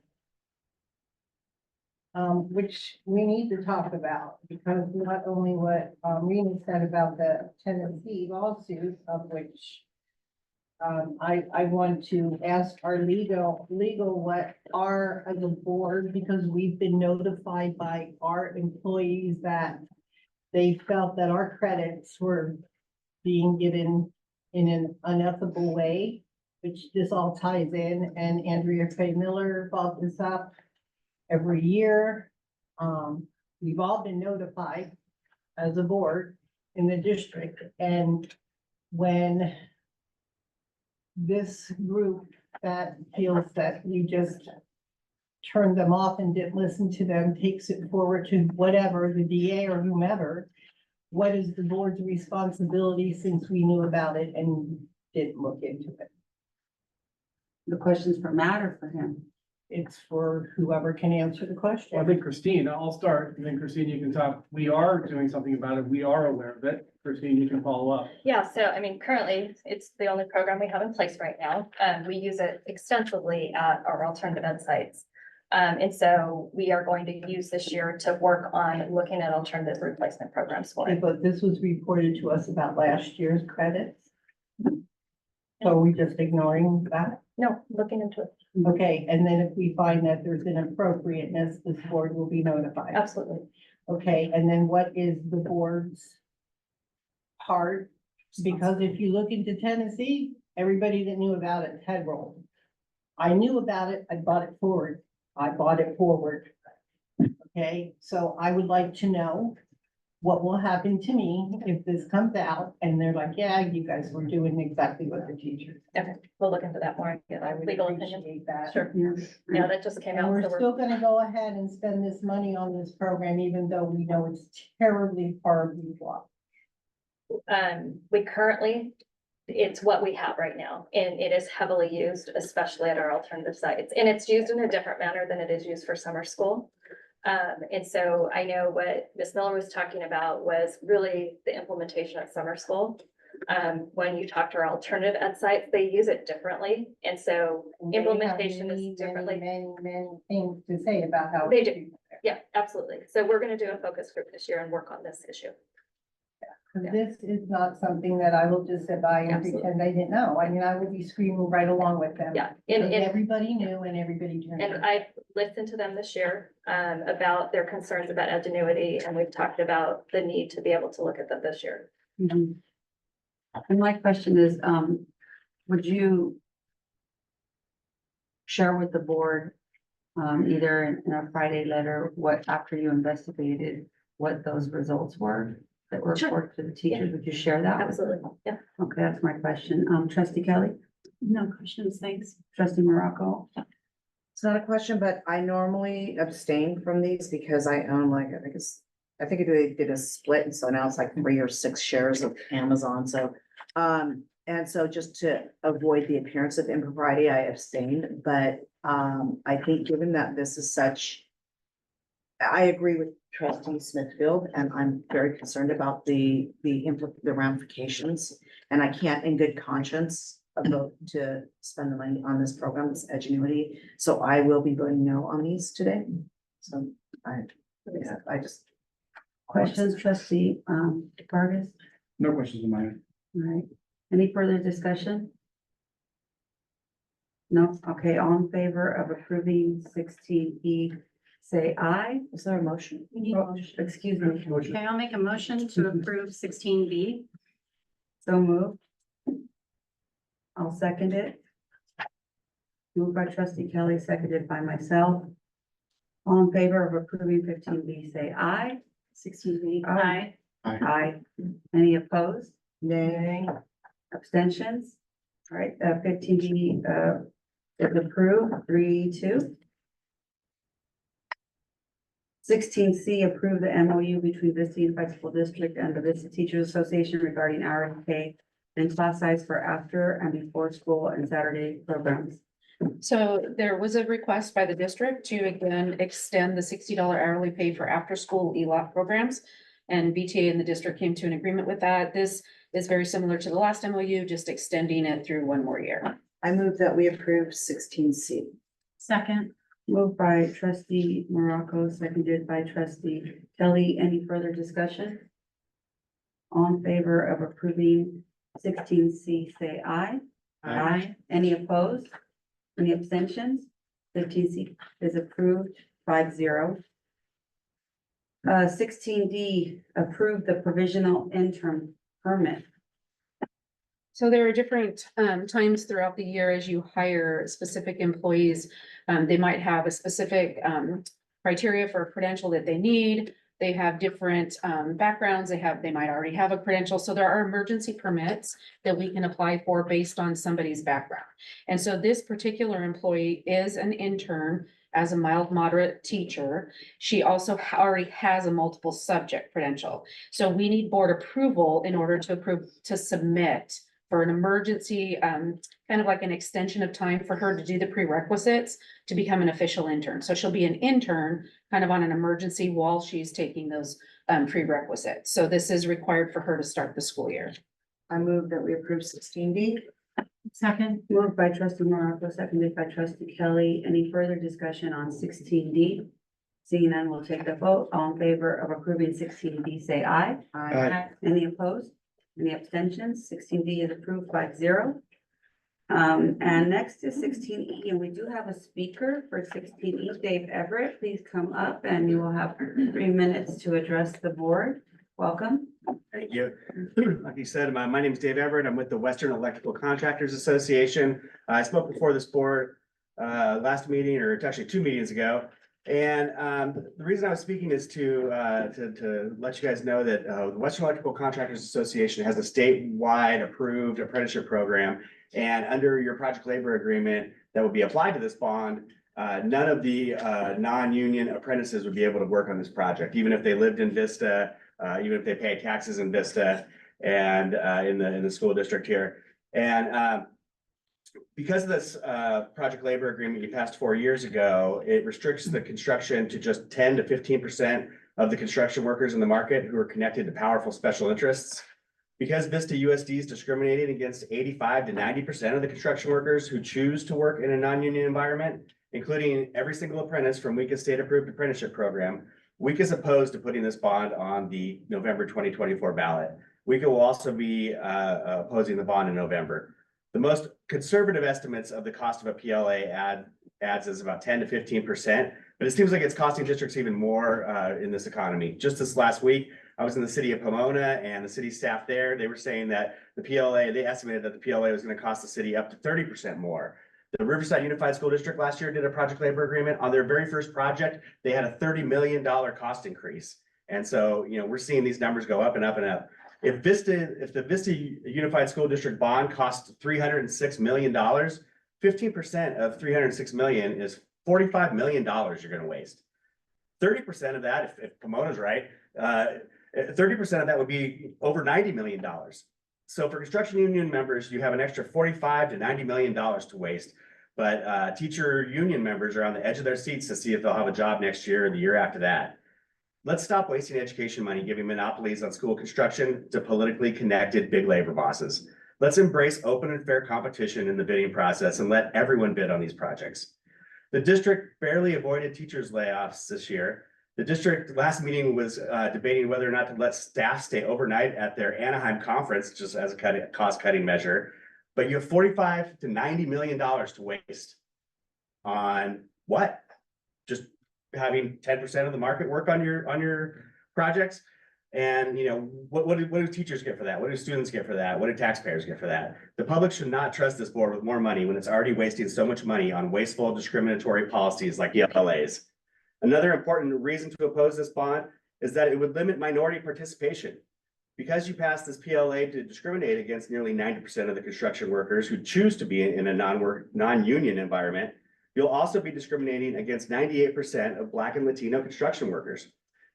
Which we need to talk about because not only what Rena said about the Tennessee lawsuit, of which I want to ask our legal what are as a board, because we've been notified by our employees that they felt that our credits were being given in an unethical way, which this all ties in, and Andrea Faye Miller brought this up every year. We've all been notified as a board in the district, and when this group that feels that we just turned them off and didn't listen to them takes it forward to whatever, the DA or whomever, what is the board's responsibility since we knew about it and didn't look into it? The question's for Matt or for him? It's for whoever can answer the question. Well, I think Christine, I'll start, and then Christine, you can talk. We are doing something about it. We are aware of it. Christine, you can follow up. Yeah, so I mean, currently, it's the only program we have in place right now. We use it extensively at our alternative ed sites. And so we are going to use this year to work on looking at alternative replacement programs for it. But this was reported to us about last year's credits. So are we just ignoring that? No, looking into it. Okay, and then if we find that there's inappropriateness, this board will be notified. Absolutely. Okay, and then what is the board's part? Because if you look into Tennessee, everybody that knew about it had rolled. I knew about it, I brought it forward. I brought it forward. Okay, so I would like to know what will happen to me if this comes out and they're like, yeah, you guys were doing exactly what the teachers. Okay, we'll look into that more. Get I our would legal opinion. appreciate that. Sure. Yeah, that just came And out. we're so still gonna go ahead and spend this money on this program, even though we know it's terribly horribly flawed. We currently, it's what we have right now, and it is heavily used, especially at our alternative sites. And it's used in a different manner than it is used for summer school. And so I know what Ms. Miller was talking about was really the implementation of summer school. When you talk to our alternative ed sites, they use it differently. And so And they have implementation many, is differently. many things to say about how. They do. Yeah, absolutely. So we're gonna do a focus group this year and work on this issue. Because this is not something that I will just sit by and Absolutely. pretend I didn't know. I mean, I will be screaming right along with them. Yeah, Because and everybody knew and everybody turned. And I've listened to them this year, about their concerns about ingenuity, and we've talked about the need to be able to look at that this year. Mhm. And my question is, would you share with the board, either in a Friday letter, what, after you investigated, what those results were that were Sure. reported to the teachers? Would you share that? with them? Absolutely, yeah. Okay, that's my question. Trustee Kelly, No questions, thanks. trustee Morocco, It's not a question, but I normally abstain from these because I own like, I think they did a split, and so now it's like 3 or 6 shares of Amazon, so. And so just to avoid the appearance of impropriety, I abstained, but, I think given that this is such. I agree with trustee Smithfield, and I'm very concerned about the ramifications. And I can't in good conscience vote to spend the money on this program, this Edgenuity. So I will be voting no on these today. So I just. Questions, trustee, Vargas? No questions on mine. All right, any further discussion? No, okay, all in favor of approving 16E, say aye. Is there a motion? We need a motion. Excuse me. Okay, I'll make a motion to approve 16B. So moved. I'll second it. Moved by trustee Kelly, seconded by myself. All in favor of approving 15B, say aye. 16B. Aye. Aye. Aye. Any opposed? Nay. Abstentions? All right, 15B, is approved, 3-2. 16C, approve the MOU between Vista Unified School District and the Vista Teachers Association regarding hourly pay and class size for after and before school and Saturday programs. So there was a request by the district to again extend the $60 hourly pay for after-school ELOC programs. And VTA and the district came to an agreement with that. This is very similar to the last MOU, just extending it through 1 more year. I move that we approve 16C. Second. Moved by trustee Morocco, seconded by trustee Kelly. Any further discussion? All in favor of approving 16C, say aye. Aye. Any opposed? Any abstentions? 15C is approved, 5-0. 16D, approve the provisional interim permit. So there are different times throughout the year as you hire specific employees. They might have a specific criteria for a credential that they need. They have different backgrounds. They might already have a credential. So there are emergency permits that we can apply for based on somebody's background. And so this particular employee is an intern as a mild moderate teacher. She also already has a multiple subject credential. So we need board approval in order to submit for an emergency, kind of like an extension of time for her to do the prerequisites to become an official intern. So she'll be an intern kind of on an emergency while she's taking those prerequisites. So this is required for her to start the school year. I move that we approve 16D. Second. Moved by trustee Morocco, seconded by trustee Kelly. Any further discussion on 16D? Seeing none, we'll take the vote. All in favor of approving 16D, say aye. Aye. Any opposed? Any abstentions? 16D is approved, 5-0. And next is 16E, and we do have a speaker for 16E, Dave Everett. Please come up and you will have 3 minutes to address the board. Welcome. Thank you. Like you said, my name is Dave Everett. I'm with the Western Electrical Contractors Association. I spoke before this board last meeting, or it's actually 2 meetings ago. And the reason I was speaking is to let you guys know that the Western Electrical Contractors Association has a statewide approved apprenticeship program. And under your project labor agreement that would be applied to this bond, none of the non-union apprentices would be able to work on this project, even if they lived in Vista, even if they paid taxes in Vista and in the school district here. And because of this project labor agreement you passed 4 years ago, it restricts the construction to just 10 to 15% of the construction workers in the market who are connected to powerful special interests. Because Vista USD is discriminating against 85 to 90% of the construction workers who choose to work in a non-union environment, including every single apprentice from WICA's state-approved apprenticeship program, WICA is opposed to putting this bond on the November 2024 ballot. WICA will also be opposing the bond in November. The most conservative estimates of the cost of a PLA adds is about 10 to 15%, but it seems like it's costing districts even more in this economy. Just this last week, I was in the city of Pomona, and the city staff there, they were saying that the PLA, they estimated that the PLA was going to cost the city up to 30% more. The Riverside Unified School District last year did a project labor agreement. On their very first project, they had a $30 million cost increase. And so, we're seeing these numbers go up and up and up. If the Vista Unified School District bond costs $306 million, 15% of $306 million is $45 million you're gonna waste. 30% of that, if Pomona's right, 30% of that would be over $90 million. So for construction union members, you have an extra $45 to $90 million to waste. But teacher union members are on the edge of their seats to see if they'll have a job next year or the year after that. Let's stop wasting education money, giving monopolies on school construction to politically connected big labor bosses. Let's embrace open and fair competition in the bidding process and let everyone bid on these projects. The district barely avoided teachers' layoffs this year. The district last meeting was debating whether or not to let staff stay overnight at their Anaheim conference, just as a cost-cutting measure. But you have $45 to $90 million to waste on what? Just having 10% of the market work on your projects. And what do teachers get for that? What do students get for that? What do taxpayers get for that? The public should not trust this board with more money when it's already wasting so much money on wasteful discriminatory policies like ELAs. Another important reason to oppose this bond is that it would limit minority participation. Because you passed this PLA to discriminate against nearly 90% of the construction workers who choose to be in a non-union environment, you'll also be discriminating against 98% of Black and Latino construction workers.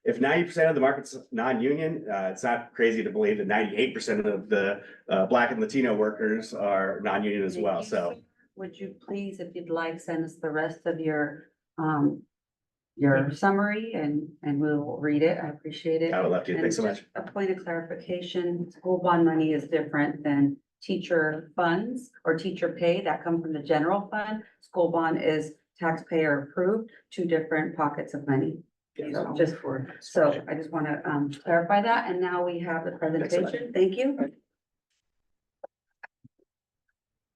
If 90% of the market's non-union, it's not crazy to believe that 98% of the Black and Latino workers are non-union as well. So would you please, if you'd like, send us the rest of your summary and we'll read it. I appreciate it. I would love to. Thanks so much. A point of clarification, school bond money is different than teacher funds or teacher pay that come from the general fund. School bond is taxpayer approved, two different pockets of money. So I just want to clarify that. And now we have the presentation. Thank you.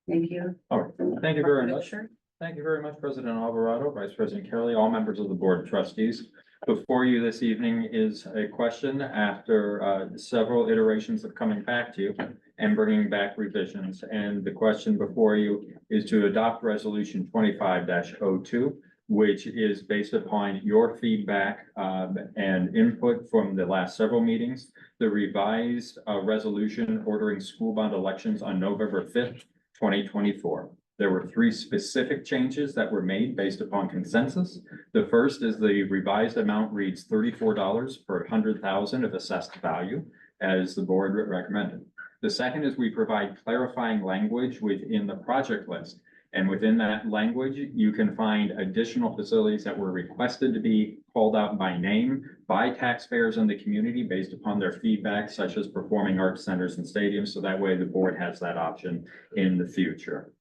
Thank you. All right, thank you very much. Thank you very much, President Alvarado, Vice President Kelly, all members of the Board of Trustees. Before you this evening is a question after several iterations of coming back to you and bringing back revisions. And the question before you is to adopt Resolution 25-02, which is based upon your feedback and input from the last several meetings. The revised resolution ordering school bond elections on November 5th, 2024. There were three specific changes that were made based upon consensus. The first is the revised amount reads $34 per 100,000 of assessed value, as the board recommended. The second is we provide clarifying language within the project list. And within that language, you can find additional facilities that were requested to be called out by name by taxpayers in the community based upon their feedback, such as performing arts centers and stadiums. So that way the board has that option in the future.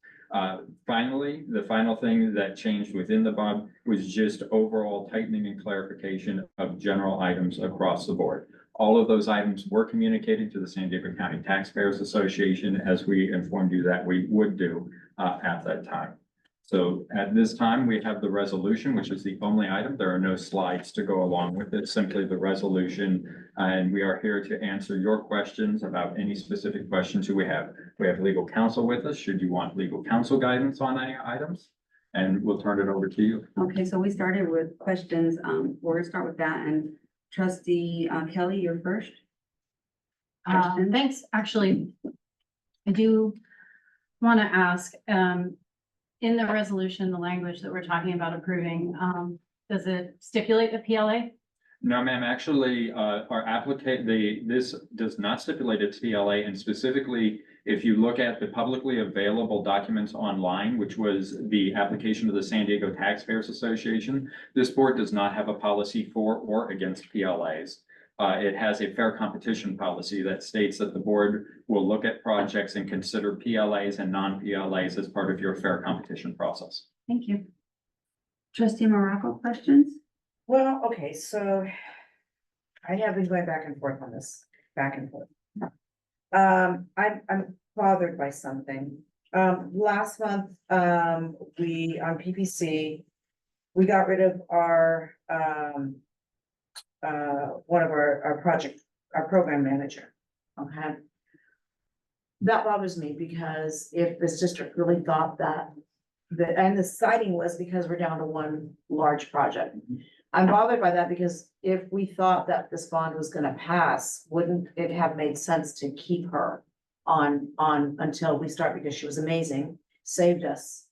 Finally, the final thing that changed within the bond was just overall tightening and clarification of general items across the board. All of those items were communicated to the San Diego County Taxpayers Association, as we informed you that we would do at that time. So at this time, we have the resolution, which is the only item. There are no slides to go along with it, simply the resolution. And we are here to answer your questions about any specific questions we have. We have legal counsel with us, should you want legal counsel guidance on any items. And we'll turn it over to you. Okay, so we started with questions. We're gonna start with that, and Trustee Kelly, you're first. Thanks. Actually, I do want to ask, in the resolution, the language that we're talking about approving, does it stipulate the PLA? No, ma'am, actually, this does not stipulate a PLA, and specifically, if you look at the publicly available documents online, which was the application to the San Diego Taxpayers Association, this board does not have a policy for or against PLAs. It has a fair competition policy that states that the board will look at projects and consider PLAs and non-PLAs as part of your fair competition process. Thank you. Trustee Morocco, questions? Well, okay, so I have been going back and forth on this, back and forth. I'm bothered by something. Last month, we, on PPC, we got rid of our, one of our program manager. Okay. That bothers me because if this district really thought that, and the citing was because we're down to one large project. I'm bothered by that because if we thought that this bond was gonna pass, wouldn't it have made sense to keep her on until we start, because she was amazing, saved us.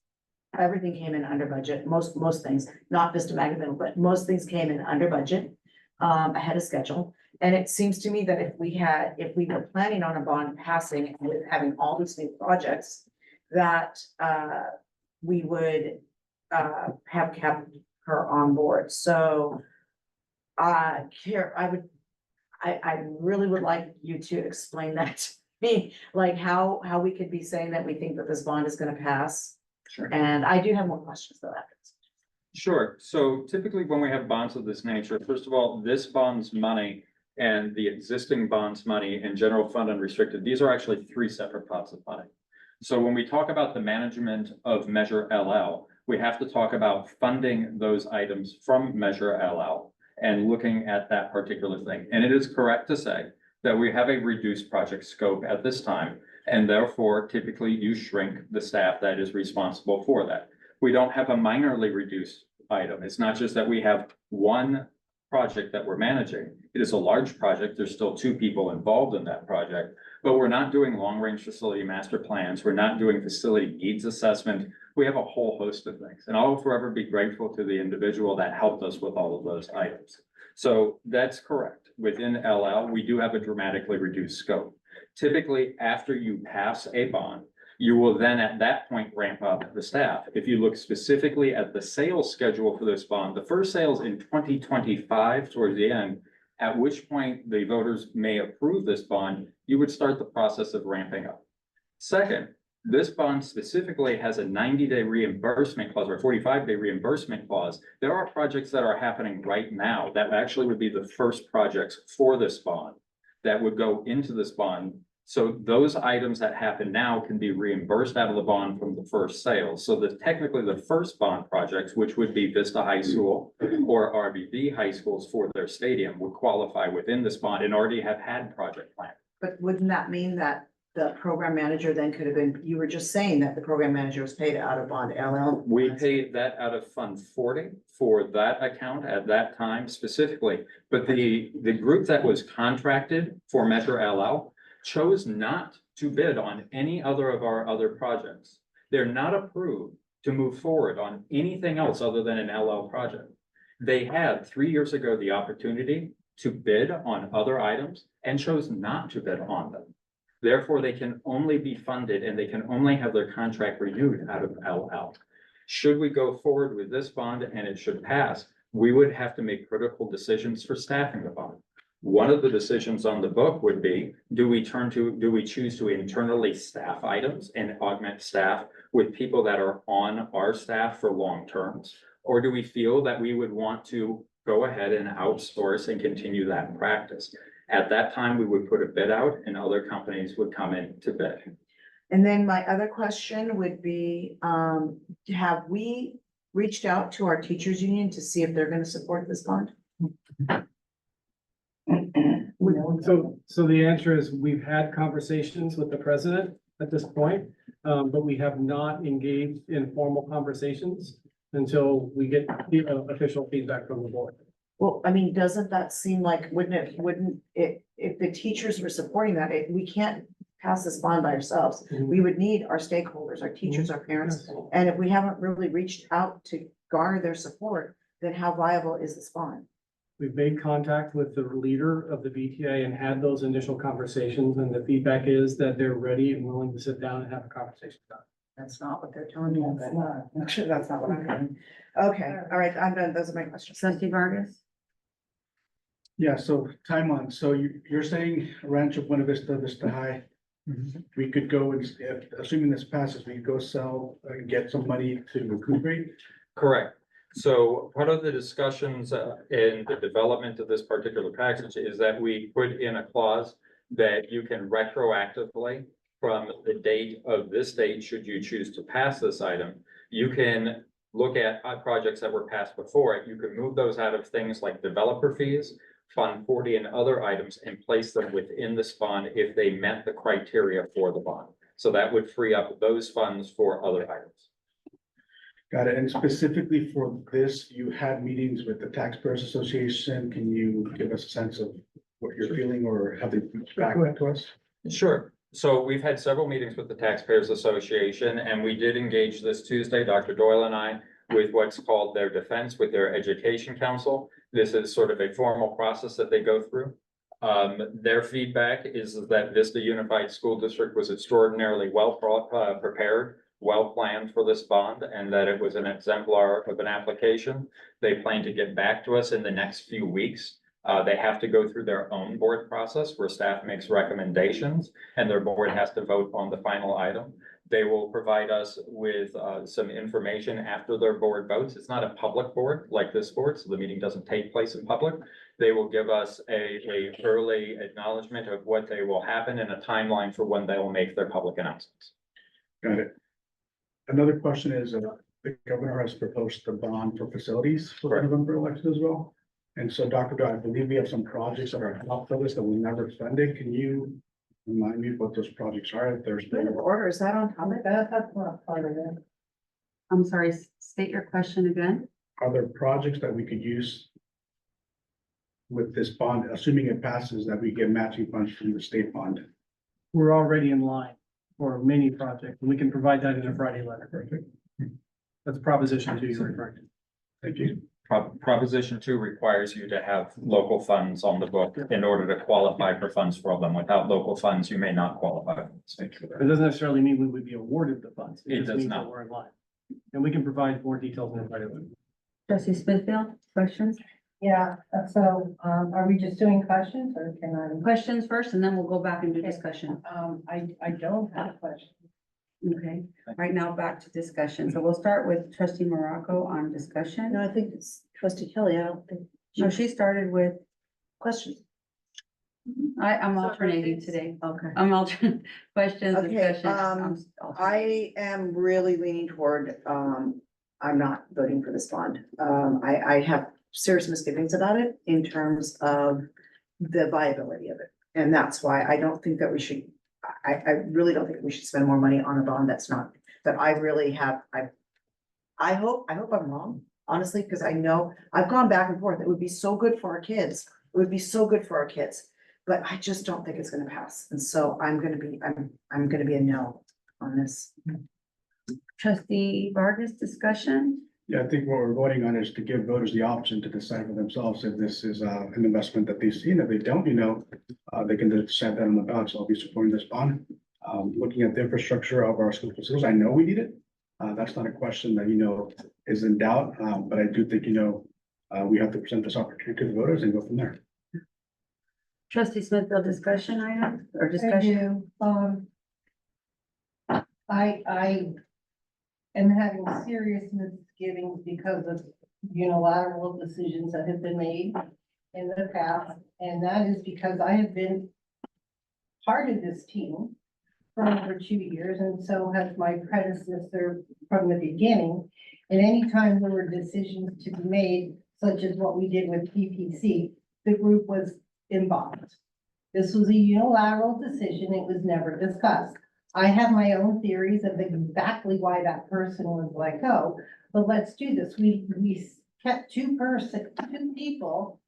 everything came in under budget, most things, not Vista Magnet, but most things came in under budget, ahead of schedule. And it seems to me that if we were planning on a bond passing and with having all these new projects, that, we would, have kept her on board. So, I really would like you to explain that to me, like how we could be saying that we think that this bond is gonna pass. Sure. And I do have more questions though after this. Sure. So typically when we have bonds of this nature, first of all, this bond's money and the existing bonds money and general fund unrestricted, these are actually three separate pots of money. So when we talk about the management of Measure LL, we have to talk about funding those items from Measure LL and looking at that particular thing. And it is correct to say that we have a reduced project scope at this time, and therefore typically you shrink the staff that is responsible for that. We don't have a minorly reduced item. It's not just that we have one project that we're managing. It is a large project. There's still two people involved in that project, but we're not doing long-range facility master plans. We're not doing facility needs assessment. We have a whole host of things, and I'll forever be grateful to the individual that helped us with all of those items. So that's correct. Within LL, we do have a dramatically reduced scope. Typically, after you pass a bond, you will then at that point ramp up the staff. If you look specifically at the sales schedule for this bond, the first sales in 2025 towards the end, at which point the voters may approve this bond, you would start the process of ramping up. Second, this bond specifically has a 90-day reimbursement clause or 45-day reimbursement clause. There are projects that are happening right now that actually would be the first projects for this bond that would go into this bond. So those items that happen now can be reimbursed out of the bond from the first sales. So that technically the first bond projects, which would be Vista High School or RBB high schools for their stadium, would qualify within this bond and already have had project plan. But wouldn't that mean that the program manager then could have been, you were just saying that the program manager was paid out of bond LL? We paid that out of Fund 40 for that account at that time specifically. But the group that was contracted for Measure LL chose not to bid on any other of our other projects. They're not approved to move forward on anything else other than an LL project. They had 3 years ago the opportunity to bid on other items and chose not to bid on them. Therefore, they can only be funded and they can only have their contract renewed out of LL. Should we go forward with this bond and it should pass, we would have to make critical decisions for staffing the bond. One of the decisions on the book would be, do we choose to internally staff items and augment staff with people that are on our staff for long terms? Or do we feel that we would want to go ahead and outsource and continue that practice? At that time, we would put a bid out and other companies would come in to bid. And then my other question would be, have we reached out to our teachers union to see if they're gonna support this bond? So the answer is we've had conversations with the president at this point, but we have not engaged in formal conversations until we get official feedback from the board. Well, I mean, doesn't that seem like, wouldn't it, if the teachers were supporting that, we can't pass this bond by ourselves. We would need our stakeholders, our teachers, our parents. And if we haven't really reached out to garner their support, then how viable is this bond? We've made contact with the leader of the BTA and had those initial conversations, and the feedback is that they're ready and willing to sit down and have a conversation about it. That's not what they're telling me. Actually, that's not what I'm hearing. Okay, all right, I'm done. Those are my questions. Trustee Vargas? Yeah, so time on, so you're saying Rancho Buena Vista, Vista High. We could go and, assuming this passes, we could go sell and get some money to recuperate. Correct. So part of the discussions in the development of this particular package is that we put in a clause that you can retroactively from the date of this date, should you choose to pass this item, you can look at projects that were passed before it. You can move those out of things like developer fees, Fund 40 and other items and place them within this bond if they met the criteria for the bond. So that would free up those funds for other items. Got it. And specifically for this, you had meetings with the Taxpayers Association. Can you give us a sense of what you're feeling or have they back to us? Sure. So we've had several meetings with the Taxpayers Association, and we did engage this Tuesday, Dr. Doyle and I, with what's called their defense with their education council. This is sort of a formal process that they go through. Their feedback is that Vista Unified School District was extraordinarily well prepared, well planned for this bond, and that it was an exemplar of an application. They plan to get back to us in the next few weeks. They have to go through their own board process where staff makes recommendations and their board has to vote on the final item. They will provide us with some information after their board votes. It's not a public board like this board, so the meeting doesn't take place in public. They will give us a early acknowledgement of what they will happen and a timeline for when they will make their public announcements. Got it. Another question is, the governor has proposed the bond for facilities for the November election as well. And so, Dr. Dodd, I believe we have some projects that are off the list that we never funded. Can you remind me what those projects are? If there's Point of order, is that on top of That's not part of it. I'm sorry, state your question again. Are there projects that we could use with this bond, assuming it passes, that we get matching funds from the state bond? We're already in line for many projects, and we can provide that in a Friday letter. Perfect. That's Proposition 2 you're referring to. Thank you. Proposition 2 requires you to have local funds on the book in order to qualify for funds for them. Without local funds, you may not qualify. Thank you for It that. doesn't necessarily mean we would be awarded the funds. It just does means that not. We're in line. And we can provide more details in a Friday letter. Trustee Smithfield, questions? Yeah, so, are we just doing questions or can I? Questions first, and then we'll go back and do discussion. I don't have a question. Okay, right now back to discussion. So we'll start with trustee Morocco on discussion. No, I think it's trustee Kelly. I don't think. No, she started with, Questions. I'm So alternating it's- today. Okay. I'm alternate, questions, Okay, discussion. I'm alternating. I am really leaning toward, I'm not voting for this bond. I have serious misgivings about it in terms of the viability of it. And that's why I don't think that we should, I really don't think we should spend more money on a bond that's not, that I really have, I hope I'm wrong, honestly, because I know I've gone back and forth. It would be so good for our kids. It would be so good for our kids. But I just don't think it's gonna pass. And so I'm gonna be a no on this. Trustee Vargas, discussion? Yeah, I think what we're voting on is to give voters the option to decide for themselves if this is an investment that they see, and if they don't, they can decide that on the ballot. So I'll be supporting this bond. Looking at the infrastructure of our school facilities, I know we need it. That's not a question that, is in doubt, but I do think, we have to present this opportunity to the voters and go from there. Trustee Smithfield, discussion item or I discussion? do, I am having serious misgivings because of unilateral decisions that have been made in the past. And that is because I have been part of this team for over 2 years, and so has my predecessor from the beginning. And anytime there were decisions to be made, such as what we did with PPC, the group was involved. This was a unilateral decision. It was never discussed. I have my own theories of exactly why that person was let go, but let's do this. We kept two people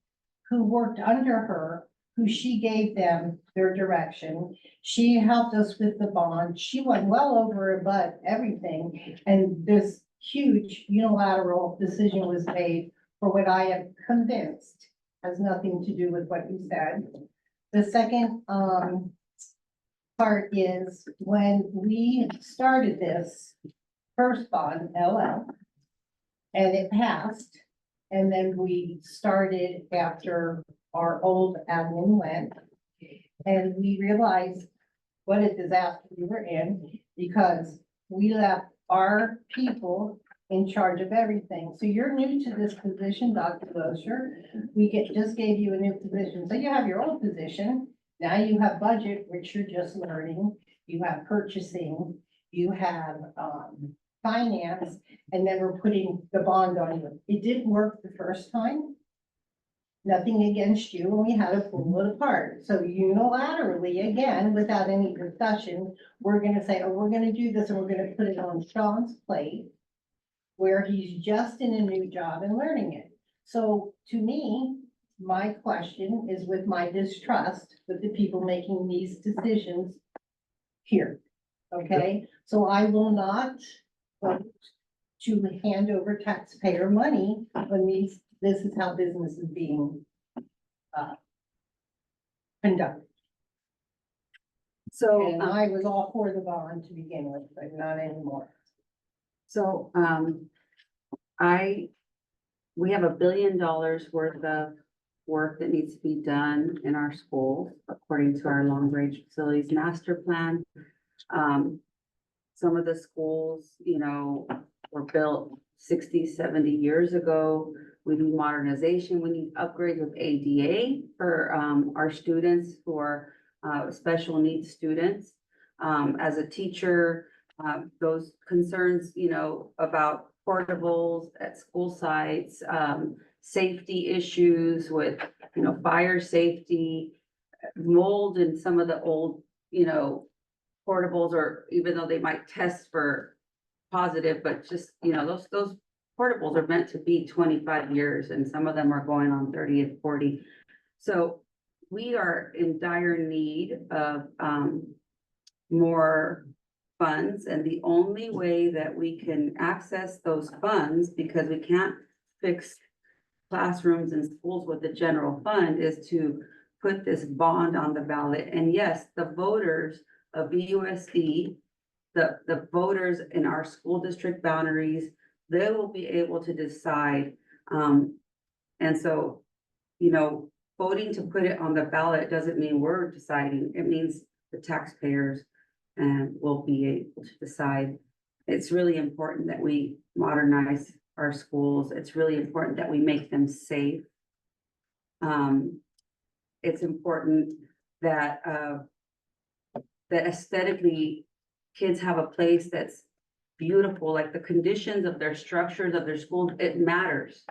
who worked under her, who she gave them their direction. She helped us with the bond. She went well over above everything. And this huge unilateral decision was made for what I am convinced has nothing to do with what you said. The second, part is when we started this first bond, LL, and it passed, and then we started after our old admin went, and we realized what a disaster we were in because we left our people in charge of everything. So you're new to this position, Dr. Loescher. Just gave you a new position. So you have your old position. Now you have budget, which you're just learning. You have purchasing, you have finance, and then we're putting the bond on you. It didn't work the first time. Nothing against you, and we had to pull it apart. So unilaterally, again, without any discussion, we're gonna say, oh, we're gonna do this, and we're gonna put it on Sean's plate, where he's just in a new job and learning it. So to me, my question is with my distrust with the people making these decisions. here. Okay, so I will not vote to hand over taxpayer money when this is how business is being conducted. So, And I was all for the bond to begin with, but not anymore. so, we have $1 billion worth of work that needs to be done in our schools, according to our long-range facilities master plan. Some of the schools, you know, were built 60, 70 years ago. We need modernization, we need upgrades with ADA for, our students who are, special needs students. As a teacher, those concerns, you know, about portables at school sites, safety issues with, you know, fire safety, mold in some of the old, you know, portables, or even though they might test for positive, but just, you know, those portables are meant to be 25 years and some of them are going on 30 and 40. So we are in dire need of, more funds, and the only way that we can access those funds, because we can't fix classrooms and schools with the general fund, is to put this bond on the ballot. And yes, the voters of USD, the voters in our school district boundaries, they will be able to decide. And so, you know, voting to put it on the ballot doesn't mean we're deciding. It means the taxpayers and will be able to decide. It's really important that we modernize our schools. It's really important that we make them safe. It's important that, that aesthetically kids have a place that's beautiful, like the conditions of their structures of their schools, it matters.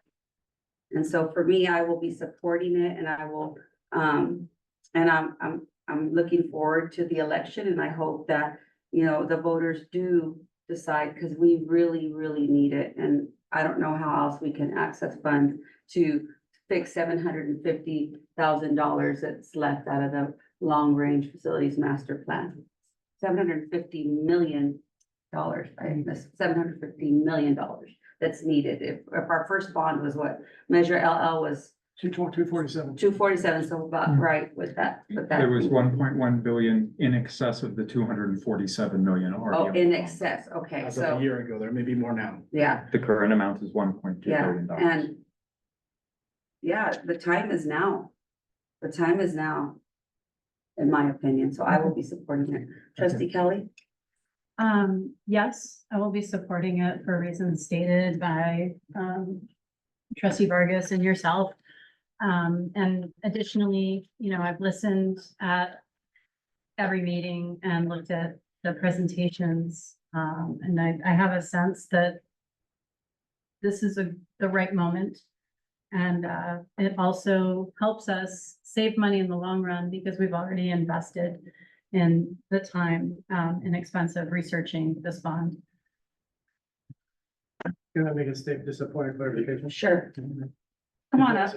And so for me, I will be supporting it, and I will, and I'm looking forward to the election, and I hope that, you know, the voters do decide, because we really, really need it. And I don't know how else we can access funds to fix $750,000 that's left out of the long-range facilities master plan. $750 million, right? That's $750 million that's needed. If our first bond was what, Measure LL was 247. 247, so about right with that, There was 1.1 billion in excess of the 247 million. Oh, in excess, okay, As of so, a year ago, there may be more now. yeah, The current amount is $1.2 billion. and yeah, the time is now. The time is now, in my opinion, so I will be supporting it. Trustee Kelly? Yes, I will be supporting it for reasons stated by, trustee Vargas and yourself. And additionally, you know, I've listened at every meeting and looked at the presentations. And I have a sense that this is the right moment. And it also helps us save money in the long run, because we've already invested in the time and expense of researching this bond. Can I make a statement, just a point of clarification? Sure. Come on up.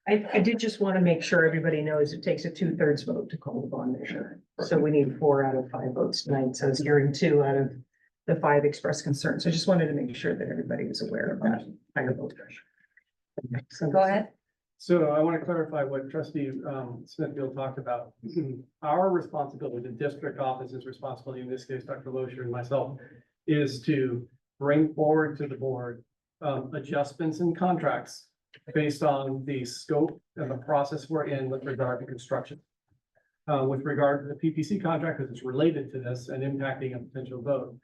I did just want to make sure everybody knows it takes a 2/3 vote to call the bond measure. So we need 4 out of 5 votes tonight. So it's hearing 2 out of the 5 expressed concerns. So I just wanted to make sure that everybody was aware of that kind of vote pressure. So go ahead. So I want to clarify what trustee Smithfield talked about. Our responsibility, the district office's responsibility, in this case, Dr. Loescher and myself, is to bring forward to the board adjustments in contracts based on the scope and the process we're in with regard to construction. With regard to the PPC contract, because it's related to this and impacting a potential vote,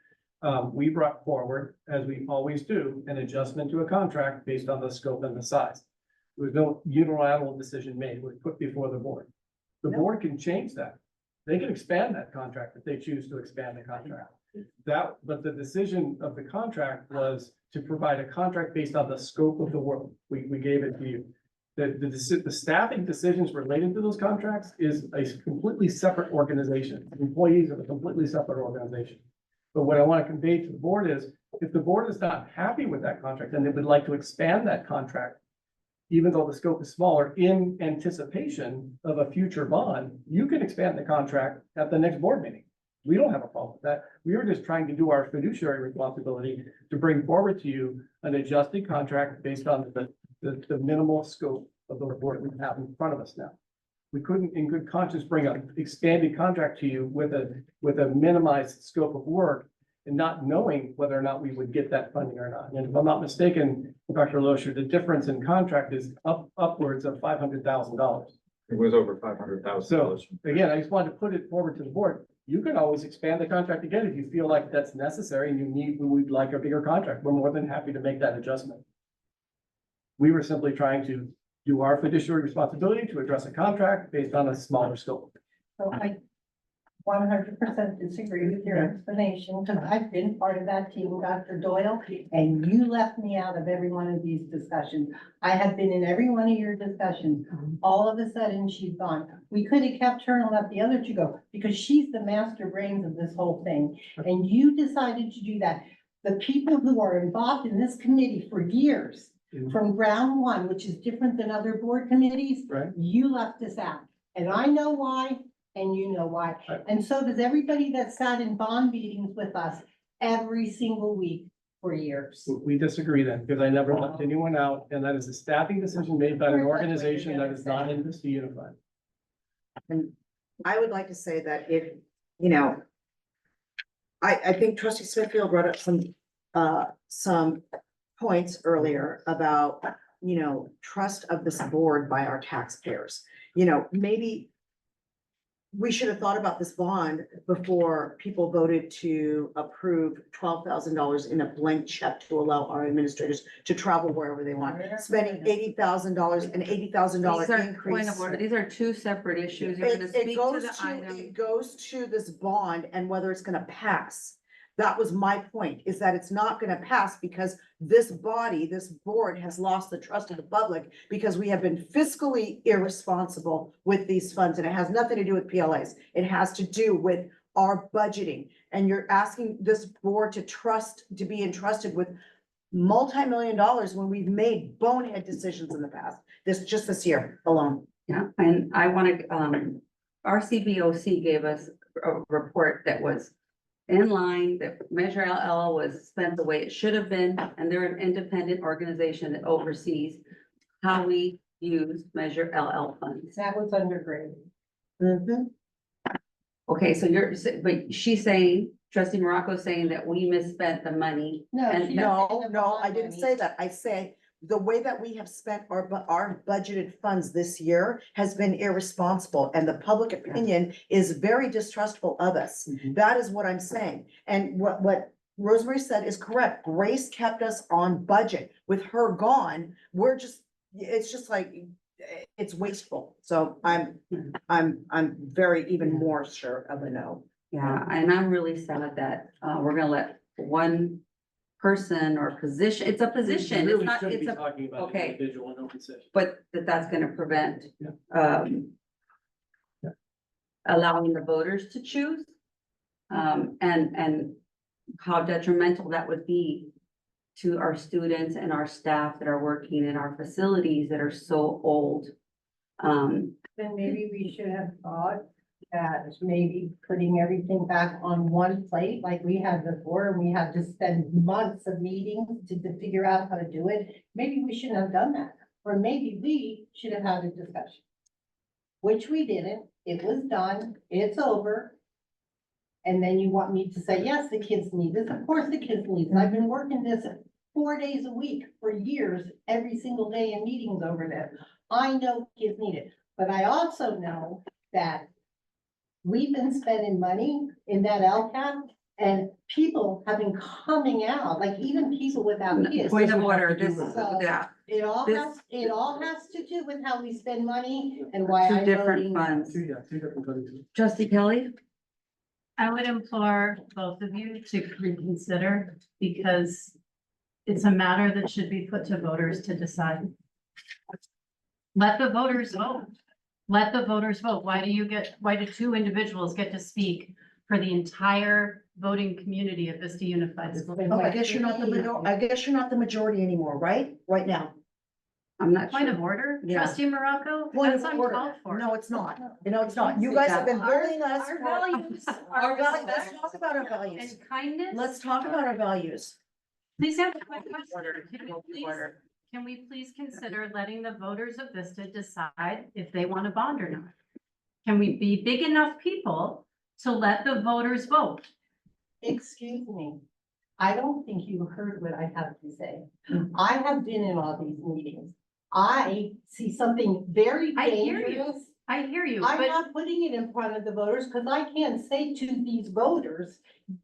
we brought forward, as we always do, an adjustment to a contract based on the scope and the size. There was no unilateral decision made. It was put before the board. The board can change that. They can expand that contract if they choose to expand the contract. But the decision of the contract was to provide a contract based on the scope of the work. We gave it to you. The staffing decisions related to those contracts is a completely separate organization. Employees of a completely separate organization. But what I want to convey to the board is, if the board is not happy with that contract and they would like to expand that contract, even though the scope is smaller, in anticipation of a future bond, you can expand the contract at the next board meeting. We don't have a problem with that. We were just trying to do our fiduciary responsibility to bring forward to you an adjusted contract based on the minimal scope of the report we have in front of us now. We couldn't in good conscience bring an expanded contract to you with a minimized scope of work and not knowing whether or not we would get that funding or not. And if I'm not mistaken, Dr. Loescher, the difference in contract is upwards of $500,000. It was over $500,000. So again, I just wanted to put it forward to the board. You can always expand the contract again if you feel like that's necessary and we would like a bigger contract. We're more than happy to make that adjustment. We were simply trying to do our fiduciary responsibility to address a contract based on a smaller scope. So I 100% disagree with your explanation, because I've been part of that team, Dr. Doyle, and you left me out of every one of these discussions. I have been in every one of your discussions. All of a sudden, she's gone. We could have kept her and let the other two go, because she's the master brains of this whole thing. And you decided to do that. The people who are involved in this committee for years, from ground one, which is different than other board committees, Right. you left us out. And I know why, and you know why. And so does everybody that sat in bond meetings with us every single week for years. We disagree then, because I never left anyone out, and that is a staffing decision made by an organization that is not in Vista Unified. And I would like to say that if, you know, I think trustee Smithfield brought up some points earlier about, you know, trust of this board by our taxpayers. You know, maybe we should have thought about this bond before people voted to approve $12,000 in a blank check to allow our administrators to travel wherever they want, spending $80,000 and $80,000 These are, increase. point of order, these are two separate issues. You're gonna It speak to goes the to, item. it goes to this bond and whether it's gonna pass. That was my point, is that it's not gonna pass because this body, this board has lost the trust of the public because we have been fiscally irresponsible with these funds, and it has nothing to do with PLAs. It has to do with our budgeting, and you're asking this board to be entrusted with multi-million dollars when we've made bonehead decisions in the past, just this year alone. Yeah, and I wanna, our CBOC gave us a report that was in line, that Measure LL was spent the way it should have been, and they're an independent organization that oversees how we use Measure LL funds. That was undergraded. Okay, so but she's saying, trustee Morocco's saying that we misspent the money. No, And she No, I didn't say that. I say the way that we have spent our budgeted funds this year has been irresponsible, and the public opinion is very distrustful of us. That is what I'm saying. And what Rosemary said is correct. Grace kept us on budget. With her gone, it's just like, it's wasteful. So I'm very even more sure of a no. Yeah, and I'm really sad that, we're gonna let one person or position, it's a position, We it's really not, shouldn't it's be a, talking about an okay. individual in open session. but that's gonna prevent, Yeah. allowing the voters to choose. And how detrimental that would be to our students and our staff that are working in our facilities that are so old. Then maybe we should have thought that maybe putting everything back on one plate like we had before, and we had to spend months of meetings to figure out how to do it. Maybe we shouldn't have done that, or maybe we should have had a discussion. Which we didn't. It was done. It's over. And then you want me to say, yes, the kids need this. Of course the kids need it. I've been working this 4 days a week for years, every single day in meetings over there. I know kids need it, but I also know that we've been spending money in that LCAP, and people have been coming out, like even people without kids. Point of order, this, So, yeah, It all has to do with how we spend money and why two I'm different voting. funds. Two different voting. Trustee Kelly? I would implore both of you to reconsider, because it's a matter that should be put to voters to decide. Let the voters vote. Let the voters vote. Why do two individuals get to speak for the entire voting community of Vista Unified School? Oh, I guess you're not the majority anymore, right? Right now. I'm not Point sure. of order, Yeah. trustee Morocco, Point that's of uncalled order. for. No, it's not. No, it's not. You guys have been bullying us. Our for- values. Our values, let's talk about our values. And kindness. Let's talk about our values. Please have a quick question. Can we please consider letting the voters of Vista decide if they want a bond or not? Can we be big enough people to let the voters vote? Excuse me. I don't think you heard what I have to say. I have been in all these meetings. I see something very I hear you. dangerous. I hear you, I'm but not putting it in front of the voters because I can't say to these voters,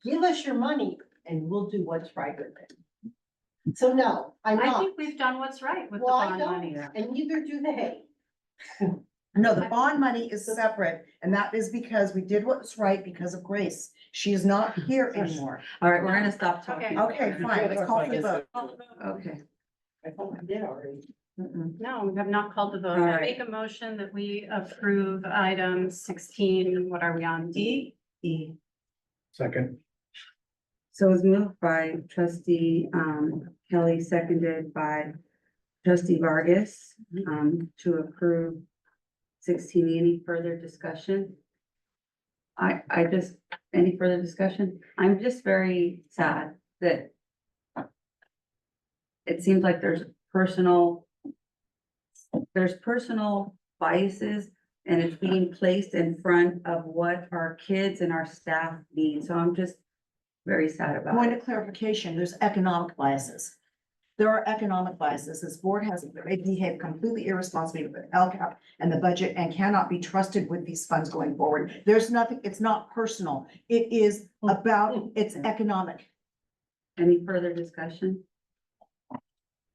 give us your money and we'll do what's right with it. So no, I'm I not. think we've done what's right with the Well, I bond money. don't, and neither do they. No, the bond money is separate, and that is because we did what's right because of Grace. She is not here anymore. All right, we're gonna stop talking. Okay, fine, let's call for the vote. Okay. I thought I did already. No, we have not called the vote. All I right. make a motion that we approve item 16, what are we on, D? E. Second. So it's moved by trustee Kelly, seconded by trustee Vargas to approve 16. Any further discussion? I just, any further discussion? I'm just very sad that it seems like there's personal biases and it's being placed in front of what our kids and our staff need. So I'm just very sad about Point it. of clarification, there's economic biases. There are economic biases. This board has behaved completely irresponsibly with LCAP and the budget and cannot be trusted with these funds going forward. There's nothing, it's not personal. It is about, it's economic. Any further discussion? All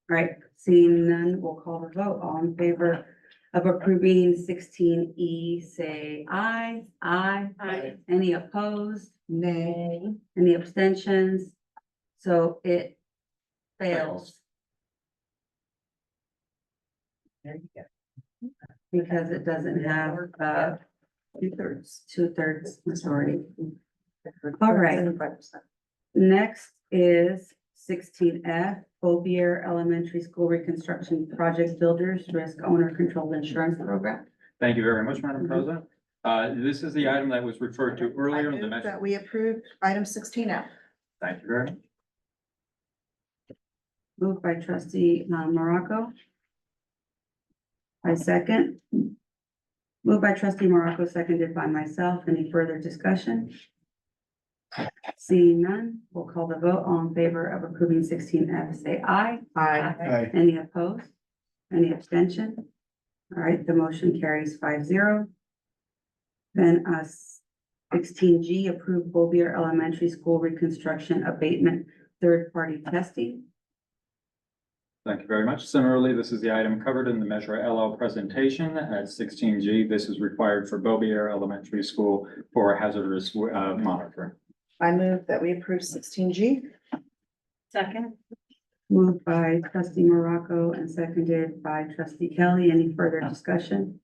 right, seeing none, we'll call the vote. All in favor of approving 16E, say aye. Aye. Aye. Any opposed? Nay. Any abstentions? So it fails There you go. because it doesn't have two-thirds majority. All right. Next is 16F, Bobier Elementary School Reconstruction Project Builders Risk Owner Controlled Insurance Program. Thank you very much, Madam President. This is the item that was referred to I earlier in the move measure. that we approved item 16F. Thank you very much. Moved by trustee Morocco. I second. Moved by trustee Morocco, seconded by myself. Any further discussion? Seeing none, we'll call the vote. All in favor of approving 16F, say aye. Aye. Any opposed? Any abstention? All right, the motion carries 5-0. Then 16G, approve Bobier Elementary School Reconstruction Abatement Third-Party Testing. Thank you very much. Similarly, this is the item covered in the Measure LL presentation at 16G. This is required for Bobier Elementary School for hazardous monitoring. I move that we approve 16G. Second. Moved by trustee Morocco and seconded by trustee Kelly. Any further discussion?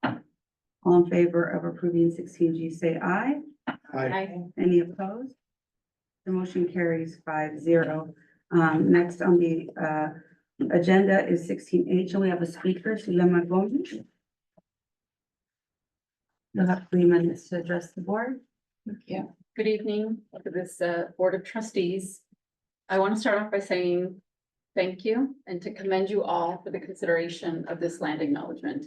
All in favor of approving 16G, say aye. Aye. Any opposed? The motion carries 5-0. Next on the agenda is 16H, and we have a speaker, Sulema Gomez. You'll have 3 minutes to address the board. Yeah, good evening to this Board of Trustees. I want to start off by saying thank you and to commend you all for the consideration of this land acknowledgement.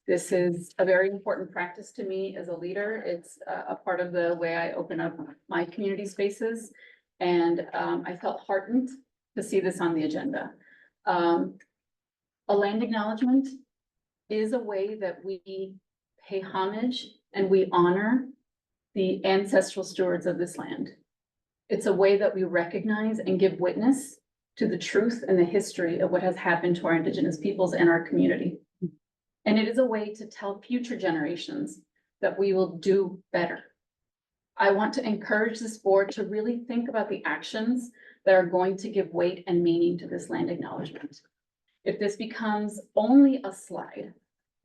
This is a very important practice to me as a leader. It's a part of the way I open up my community spaces. And I felt heartened to see this on the agenda. A land acknowledgement is a way that we pay homage and we honor the ancestral stewards of this land. It's a way that we recognize and give witness to the truth and the history of what has happened to our Indigenous peoples and our community. And it is a way to tell future generations that we will do better. I want to encourage this board to really think about the actions that are going to give weight and meaning to this land acknowledgement. If this becomes only a slide,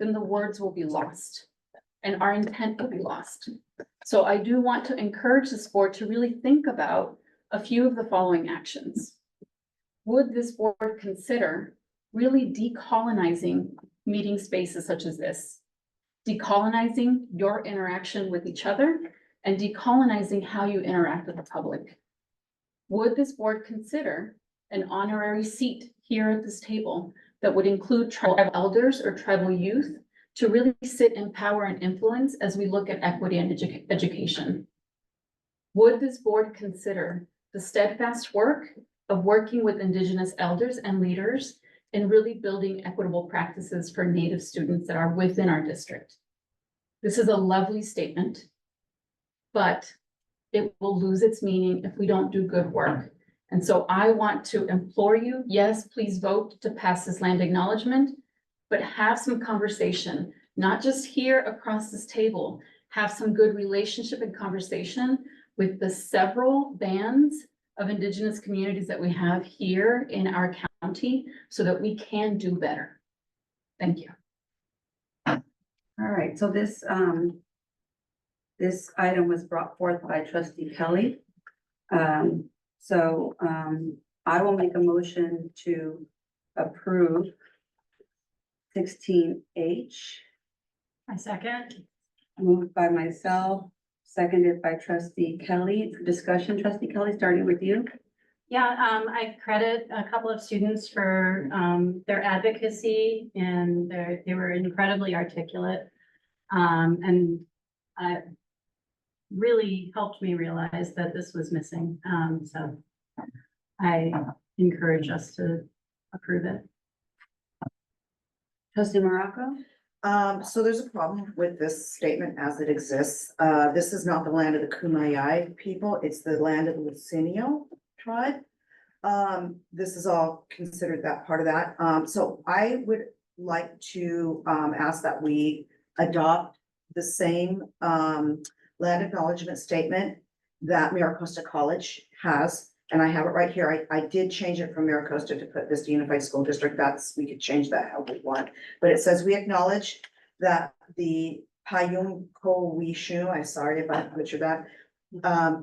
then the words will be lost and our intent will be lost. So I do want to encourage this board to really think about a few of the following actions. Would this board consider really decolonizing meeting spaces such as this. Decolonizing your interaction with each other and decolonizing how you interact with the public. Would this board consider an honorary seat here at this table that would include tribal elders or tribal youth to really sit in power and influence as we look at equity and education? Would this board consider the steadfast work of working with Indigenous elders and leaders in really building equitable practices for Native students that are within our district? This is a lovely statement, but it will lose its meaning if we don't do good work. And so I want to implore you, yes, please vote to pass this land acknowledgement, but have some conversation, not just here across this table, have some good relationship and conversation with the several bands of Indigenous communities that we have here in our county so that we can do better. Thank you. All right, so this item was brought forth by trustee Kelly. I will make a motion to approve 16H. I second. Moved by myself, seconded by trustee Kelly. Discussion, trustee Kelly, starting with you. Yeah, I credit a couple of students for their advocacy, and they were incredibly articulate. And really helped me realize that this was missing. So I encourage us to approve it. Trustee Morocco? So there's a problem with this statement as it exists. This is not the land of the Kumeyaay people, it's the land of the Lucenio tribe. This is all considered that part of that. So I would like to ask that we adopt the same land acknowledgement statement that Miracosta College has. And I have it right here. I did change it from Miracosta to put Vista Unified School District. We could change that how we want. But it says, we acknowledge that the Payum Ko Wishu, I'm sorry if I butchered that,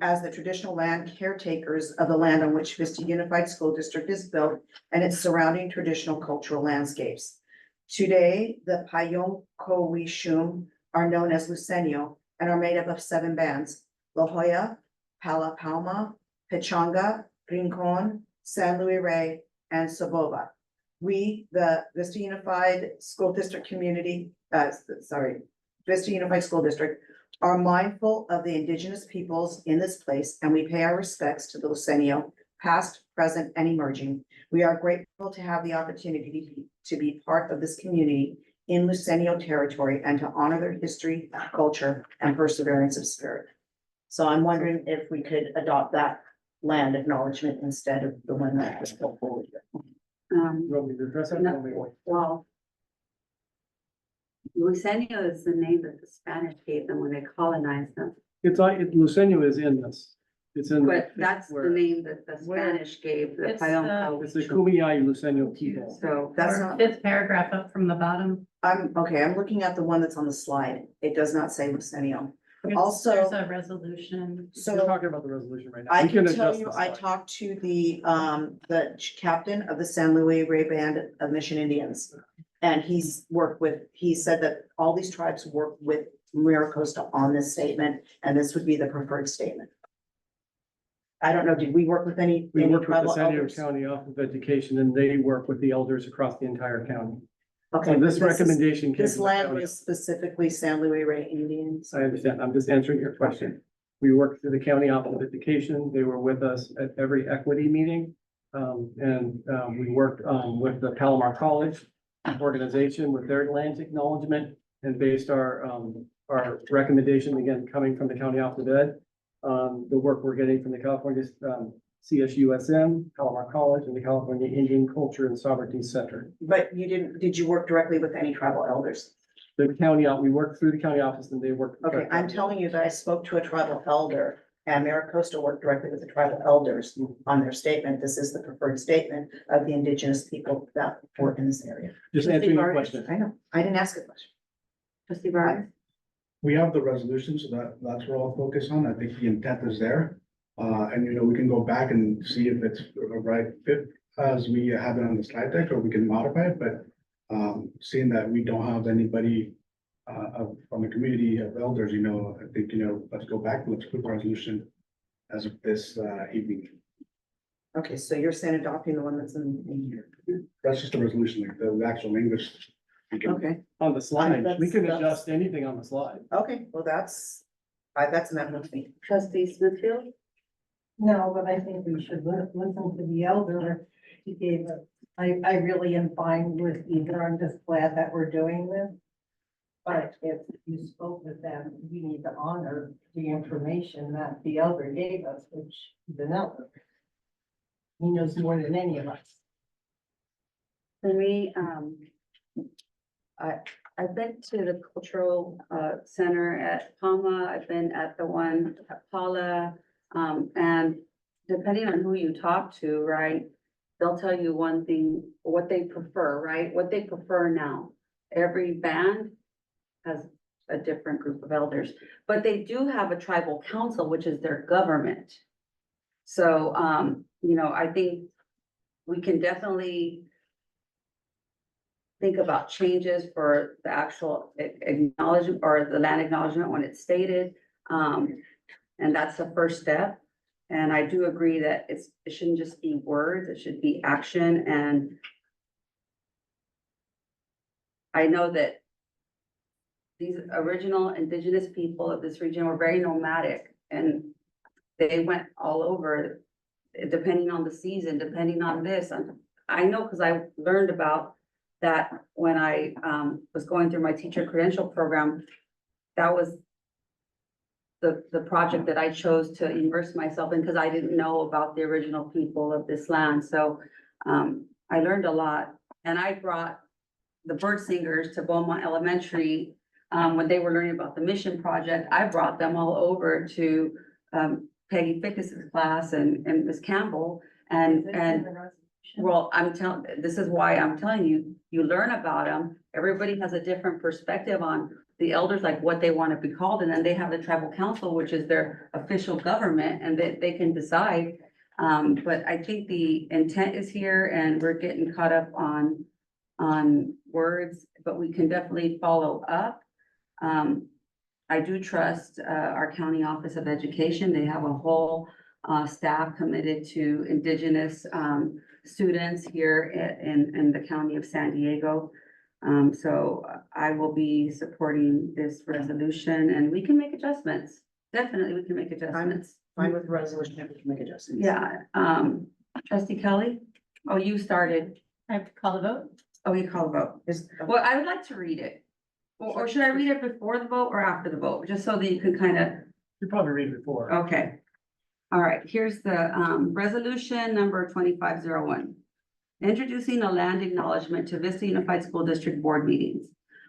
as the traditional land caretakers of the land on which Vista Unified School District is built and its surrounding traditional cultural landscapes. Today, the Payum Ko Wishu are known as Lucenio and are made up of 7 bands: La Jolla, Pala Palma, Pechanga, Rincon, San Luis Rey, and Soboba. We, the Vista Unified School District community, Vista Unified School District, are mindful of the Indigenous peoples in this place, and we pay our respects to the Lucenio, past, present, and emerging. We are grateful to have the opportunity to be part of this community in Lucenio territory and to honor their history, culture, and perseverance of spirit. So I'm wondering if we could adopt that land acknowledgement instead of the one that was put forward here. You want me to address that? Well, Lucenio is the name that the Spanish gave them when they colonized them. Lucenio is in this. It's in. But that's the name that the Spanish gave the It's Payam. It's the Kumeyaay Lucenio people. So that's Or not, fifth paragraph up from the bottom. I'm looking at the one that's on the slide. It does not say Lucenio. There's Also, a resolution. We're so talking about the resolution right now. I We can tell adjust you, this I slide. talked to the captain of the San Luis Rey Band of Mission Indians. And he said that all these tribes work with Miracosta on this statement, and this would be the preferred statement. I don't know, did we work with any We worked with the tribal San Diego elders? County Office of Education, and they work with the elders across the entire county. Okay, So this is- recommendation came This from the land county. was specifically San Luis Rey Indians. I understand. I'm just answering your question. We worked through the County Office of Education. They were with us at every equity meeting. We worked with the Palomar College organization with their land acknowledgement and based our recommendation, again, coming from the County Office of Ed, the work we're getting from the California CSUSM, Palomar College, and the California Indian Culture and Sovereignty Center. But did you work directly with any tribal elders? The county, we worked through the county office and they worked. Okay, I'm telling you that I spoke to a tribal elder and Miracosta worked directly with the tribal elders on their statement. This is the preferred statement of the Indigenous people that work in this area. Just answering your question. I know, I didn't ask a question. Trustee Vargas? We have the resolution, so that's what I'll focus on. I think the intent is there. And we can go back and see if it's a right fit. as we have it on the slide deck, or we can modify it, but seeing that we don't have anybody from the community of elders, I think, let's go back, let's put the resolution as of this evening. Okay, so you're saying adopting the one that's in here. That's just a resolution, like the actual English. we can- Okay, On the slide, we can That's- adjust anything on the slide. okay, well, that's an amendment to me. Trustee Smithfield? No, but I think we should listen to the elder. He gave us, I really am fine with either. I'm just glad that we're doing this. But if you spoke with them, we need to honor the information that the elder gave us, which is an elder. He knows more than any of us. For me, I've been to the cultural, center at Palma, I've been at the one at Paula. And depending on who you talk to, right, they'll tell you one thing, what they prefer, right, what they prefer now. Every band has a different group of elders, but they do have a tribal council, which is their government. So, I think we can definitely think about changes for the actual acknowledgement or the land acknowledgement when it's stated. And that's the first step. And I do agree that it shouldn't just be words, it should be action. And I know that these original indigenous people of this region were very nomadic, and they went all over, depending on the season, depending on this. And I know because I learned about that when I was going through my teacher credential program. That was the project that I chose to immerse myself in because I didn't know about the original people of this land. So I learned a lot, and I brought the bird singers to Beaumont Elementary. When they were learning about the mission project, I brought them all over to Peggy Fickus's class and Miss Campbell. Well, this is why I'm telling you, you learn about them. Everybody has a different perspective on the elders, like what they want to be called. And then they have the tribal council, which is their official government, and they can decide. But I think the intent is here, and we're getting caught up on words, but we can definitely follow up. I do trust our County Office of Education. They have a whole staff committed to Indigenous students here in the County of San Diego. So I will be supporting this resolution, and we can make adjustments. Definitely, we can make adjustments. Fine with the resolution, we can make adjustments. Yeah, Trustee Kelly? Oh, you started. I have to call the vote. Oh, you call the vote. Well, I would like to read it. Or should I read it before the vote or after the vote, just so that you can kind of, You probably read it before. okay. All right, here's the resolution number 2501. Introducing a land acknowledgement to Vista Unified School District Board meetings.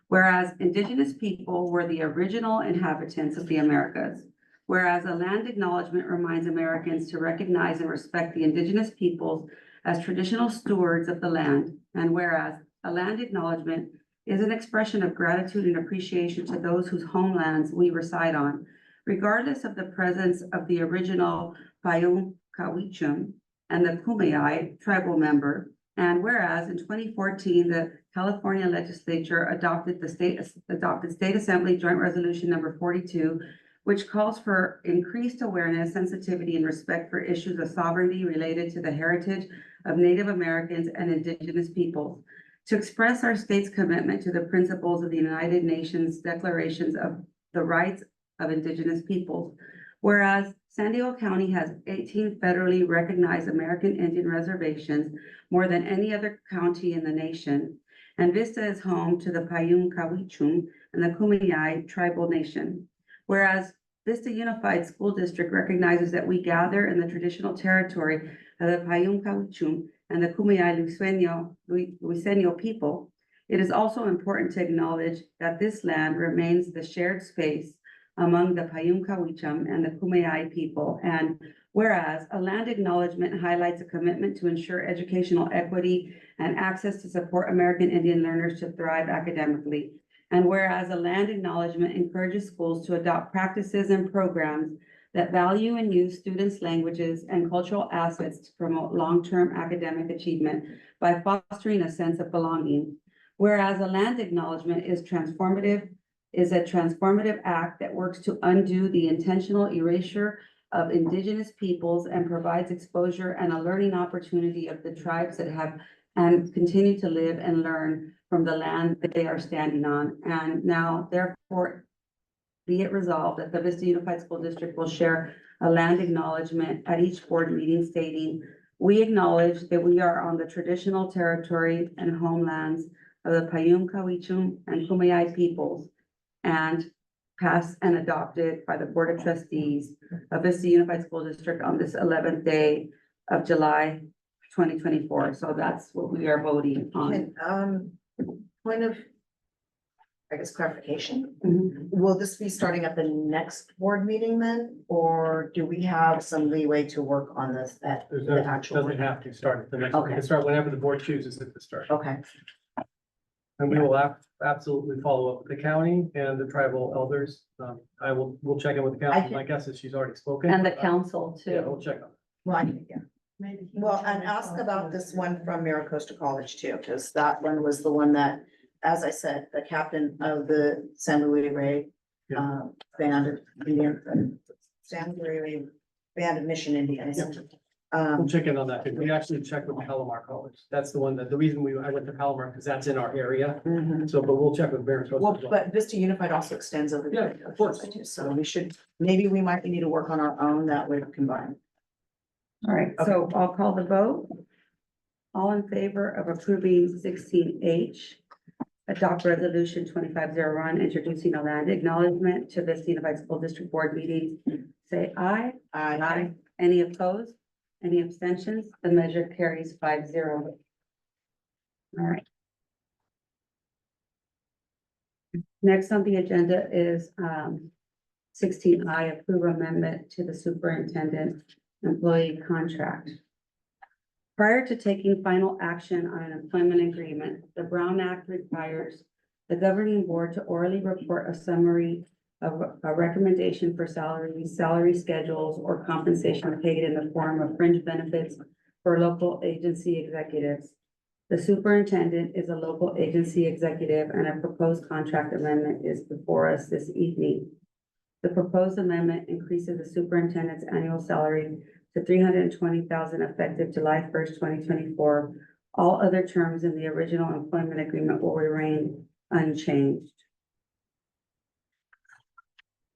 Whereas Indigenous people were the original inhabitants of the Americas. Whereas a land acknowledgement reminds Americans to recognize and respect the Indigenous peoples as traditional stewards of the land. And whereas a land acknowledgement is an expression of gratitude and appreciation to those whose homelands we reside on, regardless of the presence of the original Payum Kawichum and the Kumeyaay tribal member. And whereas in 2014, the California legislature adopted State Assembly Joint Resolution number 42, which calls for increased awareness, sensitivity, and respect for issues of sovereignty related to the heritage of Native Americans and Indigenous peoples. To express our state's commitment to the principles of the United Nations Declarations of the Rights of Indigenous Peoples. Whereas San Diego County has 18 federally recognized American Indian reservations, more than any other county in the nation. And Vista is home to the Payum Kawichum and the Kumeyaay tribal nation. Whereas Vista Unified School District recognizes that we gather in the traditional territory of the Payum Kawichum and the Kumeyaay Luiseño people, it is also important to acknowledge that this land remains the shared space among the Payum Kawichum and the Kumeyaay people. And whereas a land acknowledgement highlights a commitment to ensure educational equity and access to support American Indian learners to thrive academically. And whereas a land acknowledgement encourages schools to adopt practices and programs that value and use students' languages and cultural assets to promote long-term academic achievement by fostering a sense of belonging. Whereas a land acknowledgement is a transformative act that works to undo the intentional erasure of indigenous peoples and provides exposure and a learning opportunity of the tribes that have and continue to live and learn from the land that they are standing on. And now, therefore, be it resolved that the Vista Unified School District will share a land acknowledgement at each board meeting stating, we acknowledge that we are on the traditional territory and homelands of the Payum, Kawichum, and Kumeyaay peoples, and passed and adopted by the Board of Trustees of Vista Unified School District on this 11th day of July 2024. So that's what we are voting on. Point of, I guess, clarification. Mhm. Will this be starting at the next board meeting then? Or do we have some leeway to work on this at There's the no, actual? doesn't have to start at the next, one. Okay. It can start whenever the board chooses it to start. Okay. And we will absolutely follow up with the county and the tribal elders. We'll check in with the council. My guess is she's already spoken. And the council Yeah, too. we'll check on. Right, yeah. Well, and ask about this one from Miracosta College too, because that one was the one that, as I said, the captain of the San Luis Rey band of Indian, San Luis Rey Band of Mission Indians. We'll check in on that. We actually checked with Palomar College. That's the one that, the reason I went to Palomar, because that's in our area. So, but we'll check with Barron. Well, but Vista Unified also extends over. Yeah, of course. So we should, maybe we might need to work on our own that would combine. All right, so I'll call the vote. All in favor of approving 16H, adopt resolution 2501, introducing a land acknowledgement to Vista Unified School District Board meetings, say aye. Aye. Any opposed? Any abstentions? The measure carries 5-0. All right. Next on the agenda is 16I, approve amendment to the superintendent employee contract. Prior to taking final action on an employment agreement, the Brown Act requires the governing board to orally report a summary of a recommendation for salary schedules, or compensation paid in the form of fringe benefits for local agency executives. The superintendent is a local agency executive, and a proposed contract amendment is before us this evening. The proposed amendment increases the superintendent's annual salary to $320,000 effective July 1st, 2024. All other terms in the original employment agreement will remain unchanged.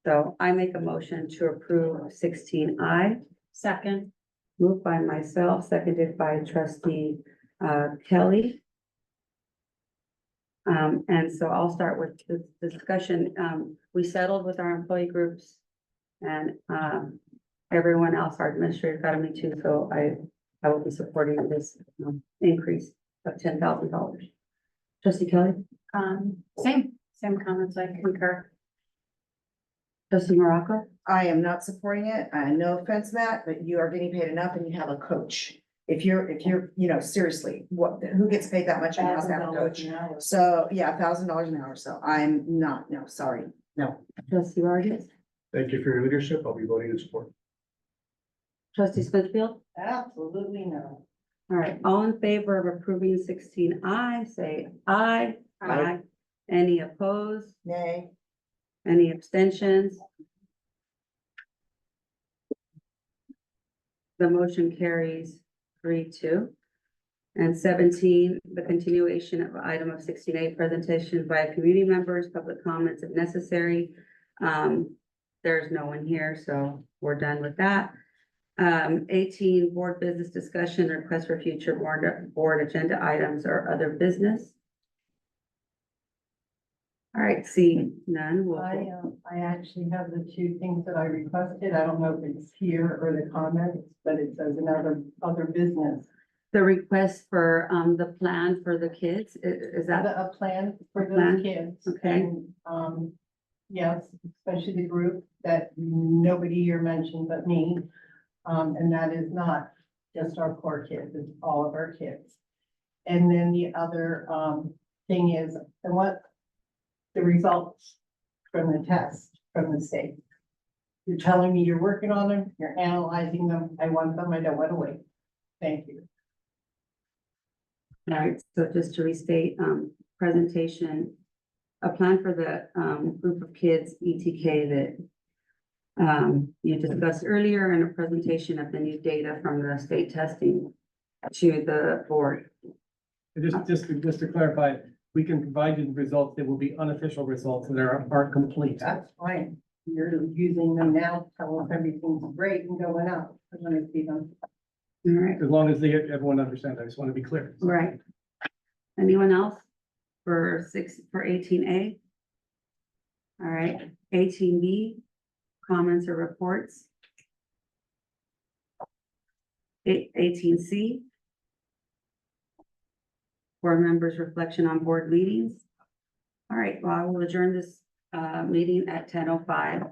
So I make a motion to approve 16I. Second. Moved by myself, seconded by trustee Kelly. And so I'll start with the discussion. We settled with our employee groups, and everyone else, our administrative got me too, so I will be supporting this increase of $10,000. Trustee Kelly? Same comments, I concur. Trustee Morocco? I am not supporting it. No offense, Matt, but you are getting paid enough and you have a coach. If you're, seriously, who gets paid that much and has to have a coach? So, yeah, $1,000 an hour. So I'm not, no, sorry, no. Trustee Vargas? Thank you for your leadership. I'll be voting in support. Trustee Smithfield? Absolutely no. All right, all in favor of approving 16I, say aye. Aye. Any opposed? Nay. Any abstentions? The motion carries 3-2. And 17, the continuation of item of 16A, presentation by community members, public comments if necessary. There's no one here, so we're done with that. 18, board business discussion, request for future board agenda items or other business. All right, see none. I actually have the two things that I requested. I don't know if it's here or the comments, but it says another other business. The request for the plan for the kids, is that A plan for plan? those kids. Okay. And, yes, especially the group that nobody here mentioned but me. And that is not just our core kids, it's all of our kids. And then the other thing is, I want the results from the test from the state. You're telling me you're working on them, you're analyzing them. I want them, I don't want to wait. Thank you. All right, so just to restate, presentation, a plan for the, group of kids, ETK, that you discussed earlier, and a presentation of the new data from the state testing to the board. Just to clarify, we can provide you the results. They will be unofficial results and they aren't complete. That's fine. You're using them now, tell us everything's great and going up. I want to see them. All right, As long as everyone understands, I just want to be clear. right. Anyone else for 18A? All right, 18B, comments or reports. 18C. Board members' reflection on board meetings. All right, well, I will adjourn this meeting at 10:05.